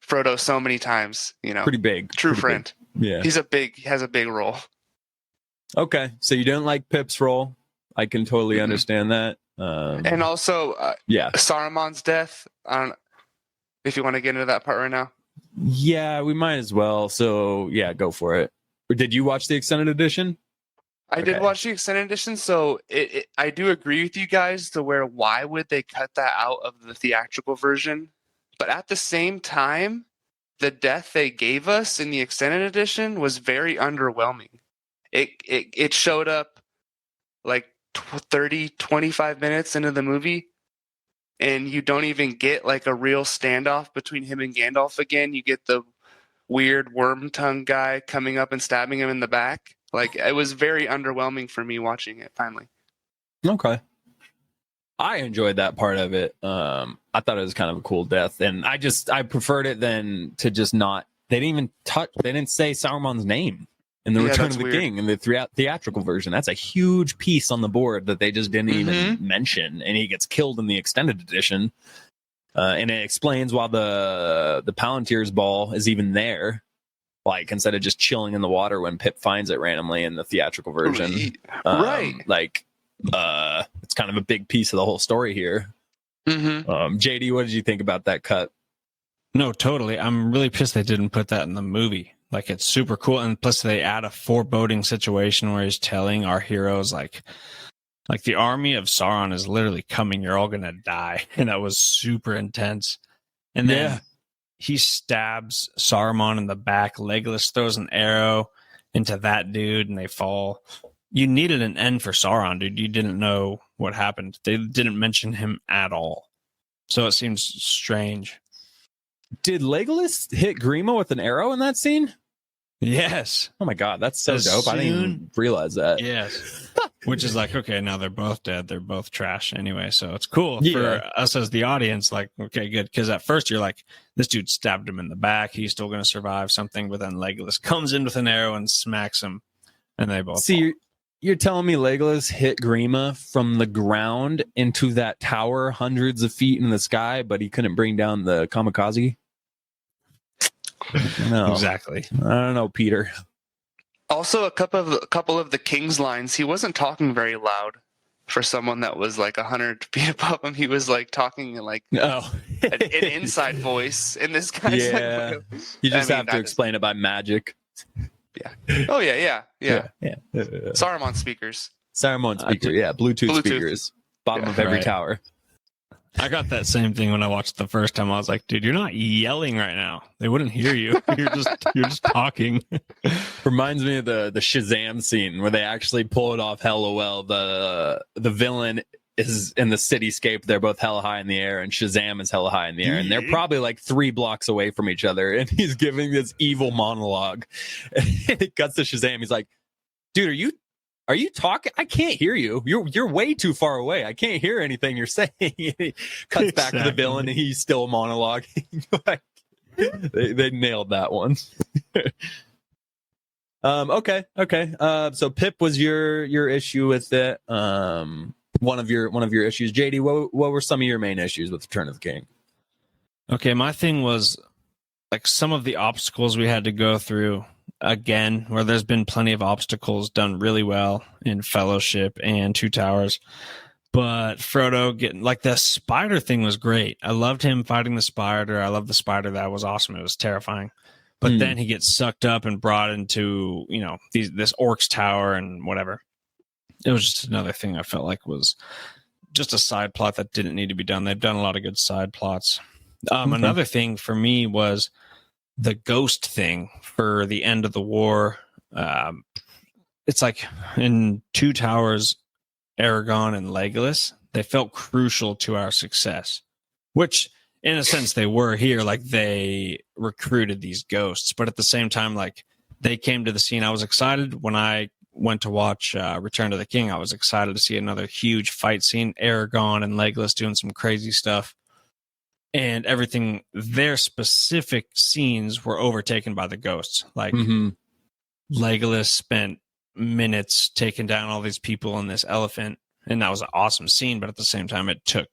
Frodo so many times, Pretty big. True Pretty friend. big. Yeah. He has a big role. Okay, so you don't like Pip's role. I can totally Mhm. understand that. And also, yeah. Saruman's death. I don't know if you want to get into that part right now. Yeah, we might as well. So yeah, go for it. Or did you watch the extended edition? I did watch the extended edition, so I do agree with you guys to why would they cut that out of the theatrical version? But at the same time, the death they gave us in the extended edition was very underwhelming. It showed up like 25 minutes into the movie, and you don't even get like a real standoff between him and Gandalf again. You get the weird worm tongue guy coming up and stabbing him in the back. Like, it was very underwhelming for me watching it finally. Okay. I enjoyed that part of it. I thought it was kind of a cool death, and I preferred it than to just not. They didn't say Saruman's name in the Return of the King in the theatrical version. That's a huge piece on the board that they just didn't even mention, and he gets killed in the extended edition. And it explains why the Palantir's ball is even there. Like, instead of just chilling in the water when Pip finds it randomly in the theatrical version. Right. It's kind of a big piece of the whole story here. JD, what did you think about that cut? No, totally. I'm really pissed they didn't put that in the movie. Like, it's super cool. And plus they add a foreboding situation where he's telling our heroes like the army of Sauron is literally coming. You're all going to die. And that was super intense. And then he stabs Saruman in the back. Legolas throws an arrow into that dude and they fall. You needed an end for Sauron, dude. You didn't know what happened. They didn't mention him at all. So it seems strange. Did Legolas hit Grima with an arrow in that scene? Yes. Oh my God, that's so dope. I didn't even realize that. Yes. Which is like, okay, now they're both dead. They're both trash anyway. So it's cool for us as the audience. Like, okay, good. Because at first you're like, this dude stabbed him in the back. He's still going to survive something. But then Legolas comes in with an arrow and smacks him. And they both fall. You're telling me Legolas hit Grima from the ground into that tower hundreds of feet in the sky, but he couldn't bring down the kamikaze? No. Exactly. I don't know, Peter. Also, a couple of the King's lines, he wasn't talking very loud for someone that was like 100 feet above him. He was like talking in like an inside voice. And this guy's like, you just have to explain it by magic. Yeah. Oh yeah. Saruman speakers. Bluetooth speakers. Bottom of every tower. I got that same thing when I watched the first time. I was like, dude, you're not yelling right now. They wouldn't hear you. You're just talking. Reminds me of the Shazam scene where they actually pull it off hella well. The villain is in the cityscape. They're both hella high in the air, and Shazam is hella high in the air. And they're probably like 3 blocks away from each other. And he's giving this evil monologue. And it cuts to Shazam. He's like, dude, are you talking? I can't hear you. You're way too far away. I can't hear anything you're saying. He cuts back to the villain, and he's still monologuing. They nailed that one. Okay. So Pip was your issue with it. One of your issues. JD, what were some of your main issues with Return of the King? Okay, my thing was like some of the obstacles we had to go through again, where there's been plenty of obstacles done really well in Fellowship and Two Towers. But Frodo getting like the spider thing was great. I loved him fighting the spider. I love the spider. That was awesome. It was terrifying. But then he gets sucked up and brought into, this Orc's tower and whatever. It was just another thing I felt like was just a side plot that didn't need to be done. They've done a lot of good side plots. Another thing for me was the ghost thing for the end of the war. It's like in Two Towers, Aragorn and Legolas, they felt crucial to our success, which in a sense they were here. Like they recruited these ghosts, but at the same time, like they came to the scene. I was excited when I went to watch Return of the King. I was excited to see another huge fight scene, Aragorn and Legolas doing some crazy stuff, and everything. Their specific scenes were overtaken by the ghosts. Like Legolas spent minutes taking down all these people on this elephant, and that was an awesome scene, but at the same time it took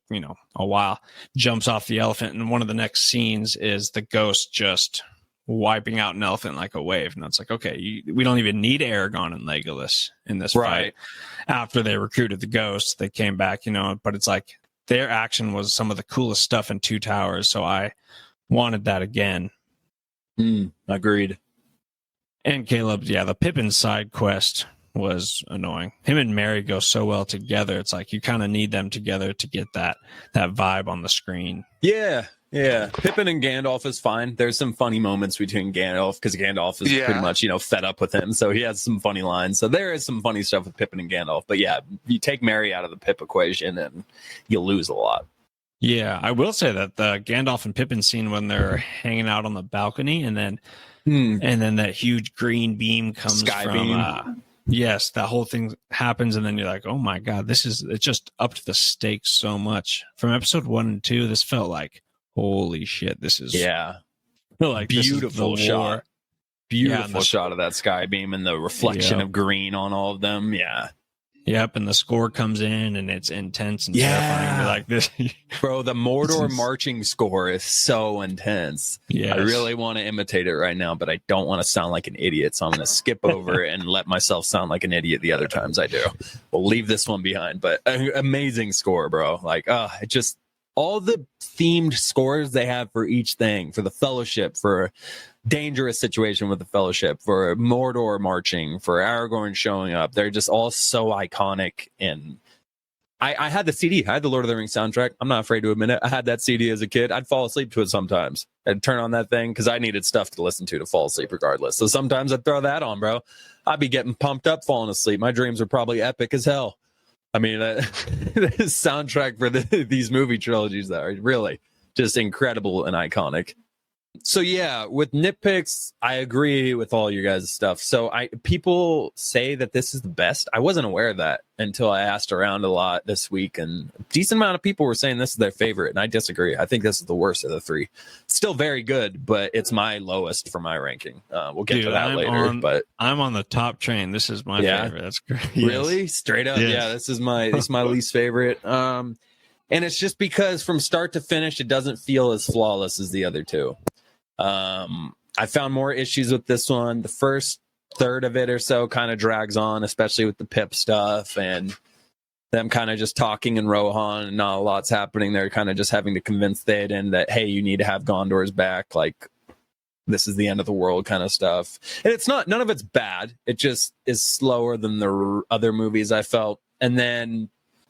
a while. Jumps off the elephant, and one of the next scenes is the ghost just wiping out an elephant like a wave, and it's like, okay, we don't even need Aragorn and Legolas in this fight. After they recruited the ghosts, they came back, but it's like their action was some of the coolest stuff in Two Towers, so I wanted that again. Agreed. And Caleb, the Pippin side quest was annoying. Him and Merry go so well together. It's like you kind of need them together to get that vibe on the screen. Yeah. Pippin and Gandalf is fine. There's some funny moments between Gandalf because Gandalf is pretty much, fed up with him. So he has some funny lines. So there is some funny stuff with Pippin and Gandalf. But yeah, you take Merry out of the Pip equation and you'll lose a lot. Yeah, I will say that the Gandalf and Pippin scene when they're hanging out on the balcony and then that huge green beam comes from yes, that whole thing happens, and then you're like, oh my god, it's just upped the stakes so much. From episode 1 and 2, this felt like, holy shit, this is like beautiful shot. Beautiful shot of that sky beam and the reflection of green on all of them. Yep, and the score comes in and it's intense and terrifying. You're like this, bro. The Mordor marching score is so intense. I really want to imitate it right now, but I don't want to sound like an idiot, so I'm going to skip over and let myself sound like an idiot the other times I do. We'll leave this one behind. But amazing score, bro. Like, it just all the themed scores they have for each thing, for the Fellowship, for dangerous situation with the Fellowship, for Mordor marching, for Aragorn showing up. They're just all so iconic. And I had the CD. I had the Lord of the Rings soundtrack. I'm not afraid to admit it. I had that CD as a kid. I'd fall asleep to it sometimes. I'd turn on that thing because I needed stuff to listen to fall asleep regardless. So sometimes I'd throw that on, bro. I'd be getting pumped up, falling asleep. My dreams were probably epic as hell. I mean, this soundtrack for these movie trilogies that are really just incredible and iconic. So yeah, with nitpicks, I agree with all you guys' stuff. So people say that this is the best. I wasn't aware of that until I asked around a lot this week, and a decent amount of people were saying this is their favorite, and I disagree. I think this is the worst of the three. Still very good, but it's my lowest for my ranking. We'll get to that later. But I'm on the top train. This is my favorite. That's great. Really? Straight up? Yes. Yeah, this is my least favorite. And it's just because from start to finish, it doesn't feel as flawless as the other two. I found more issues with this one. The first third of it or so kind of drags on, especially with the Pip stuff and them kind of just talking in Rohan and not a lot's happening. They're kind of just having to convince Theoden that, hey, you need to have Gondor's back. Like, this is the end of the world kind of stuff. And it's not, none of it's bad. It just is slower than the other movies I felt. And then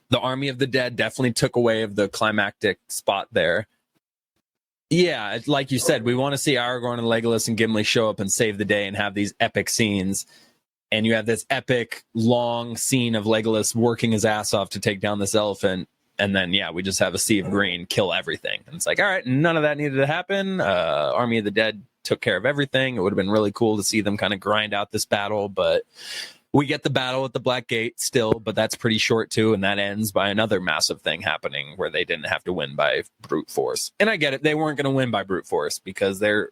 the Army of the Dead definitely took away of the climactic spot there. Yeah, like you said, we want to see Aragorn and Legolas and Gimli show up and save the day and have these epic scenes. And you have this epic, long scene of Legolas working his ass off to take down this elephant. And then, we just have a sea of green kill everything. And it's like, all right, none of that needed to happen. Army of the Dead took care of everything. It would have been really cool to see them kind of grind out this battle. But we get the battle at the Black Gate still, but that's pretty short too. And that ends by another massive thing happening where they didn't have to win by brute force. And I get it. They weren't going to win by brute force because they're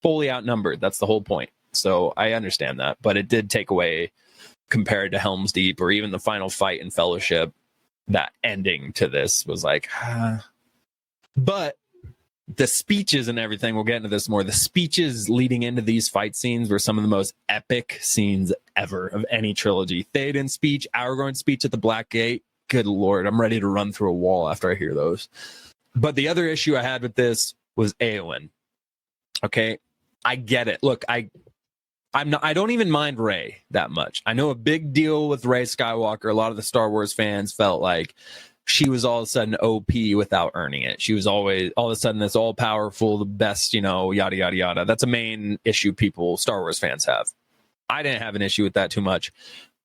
fully outnumbered. That's the whole point. So I understand that. But it did take away, compared to Helm's Deep or even the final fight in Fellowship, that ending to this was like, But the speeches and everything, we'll get into this more. The speeches leading into these fight scenes were some of the most epic scenes ever of any trilogy. Theoden's speech, Aragorn's speech at the Black Gate. Good Lord, I'm ready to run through a wall after I hear those. But the other issue I had with this was Eowyn. Okay, I get it. Look, I don't even mind Rey that much. I know a big deal with Rey Skywalker. A lot of the Star Wars fans felt like she was all of a sudden OP without earning it. She was always all of a sudden this all powerful, the best, yada, yada, yada. That's a main issue Star Wars fans have. I didn't have an issue with that too much,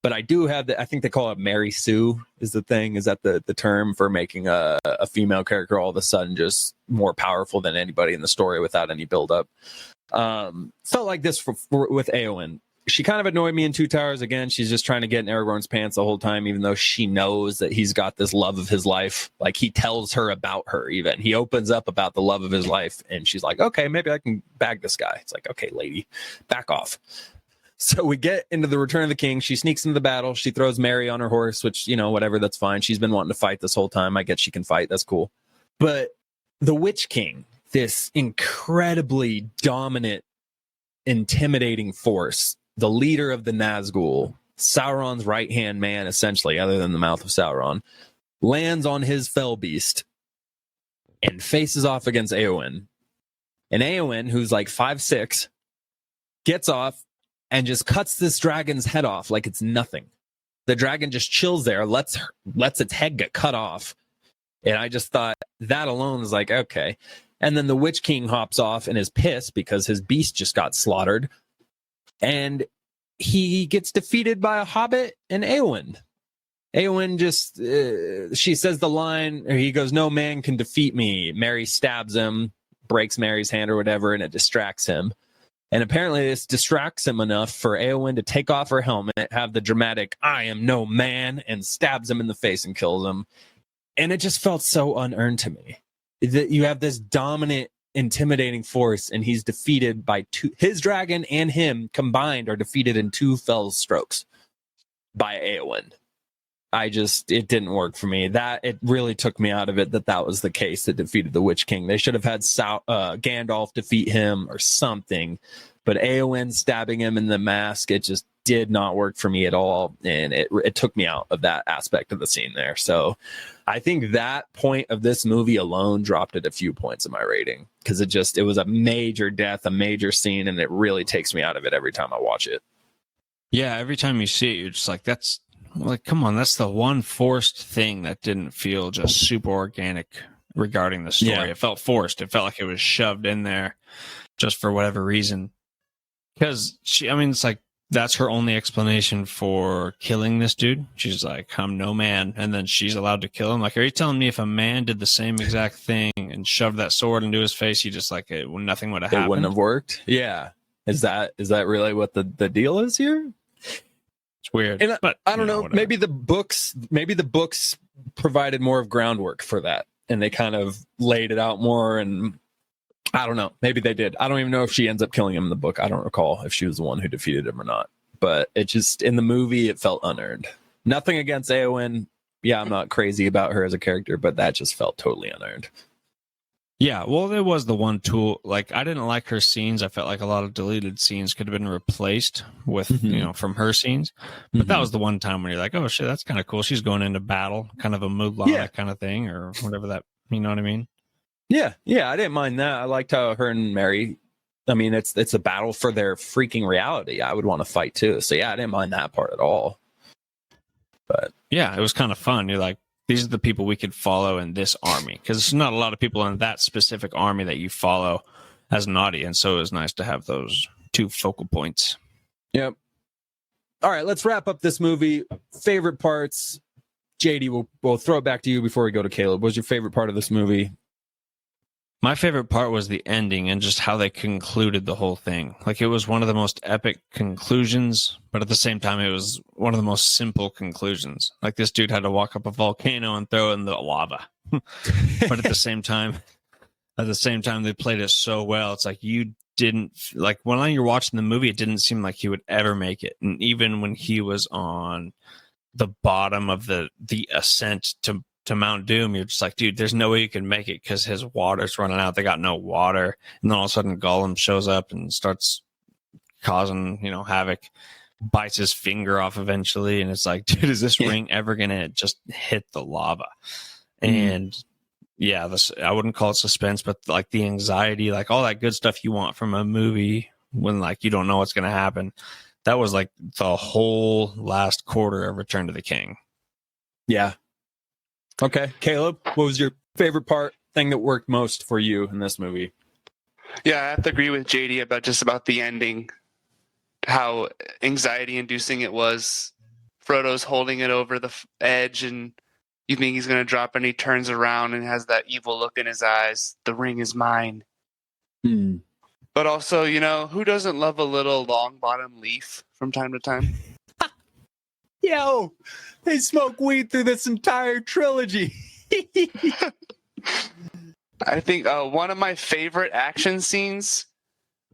but I do have I think they call it Mary Sue is the thing. Is that the term for making a female character all of a sudden just more powerful than anybody in the story without any buildup? Felt like this with Eowyn. She kind of annoyed me in Two Towers. Again, she's just trying to get in Aragorn's pants the whole time, even though she knows that he's got this love of his life. Like, he tells her about her even. He opens up about the love of his life, and she's like, okay, maybe I can bag this guy. It's like, okay, lady, back off. So we get into the Return of the King. She sneaks into the battle. She throws Mary on her horse, which, whatever, that's fine. She's been wanting to fight this whole time. I get she can fight. That's cool. But the Witch King, this incredibly dominant, intimidating force, the leader of the Nazgul, Sauron's right-hand man, essentially, other than the mouth of Sauron, lands on his fell beast and faces off against Eowyn. And Eowyn, who's like 5'6", gets off and just cuts this dragon's head off like it's nothing. The dragon just chills there, lets its head get cut off. And I just thought that alone is like, okay. And then the Witch King hops off and is pissed because his beast just got slaughtered. And he gets defeated by a hobbit and Eowyn. Eowyn just, she says the line, or he goes, no man can defeat me. Mary stabs him, breaks Mary's hand or whatever, and it distracts him. And apparently this distracts him enough for Eowyn to take off her helmet, have the dramatic, I am no man, and stabs him in the face and kills him. And it just felt so unearned to me. That you have this dominant, intimidating force, and he's defeated by two. His dragon and him combined are defeated in 2 fell strokes by Eowyn. It didn't work for me. It really took me out of it that was the case that defeated the Witch King. They should have had Gandalf defeat him or something, but Eowyn stabbing him in the mask, it just did not work for me at all, and it took me out of that aspect of the scene there. So I think that point of this movie alone dropped it a few points in my rating, because it was a major death, a major scene, and it really takes me out of it every time I watch it. Yeah, every time you see it, you're just like, come on, that's the one forced thing that didn't feel just super organic regarding the story. Yeah. It felt forced. It felt like it was shoved in there just for whatever reason. Because it's like, that's her only explanation for killing this dude. She's like, I'm no man. And then she's allowed to kill him. Like, are you telling me if a man did the same exact thing and shoved that sword into his face, nothing would have happened? It wouldn't have worked? Yeah. Is that really what the deal is here? It's weird. And but I don't know. Whatever. Maybe the books provided more of groundwork for that, and they kind of laid it out more, and I don't know. Maybe they did. I don't even know if she ends up killing him in the book. I don't recall if she was the one who defeated him or not. But it just, in the movie, it felt unearned. Nothing against Eowyn. Yeah, I'm not crazy about her as a character, but that just felt totally unearned. Yeah, well, there was the one tool. Like, I didn't like her scenes. I felt like a lot of deleted scenes could have been replaced with, from her scenes. But that was the one time when you're like, oh, shit, that's kind of cool. She's going into battle, kind of a Mulan kind of thing, or whatever that, you know what I mean? Yeah, I didn't mind that. I liked how her and Mary, it's a battle for their freaking reality. I would want to fight too. So yeah, I didn't mind that part at all. But yeah, it was kind of fun. You're like, these are the people we could follow in this army, because there's not a lot of people in that specific army that you follow as an audience. So it was nice to have those 2 focal points. Yep. All right, let's wrap up this movie. Favorite parts. JD, we'll throw it back to you before we go to Caleb. What was your favorite part of this movie? My favorite part was the ending and just how they concluded the whole thing. Like, it was one of the most epic conclusions, but at the same time, it was one of the most simple conclusions. Like, this dude had to walk up a volcano and throw in the lava. But at the same time, they played it so well. It's like, you didn't, like, when you're watching the movie, it didn't seem like he would ever make it. And even when he was on the bottom of the ascent to to Mount Doom, you're just like, dude, there's no way you can make it because his water's running out. They got no water. And then all of a sudden Gollum shows up and starts causing, havoc, bites his finger off eventually. And it's like, dude, is this ring ever going to just hit the lava? And yeah, I wouldn't call it suspense, but like the anxiety, like all that good stuff you want from a movie when like you don't know what's going to happen. That was like the whole last quarter of Return to the King. Yeah. Okay. Caleb, what was your favorite thing that worked most for you in this movie? Yeah, I have to agree with JD about the ending, how anxiety inducing it was. Frodo's holding it over the edge and you think he's going to drop and he turns around and has that evil look in his eyes. The ring is mine. But also, who doesn't love a little long bottom leaf from time to time? Yo, they smoke weed through this entire trilogy. I think one of my favorite action scenes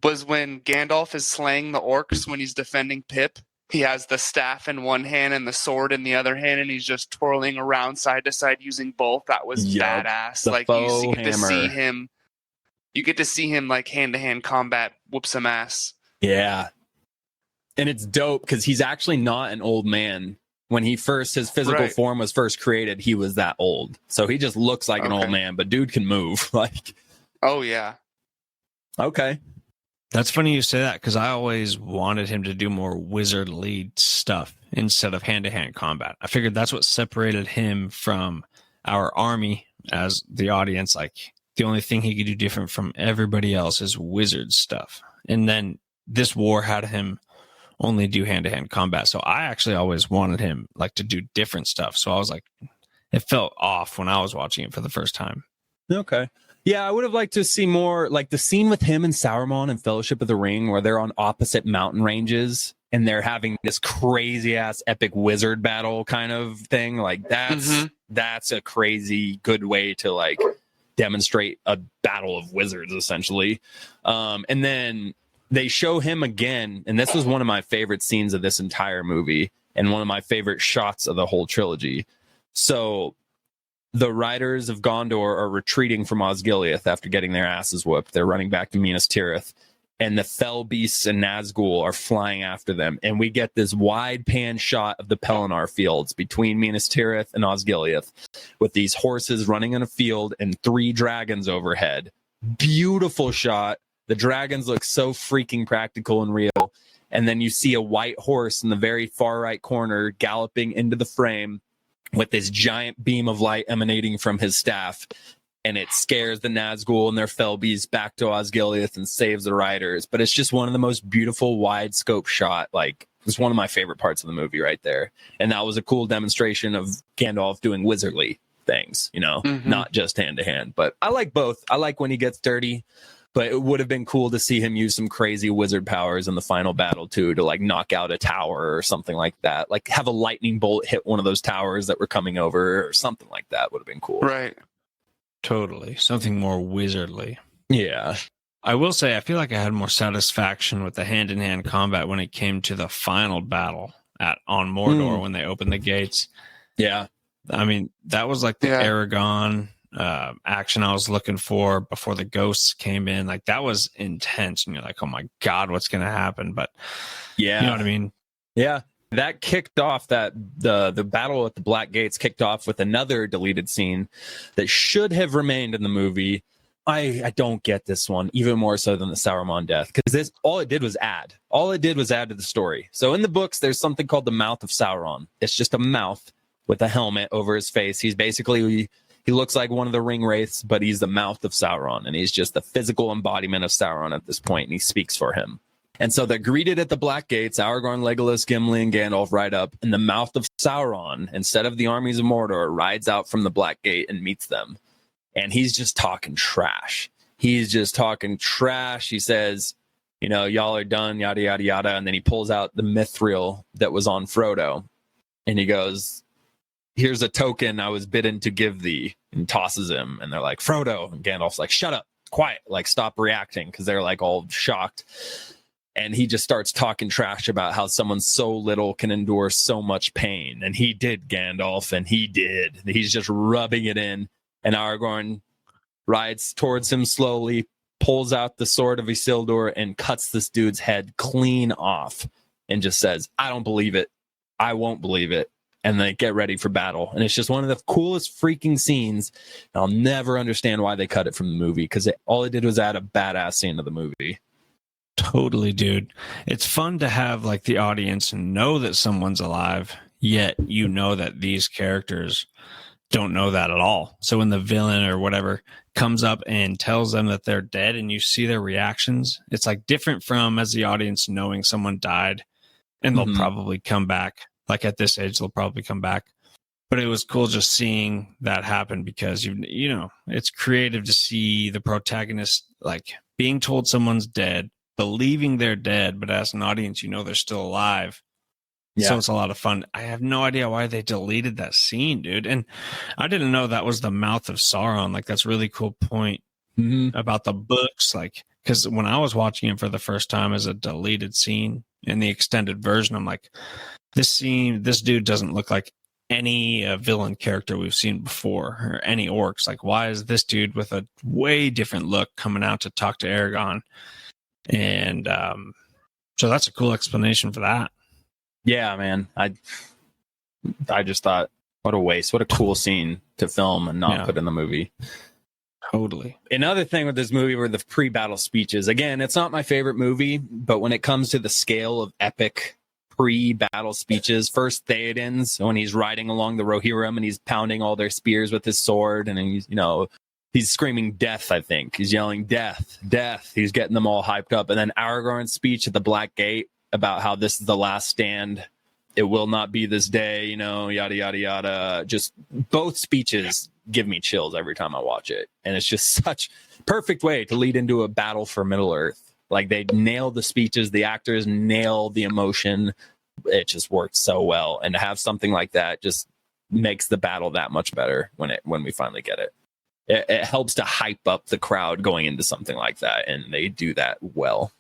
was when Gandalf is slaying the orcs when he's defending Pip. He has the staff in one hand and the sword in the other hand, and he's just twirling around side to side using both. That was badass. Like you get to see him. You get to see him like hand-to-hand combat whoop some ass. Yeah. And it's dope because he's actually not an old man. When his physical form was first created, he was that old. So he just looks like an old man, but dude can move. Like, oh yeah. Okay. That's funny you say that because I always wanted him to do more wizard lead stuff instead of hand-to-hand combat. I figured that's what separated him from our army as the audience. Like the only thing he could do different from everybody else is wizard stuff. And then this war had him only do hand-to-hand combat. So I actually always wanted him like to do different stuff. So I was like, it felt off when I was watching it for the first time. Okay. Yeah, I would have liked to see more like the scene with him and Sauron in Fellowship of the Ring where they're on opposite mountain ranges and they're having this crazy ass epic wizard battle kind of thing. Like that's a crazy good way to like demonstrate a battle of wizards essentially. And then they show him again, and this was one of my favorite scenes of this entire movie and one of my favorite shots of the whole trilogy. So the riders of Gondor are retreating from Osgiliath after getting their asses whooped. They're running back to Minas Tirith, and the fell beasts and Nazgul are flying after them. And we get this wide pan shot of the Pelennor fields between Minas Tirith and Osgiliath with these horses running in a field and 3 dragons overhead. Beautiful shot. The dragons look so freaking practical and real. And then you see a white horse in the very far right corner galloping into the frame with this giant beam of light emanating from his staff. And it scares the Nazgul and their fell beasts back to Osgiliath and saves the riders. But it's just one of the most beautiful wide scope shot. Like, it's one of my favorite parts of the movie right there. And that was a cool demonstration of Gandalf doing wizardly things, not just hand to hand. But I like both. I like when he gets dirty. But it would have been cool to see him use some crazy wizard powers in the final battle, too, to like knock out a tower or something like that. Like have a lightning bolt hit one of those towers that were coming over or something like that would have been cool. Right. Totally. Something more wizardly. Yeah. I will say, I feel like I had more satisfaction with the hand-in-hand combat when it came to the final battle on Mordor when they opened the gates. Yeah. I mean, that was like the Aragorn action I was looking for before the ghosts came in. Like that was intense, and you're like, oh my god, what's gonna happen? But you know what I mean? Yeah, that kicked off the battle at the Black Gates kicked off with another deleted scene that should have remained in the movie. I don't get this one even more so than the Sauron death, because this all it did was add to the story. So in the books there's something called the mouth of Sauron. It's just a mouth with a helmet over his face. He's basically He looks like one of the ring wraiths, but he's the mouth of Sauron, and he's just the physical embodiment of Sauron at this point, and he speaks for him. And so they're greeted at the Black Gates. Aragorn, Legolas, Gimli, and Gandalf ride up, and the mouth of Sauron, instead of the armies of Mordor, rides out from the Black Gate and meets them. And he's just talking trash. He says, y'all are done, yada, yada, yada. And then he pulls out the mithril that was on Frodo, and he goes, here's a token I was bidden to give thee, and tosses him. And they're like, Frodo. And Gandalf's like, shut up, quiet, like stop reacting, because they're like all shocked. And he just starts talking trash about how someone so little can endure so much pain. And he did, Gandalf, and he did. He's just rubbing it in. And Aragorn rides towards him slowly, pulls out the sword of Isildur, and cuts this dude's head clean off and just says, I don't believe it. I won't believe it. And they get ready for battle. And it's just one of the coolest freaking scenes. And I'll never understand why they cut it from the movie, because all it did was add a badass scene to the movie. Totally, dude. It's fun to have like the audience know that someone's alive, yet you know that these characters don't know that at all. So when the villain or whatever comes up and tells them that they're dead and you see their reactions, it's like different from as the audience knowing someone died and they'll probably come back. Like at this age, they'll probably come back. But it was cool just seeing that happen because, you know, it's creative to see the protagonist like being told someone's dead, believing they're dead, but as an audience, you know they're still alive. Yeah. So it's a lot of fun. I have no idea why they deleted that scene, dude. And I didn't know that was the mouth of Sauron. Like, that's a really cool point about the books. Like, because when I was watching it for the first time as a deleted scene in the extended version, I'm like, this dude doesn't look like any villain character we've seen before or any orcs. Like, why is this dude with a way different look coming out to talk to Aragorn? And so that's a cool explanation for that. Yeah, man. I just thought, what a waste. What a cool scene to film and not put in the movie. Totally. Another thing with this movie were the pre-battle speeches. Again, it's not my favorite movie, but when it comes to the scale of epic pre-battle speeches, first Theoden's when he's riding along the Rohirrim and he's pounding all their spears with his sword, and he's, you know, he's screaming death, I think. He's yelling death, death. He's getting them all hyped up. And then Aragorn's speech at the Black Gate about how this is the last stand. It will not be this day, you know, yada, yada, yada. Just both speeches give me chills every time I watch it. And it's just such perfect way to lead into a battle for Middle-earth. Like, they nailed the speeches. The actors nailed the emotion. It just worked so well. And to have something like that just makes the battle that much better when we finally get it. It helps to hype up the crowd going into something like that, and they do that well.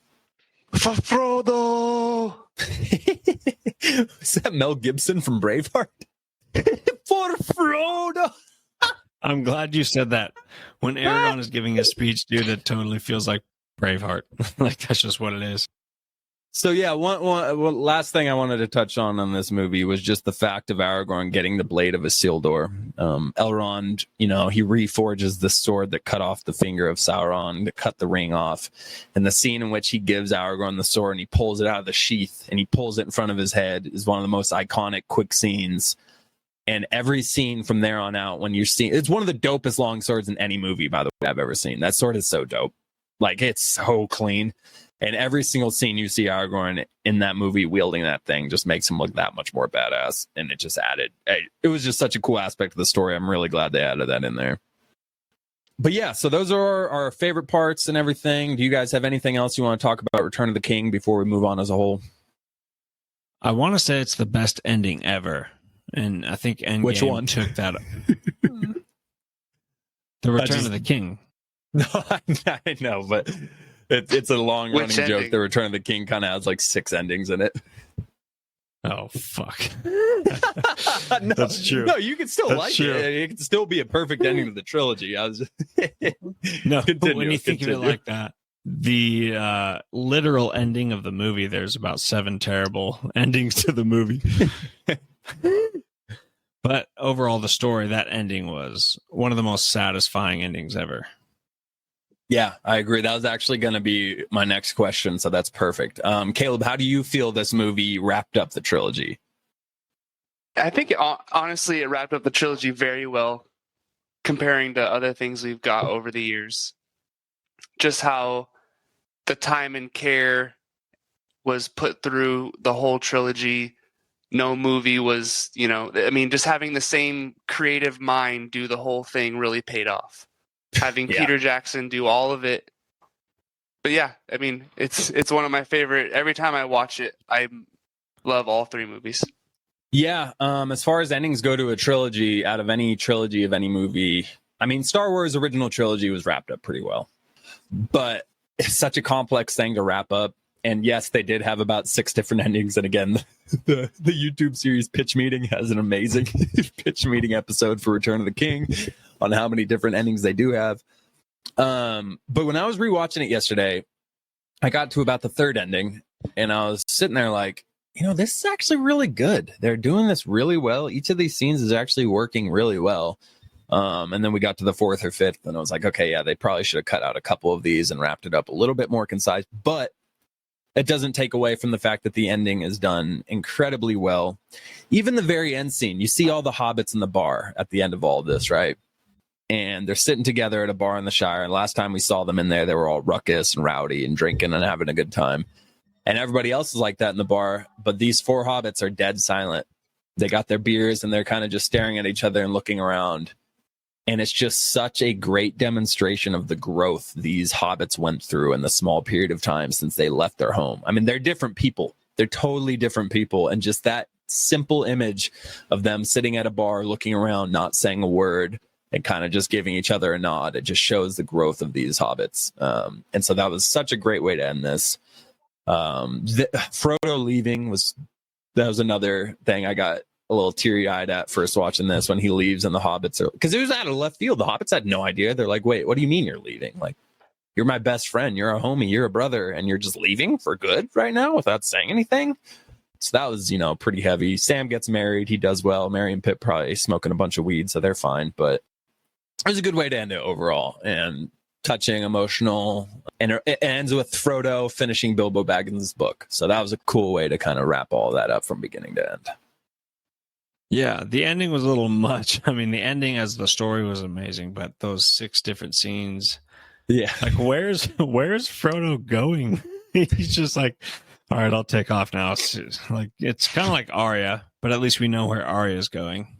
For Frodo! Is that Mel Gibson from Braveheart? For Frodo! I'm glad you said that. When Aragorn is giving his speech, dude, it totally feels like Braveheart. Like, that's just what it is. So yeah, one last thing I wanted to touch on this movie was just the fact of Aragorn getting the blade of Isildur. Elrond, you know, he reforges the sword that cut off the finger of Sauron to cut the ring off. And the scene in which he gives Aragorn the sword and he pulls it out of the sheath and he pulls it in front of his head is one of the most iconic quick scenes. And every scene from there on out, when you're seeing, it's one of the dopest long swords in any movie, by the way, I've ever seen. That sword is so dope. Like, it's so clean. And every single scene you see Aragorn in that movie wielding that thing just makes him look that much more badass. And it just added, it was just such a cool aspect of the story. I'm really glad they added that in there. But yeah, so those are our favorite parts and everything. Do you guys have anything else you want to talk about Return of the King before we move on as a whole? I want to say it's the best ending ever. And I think Endgame Which one? took that. The Return of the King. No, I know, but it's a long-running joke. The Return of the King kind of has like 6 endings in it. Oh, fuck. No, that's true. No, you can still like it. It can still be a perfect ending to the trilogy. I was no, but when you think of it like that, the literal ending of the movie, there's about 7 terrible endings to the movie. But overall, the story, that ending was one of the most satisfying endings ever. Yeah, I agree. That was actually going to be my next question, so that's perfect. Caleb, how do you feel this movie wrapped up the trilogy? I think, honestly, it wrapped up the trilogy very well comparing to other things we've got over the years. Just how the time and care was put through the whole trilogy. No movie was, you know, I mean, just having the same creative mind do the whole thing really paid off. Having Peter Jackson do all of it. But yeah, I mean, it's one of my favorite. Every time I watch it, I love all 3 movies. Yeah, as far as endings go to a trilogy, out of any trilogy of any movie, I mean, Star Wars original trilogy was wrapped up pretty well. But it's such a complex thing to wrap up. And yes, they did have about 6 different endings. And again, the YouTube series Pitch Meeting has an amazing pitch meeting episode for Return of the King on how many different endings they do have. But when I was rewatching it yesterday, I got to about the 3rd ending, and I was sitting there like, this is actually really good. They're doing this really well. Each of these scenes is actually working really well. And then we got to the 4th or 5th, and I was like, okay, yeah, they probably should have cut out a couple of these and wrapped it up a little bit more concise. But it doesn't take away from the fact that the ending is done incredibly well. Even the very end scene, you see all the hobbits in the bar at the end of all of this, right? And they're sitting together at a bar in the Shire. And last time we saw them in there, they were all ruckus and rowdy and drinking and having a good time. And everybody else is like that in the bar. But these 4 hobbits are dead silent. They got their beers and they're kind of just staring at each other and looking around. And it's just such a great demonstration of the growth these hobbits went through in the small period of time since they left their home. I mean, they're different people. They're totally different people. And just that simple image of them sitting at a bar, looking around, not saying a word, and kind of just giving each other a nod. It just shows the growth of these hobbits. And so that was such a great way to end this. Frodo leaving was another thing I got a little teary-eyed at first watching this, when he leaves and the hobbits are, because it was out of left field. The hobbits had no idea. They're like, wait, what do you mean you're leaving? Like, you're my best friend, you're a homie, you're a brother, and you're just leaving for good right now without saying anything? So that was, pretty heavy. Sam gets married, he does well. Merry and Pip probably smoking a bunch of weed, so they're fine. But it was a good way to end it overall, and touching, emotional, and it ends with Frodo finishing Bilbo Baggins' book. So that was a cool way to kind of wrap all that up from beginning to end. Yeah, the ending was a little much. I mean, the ending as the story was amazing, but those 6 different scenes. Yeah. Like, where's Frodo going? He's just like, all right, I'll take off now. It's kind of like Arya, but at least we know where Arya is going.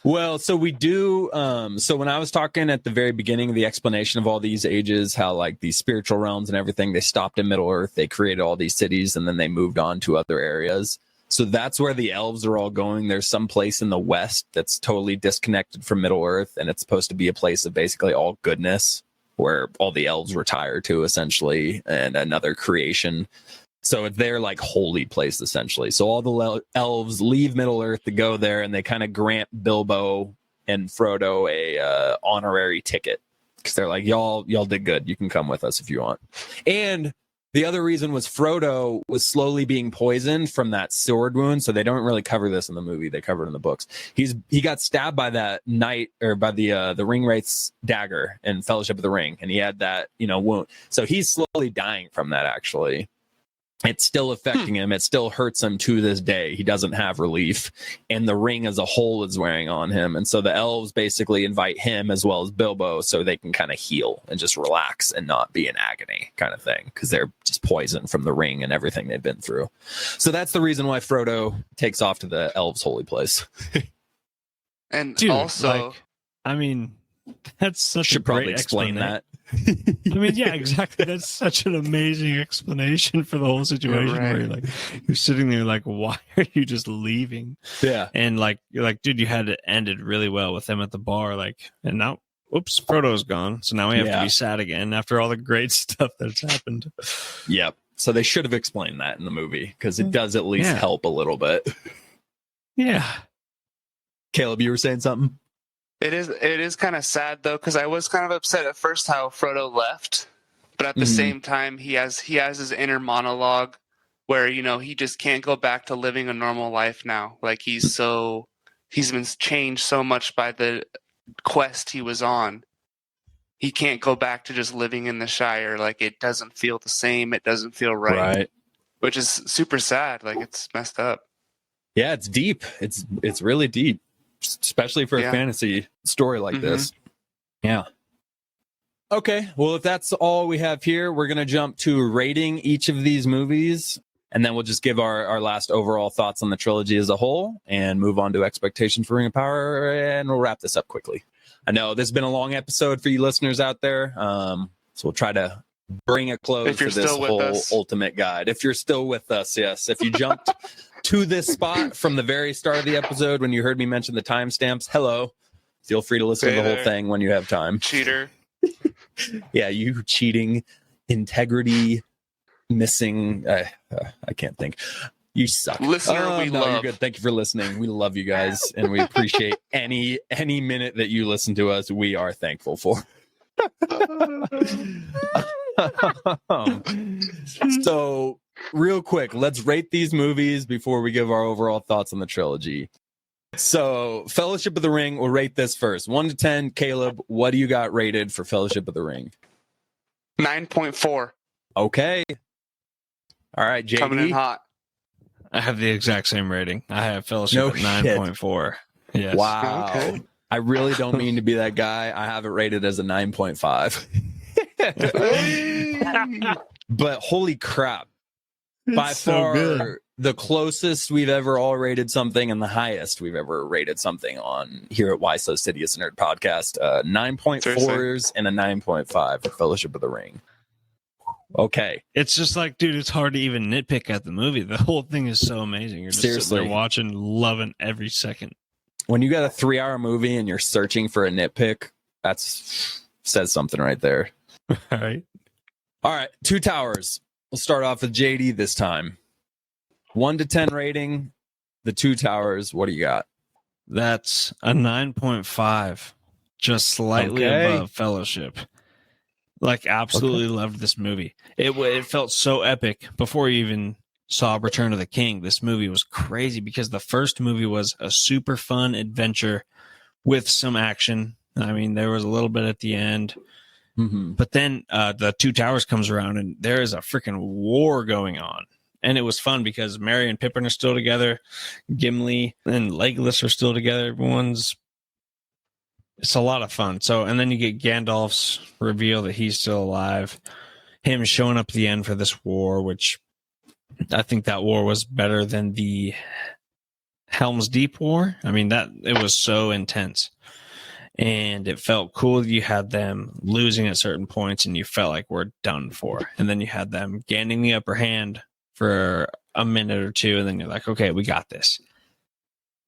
Well, so we do. So when I was talking at the very beginning of the explanation of all these ages, how like these spiritual realms and everything, they stopped in Middle Earth, they created all these cities, and then they moved on to other areas. So that's where the elves are all going. There's some place in the west that's totally disconnected from Middle Earth, and it's supposed to be a place of basically all goodness, where all the elves retire to, essentially, and another creation. So it's their like holy place, essentially. So all the elves leave Middle Earth to go there, and they kind of grant Bilbo and Frodo a honorary ticket, because they're like, y'all did good. You can come with us if you want. And the other reason was Frodo was slowly being poisoned from that sword wound. So they don't really cover this in the movie. They cover it in the books. He got stabbed by that knight, or by the Ringwraith's dagger in Fellowship of the Ring, and he had that wound. So he's slowly dying from that. Actually, it's still affecting him. It still hurts him to this day. He doesn't have relief, and the ring as a whole is wearing on him. And so the elves basically invite him as well as Bilbo so they can kind of heal and just relax and not be in agony, kind of thing, because they're just poisoned from the ring and everything they've been through. So that's the reason why Frodo takes off to the elves' holy place. And Dude, also, I mean, that's such should a great probably explain that. I mean, yeah, exactly. That's such an amazing explanation for the whole situation. Right. Where you're sitting there like, why are you just leaving? Yeah. And you're like, dude, you had it ended really well with them at the bar. And now, oops, Frodo's gone. So now we have to be sad again after all the great stuff that's happened. Yep. So they should have explained that in the movie, because it does at least help a little bit. Yeah. Caleb, you were saying something? it is kind of sad though, because I was kind of upset at first how Frodo left, but at the same time he has his inner monologue where he just can't go back to living a normal life now. Like he's been changed so much by the quest he was on. He can't go back to just living in the Shire. Like it doesn't feel the same. It doesn't feel right. Which is super sad. Like it's messed up. Yeah, it's deep. It's really deep, especially for a fantasy story like this. Yeah. Okay, well, if that's all we have here, we're going to jump to rating each of these movies, and then we'll just give our last overall thoughts on the trilogy as a whole and move on to expectations for Ring of Power, and we'll wrap this up quickly. I know this has been a long episode for you listeners out there, so we'll try to bring a close to this whole ultimate guide. If you're still with us, yes. If you jumped to this spot from the very start of the episode when you heard me mention the timestamps, hello. Feel free to listen to the whole thing when you have time. Cheater. Yeah, you cheating, integrity, missing. I can't think. You suck. Listener, we no, love. you're good. Thank you for listening. We love you guys, and we appreciate any minute that you listen to us. We are thankful for. So, real quick, let's rate these movies before we give our overall thoughts on the trilogy. So, Fellowship of the Ring, we'll rate this first. 1 to 10. Caleb, what do you got rated for Fellowship of the Ring? 9.4. Okay. All right, JD. Coming in hot. I have the exact same rating. I have Fellowship at 9.4. Yes. Wow. Okay. I really don't mean to be that guy. I have it rated as a 9.5. But holy crap. By far the closest we've ever all rated something and the highest we've ever rated something on here at whysosidious Nerd Podcast. 9.4s and a 9.5 for Fellowship of the Ring. Okay. It's just like, dude, it's hard to even nitpick at the movie. The whole thing is so amazing. You're just sitting there watching, loving every second. When you got a 3-hour movie and you're searching for a nitpick, that's says something right there. All right. All right. Two Towers. We'll start off with JD this time. 1 to 10 rating. The Two Towers. What do you got? That's a 9.5. Just slightly above Fellowship. Like, absolutely loved this movie. It felt so epic before you even saw Return of the King. This movie was crazy because the first movie was a super fun adventure with some action. I mean, there was a little bit at the end. Mm-hmm. But then the Two Towers comes around and there is a freaking war going on. And it was fun because Merry and Pippin are still together. Gimli and Legolas are still together. It's a lot of fun. So, and then you get Gandalf's reveal that he's still alive. Him showing up at the end for this war, which I think that war was better than the Helm's Deep War. I mean, it was so intense. And it felt cool. You had them losing at certain points and you felt like we're done for. And then you had them gaining the upper hand for a minute or two. And then you're like, okay, we got this.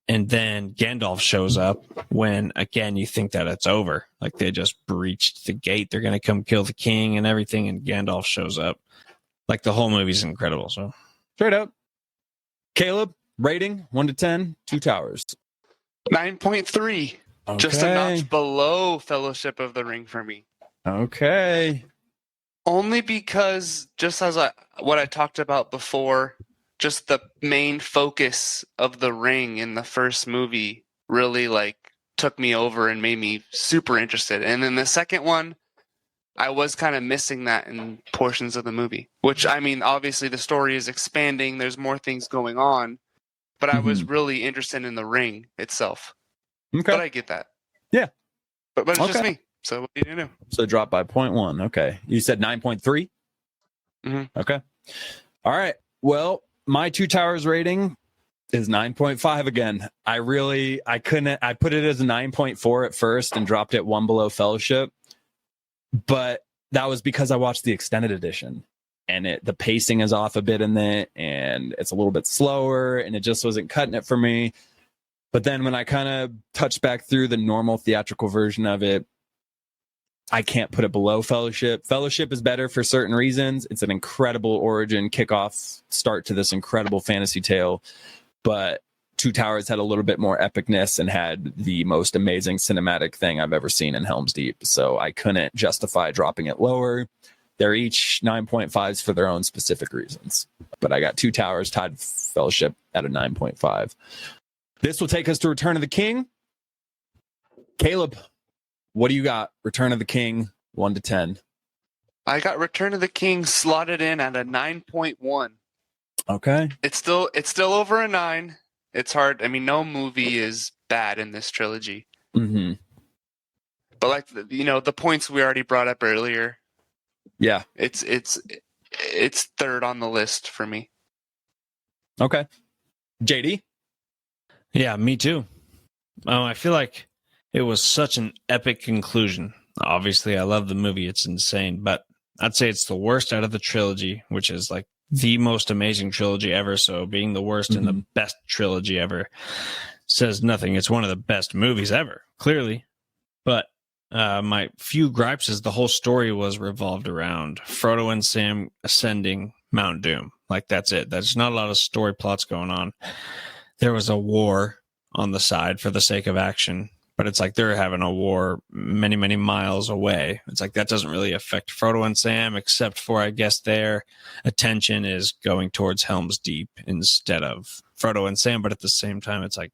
And then Gandalf shows up when, again, you think that it's over. Like they just breached the gate. They're going to come kill the king and everything. And Gandalf shows up. Like the whole movie's incredible. So straight up. Caleb, rating 1 to 10, Two Towers. 9.3. Okay. Just a notch below Fellowship of the Ring for me. Okay. Only because, just as what I talked about before, just the main focus of the ring in the first movie really took me over and made me super interested. And then the second one, I was kind of missing that in portions of the movie, which, I mean, obviously the story is expanding. There's more things going on, but I was really interested in the ring itself. Okay. But I get that. Yeah. But it's just me. So what do you do? So drop by 0.1. Okay. You said 9.3? Mm-hmm. Okay. All right. Well, my Two Towers rating is 9.5 again. I put it as a 9.4 at first and dropped it one below Fellowship. But that was because I watched the extended edition and the pacing is off a bit in it and it's a little bit slower and it just wasn't cutting it for me. But then when I kind of touched back through the normal theatrical version of it, I can't put it below Fellowship. Fellowship is better for certain reasons. It's an incredible origin kickoff start to this incredible fantasy tale. But Two Towers had a little bit more epicness and had the most amazing cinematic thing I've ever seen in Helm's Deep. So I couldn't justify dropping it lower. They're each 9.5s for their own specific reasons. But I got Two Towers tied with Fellowship at a 9.5. This will take us to Return of the King. Caleb, what do you got? Return of the King, 1 to 10. I got Return of the King slotted in at a 9.1. Okay. It's still over a 9. It's hard. I mean, no movie is bad in this trilogy. Mm-hmm. But the points we already brought up earlier. Yeah. It's third on the list for me. Okay. JD? Yeah, me too. I feel like it was such an epic conclusion. Obviously, I love the movie. It's insane. But I'd say it's the worst out of the trilogy, which is like the most amazing trilogy ever. So being the worst and the best trilogy ever says nothing. It's one of the best movies ever, clearly. But my few gripes is the whole story was revolved around Frodo and Sam ascending Mount Doom. Like, that's it. There's not a lot of story plots going on. There was a war on the side for the sake of action, but it's like they're having a war many, many miles away. It's like that doesn't really affect Frodo and Sam, except for, I guess, their attention is going towards Helm's Deep instead of Frodo and Sam. But at the same time, it's like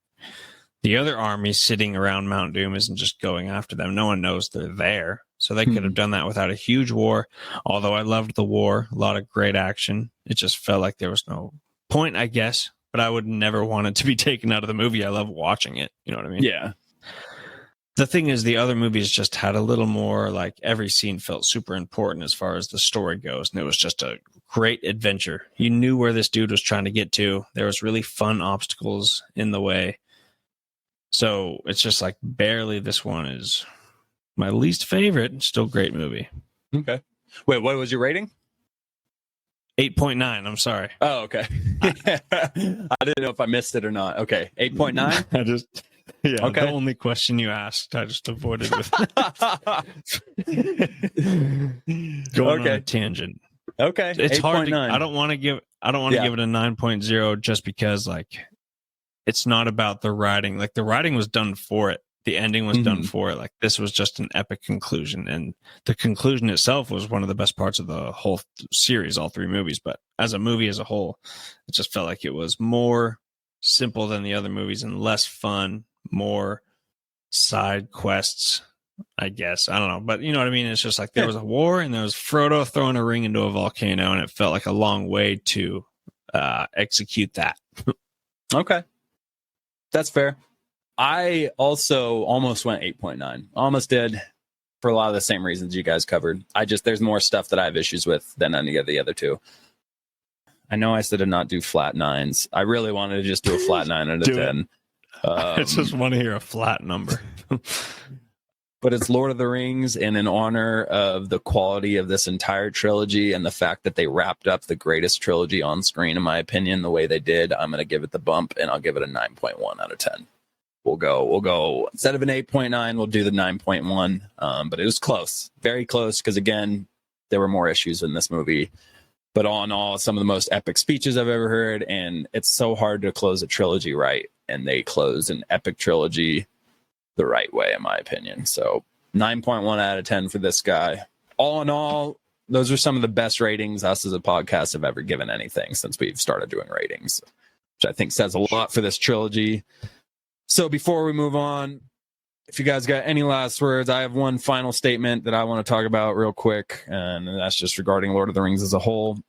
the other army sitting around Mount Doom isn't just going after them. No one knows they're there. So they could have done that without a huge war. Although I loved the war, a lot of great action. It just felt like there was no point, I guess. But I would never want it to be taken out of the movie. I love watching it. You know what I mean? Yeah. The thing is, the other movies just had a little more, like, every scene felt super important as far as the story goes. And it was just a great adventure. You knew where this dude was trying to get to. There was really fun obstacles in the way. So it's just like barely this one is my least favorite. Still great movie. Okay. Wait, what was your rating? 8.9. I'm sorry. Oh, okay. I didn't know if I missed it or not. Okay. 8.9? Okay. The only question you asked, I just avoided with going on a tangent. Okay. It's 8. hard to, 9. I don't want to give it a 9.0 just because, like, it's not about the writing. Like, the writing was done for it. The ending was done for it. Like, this was just an epic conclusion. And the conclusion itself was one of the best parts of the whole series, all 3 movies. But as a movie as a whole, it just felt like it was more simple than the other movies and less fun, more side quests, I guess. I don't know. But you know what I mean? It's just like there was a war and there was Frodo throwing a ring into a volcano, and it felt like a long way to execute that. Okay. That's fair. I also almost went 8.9. Almost did, for a lot of the same reasons you guys covered. There's more stuff that I have issues with than any of the other 2. I know I said to not do flat 9s. I really wanted to just do a flat 9 out of 10. I just want to hear a flat number. But it's Lord of the Rings, and in honor of the quality of this entire trilogy and the fact that they wrapped up the greatest trilogy on screen, in my opinion, the way they did, I'm going to give it the bump, and I'll give it a 9.1 out of 10. We'll go instead of an 8.9, we'll do the 9.1. But it was close, very close, because again, there were more issues in this movie. But all in all, some of the most epic speeches I've ever heard, and it's so hard to close a trilogy right, and they closed an epic trilogy the right way, in my opinion. So 9.1 out of 10 for this guy. All in all, those are some of the best ratings us as a podcast have ever given anything since we've started doing ratings, which I think says a lot for this trilogy. So before we move on, if you guys got any last words, I have one final statement that I want to talk about real quick, and that's just regarding Lord of the Rings as a whole.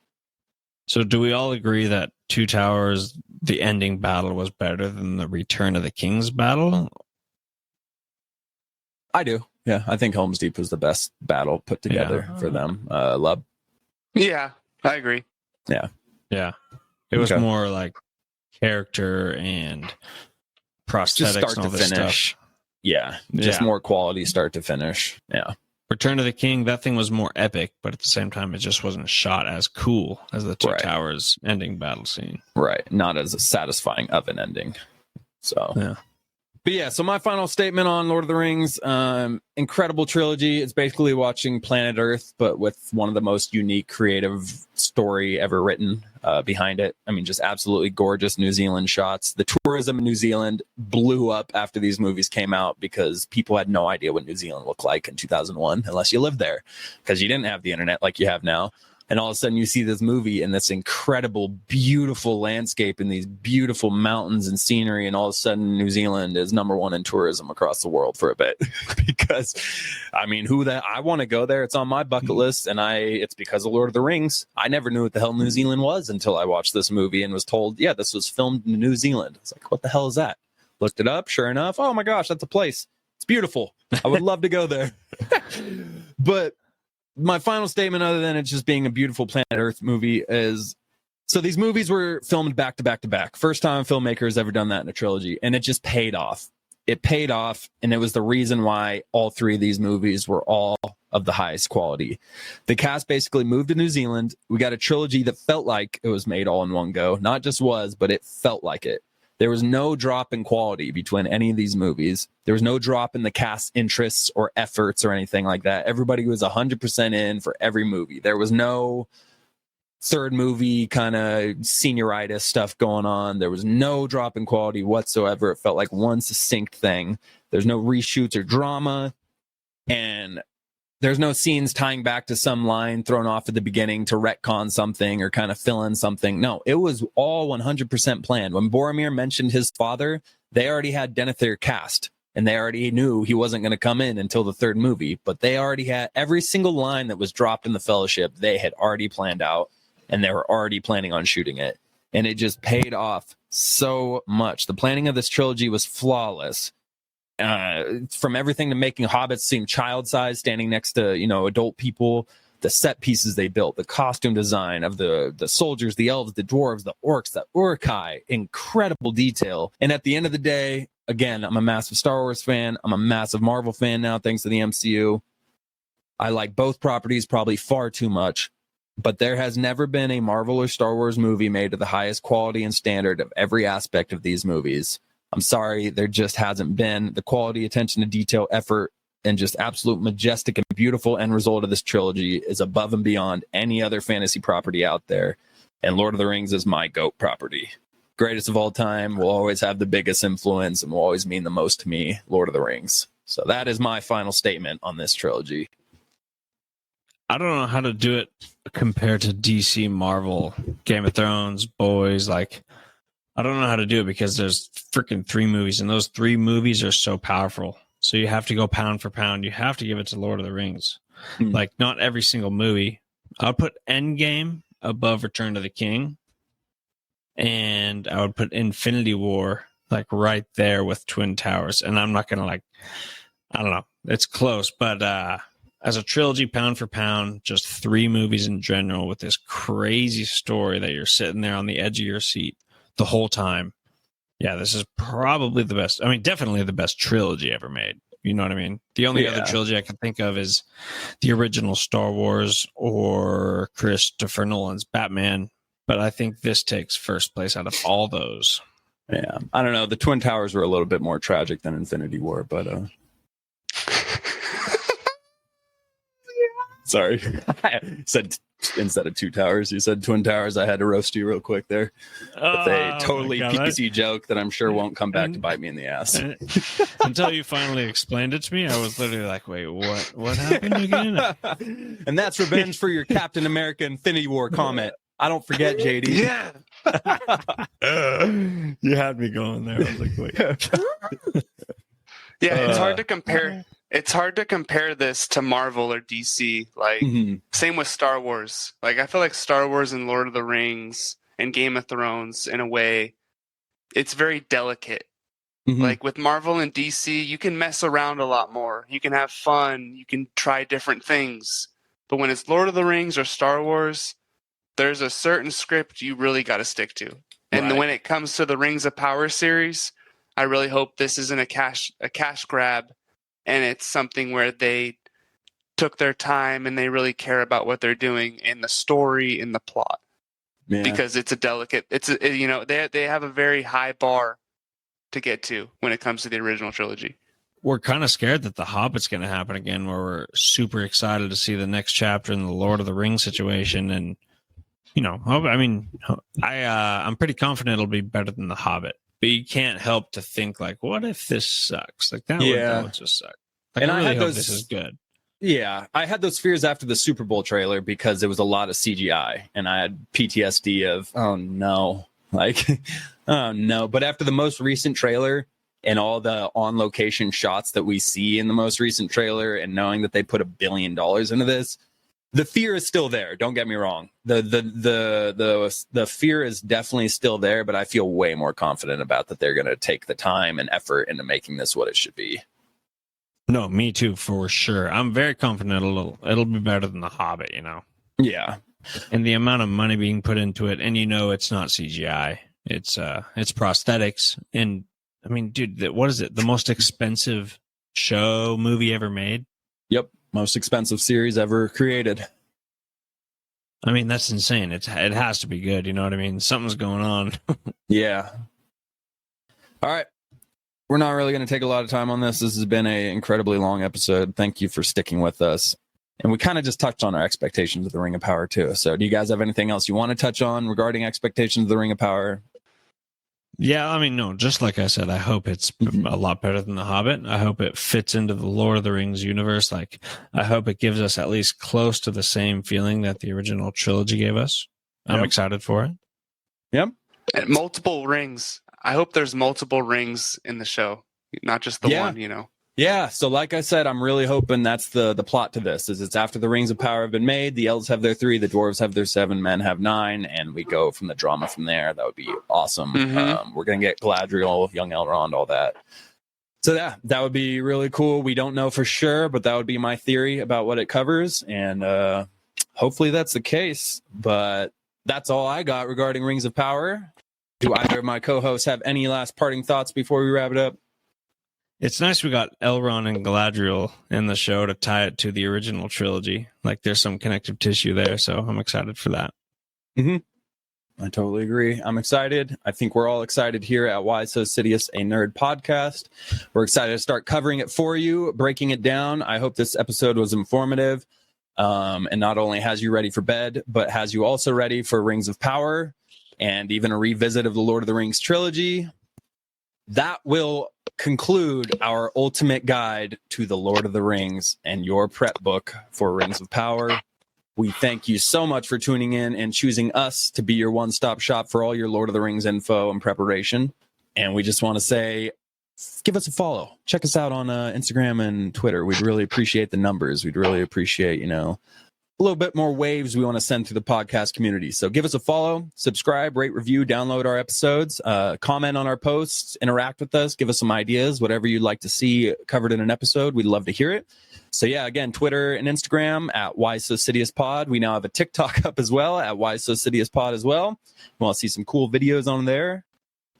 So do we all agree that Two Towers, the ending battle, was better than the Return of the King's battle? I do. Yeah, I think Helm's Deep was the best battle put together for them. Lub? Yeah, I agree. Yeah. It was more like character and prosthetics Just start and all to this finish. stuff. Yeah, just more quality start to finish. Yeah. Return of the King, that thing was more epic, but at the same time, it just wasn't shot as cool as the Two Towers ending battle scene. Right. Not as satisfying of an ending. So, yeah. But yeah, so my final statement on Lord of the Rings, incredible trilogy. It's basically watching Planet Earth, but with one of the most unique, creative story ever written behind it. I mean, just absolutely gorgeous New Zealand shots. The tourism in New Zealand blew up after these movies came out because people had no idea what New Zealand looked like in 2001, unless you lived there, because you didn't have the internet like you have now. And all of a sudden you see this movie and this incredible, beautiful landscape and these beautiful mountains and scenery. And all of a sudden New Zealand is #1 in tourism across the world for a bit. Because, I mean, I want to go there. It's on my bucket list. And it's because of Lord of the Rings. I never knew what the hell New Zealand was until I watched this movie and was told, yeah, this was filmed in New Zealand. It's like, what the hell is that? Looked it up. Sure enough. Oh my gosh, that's a place. It's beautiful. I would love to go there. But my final statement, other than it just being a beautiful Planet Earth movie, is so these movies were filmed back to back to back. First time a filmmaker has ever done that in a trilogy, and it just paid off. It paid off, and it was the reason why all 3 of these movies were all of the highest quality. The cast basically moved to New Zealand. We got a trilogy that felt like it was made all in one go. Not just was, but it felt like it. There was no drop in quality between any of these movies. There was no drop in the cast interests or efforts or anything like that. Everybody was 100% in for every movie. There was no third movie kind of senioritis stuff going on. There was no drop in quality whatsoever. It felt like one succinct thing. There's no reshoots or drama, and there's no scenes tying back to some line thrown off at the beginning to retcon something or kind of fill in something. No, it was all 100% planned. When Boromir mentioned his father, they already had Denethor cast, and they already knew he wasn't going to come in until the third movie, but they already had every single line that was dropped in the Fellowship. They had already planned out, and they were already planning on shooting it. And it just paid off so much. The planning of this trilogy was flawless. From everything to making hobbits seem child-sized, standing next to, adult people, the set pieces they built, the costume design of the soldiers, the elves, the dwarves, the orcs, the Uruk-hai, incredible detail. And at the end of the day, again, I'm a massive Star Wars fan. I'm a massive Marvel fan now, thanks to the MCU. I like both properties probably far too much, but there has never been a Marvel or Star Wars movie made to the highest quality and standard of every aspect of these movies. I'm sorry, there just hasn't been. The quality, attention to detail, effort, and just absolute majestic and beautiful end result of this trilogy is above and beyond any other fantasy property out there. And Lord of the Rings is my GOAT property. Greatest of all time, will always have the biggest influence and will always mean the most to me, Lord of the Rings. So that is my final statement on this trilogy. I don't know how to do it compared to DC, Marvel, Game of Thrones, Boys. I don't know how to do it because there's freaking 3 movies, and those 3 movies are so powerful. So you have to go pound for pound. You have to give it to Lord of the Rings. Not every single movie. I'll put Endgame above Return of the King, and I would put Infinity War right there with Twin Towers. And I'm not gonna I don't know. It's close, but as a trilogy, pound for pound, just 3 movies in general with this crazy story that you're sitting there on the edge of your seat the whole time. Yeah, this is probably the best. I mean, definitely the best trilogy ever made. You know what I mean? The only other trilogy I can think of is the original Star Wars or Christopher Nolan's Batman. But I think this takes first place out of all those. Yeah, I don't know. The Twin Towers were a little bit more tragic than Infinity War, but sorry. Said instead of 2 towers, you said Twin Towers. I had to roast you real quick there. With a totally PC joke that I'm sure won't come back to bite me in the ass. Until you finally explained it to me, I was literally like, wait, what happened again? And that's revenge for your Captain America Infinity War comment. I don't forget, JD. Yeah. You had me going there. I was like, wait. Yeah, it's hard to compare. It's hard to compare this to Marvel or DC. Same with Star Wars. I feel like Star Wars and Lord of the Rings and Game of Thrones, in a way, it's very delicate. With Marvel and DC, you can mess around a lot more. You can have fun. You can try different things. But when it's Lord of the Rings or Star Wars, there's a certain script you really got to stick to. And when it comes to the Rings of Power series, I really hope this isn't a cash grab, and it's something where they took their time and they really care about what they're doing in the story, in the plot. Yeah. Because it's a delicate, they have a very high bar to get to when it comes to the original trilogy. We're kind of scared that the Hobbit's going to happen again, where we're super excited to see the next chapter in the Lord of the Rings situation. And, I'm pretty confident it'll be better than the Hobbit. But you can't help to think, what if this sucks? That would just suck. And I really hope this is good. Yeah, I had those fears after the Super Bowl trailer because there was a lot of CGI, and I had PTSD of, oh no. Oh no. But after the most recent trailer and all the on-location shots that we see in the most recent trailer, and knowing that they put $1 billion into this, the fear is still there. Don't get me wrong. The fear is definitely still there, but I feel way more confident about that they're going to take the time and effort into making this what it should be. No, me too, for sure. I'm very confident it'll be better than The Hobbit, Yeah. And the amount of money being put into it, and it's not CGI. It's prosthetics. And I mean, dude, what is it? The most expensive movie ever made? Yep. Most expensive series ever created. I mean, that's insane. It has to be good. You know what I mean? Something's going on. Yeah. All right. We're not really going to take a lot of time on this. This has been an incredibly long episode. Thank you for sticking with us. And we kind of just touched on our expectations of the Ring of Power too. So do you guys have anything else you want to touch on regarding expectations of the Ring of Power? Yeah, I mean, no, just like I said, I hope it's a lot better than The Hobbit. I hope it fits into the Lord of the Rings universe. Like, I hope it gives us at least close to the same feeling that the original trilogy gave us. I'm excited for it. Yep. And multiple rings. I hope there's multiple rings in the show, not just the one, you know. Yeah, so like I said, I'm really hoping that's the plot to this. Is it's after the Rings of Power have been made, the elves have their 3, the dwarves have their 7, men have 9, and we go from the drama from there. That would be awesome. We're going to get Galadriel, young Elrond, all that. So yeah, that would be really cool. We don't know for sure, but that would be my theory about what it covers, and hopefully that's the case. But that's all I got regarding Rings of Power. Do either of my co-hosts have any last parting thoughts before we wrap it up? It's nice we got Elrond and Galadriel in the show to tie it to the original trilogy. Like, there's some connective tissue there, so I'm excited for that. I totally agree. I'm excited. I think we're all excited here at Why So Sidious, a nerd podcast. We're excited to start covering it for you, breaking it down. I hope this episode was informative, and not only has you ready for bed, but has you also ready for Rings of Power and even a revisit of the Lord of the Rings trilogy. That will conclude our ultimate guide to the Lord of the Rings and your prep book for Rings of Power. We thank you so much for tuning in and choosing us to be your one-stop shop for all your Lord of the Rings info and preparation. And we just want to say, give us a follow. Check us out on Instagram and Twitter. We'd really appreciate the numbers. We'd really appreciate, a little bit more waves we want to send through the podcast community. So give us a follow, subscribe, rate, review, download our episodes, comment on our posts, interact with us, give us some ideas, whatever you'd like to see covered in an episode. We'd love to hear it. So yeah, again, Twitter and Instagram at whysosidiouspod. We now have a TikTok up as well at whysosidiouspod as well. We want to see some cool videos on there.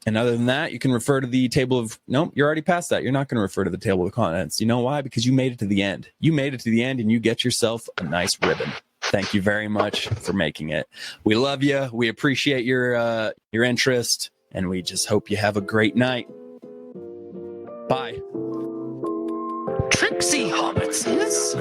And other than that, you can refer to the table of... Nope, you're already past that. You're not going to refer to the table of contents. You know why? Because you made it to the end. You made it to the end, and you get yourself a nice ribbon. Thank you very much for making it. We love you. We appreciate your interest, and we just hope you have a great night. Bye. Trixie Hobbitses.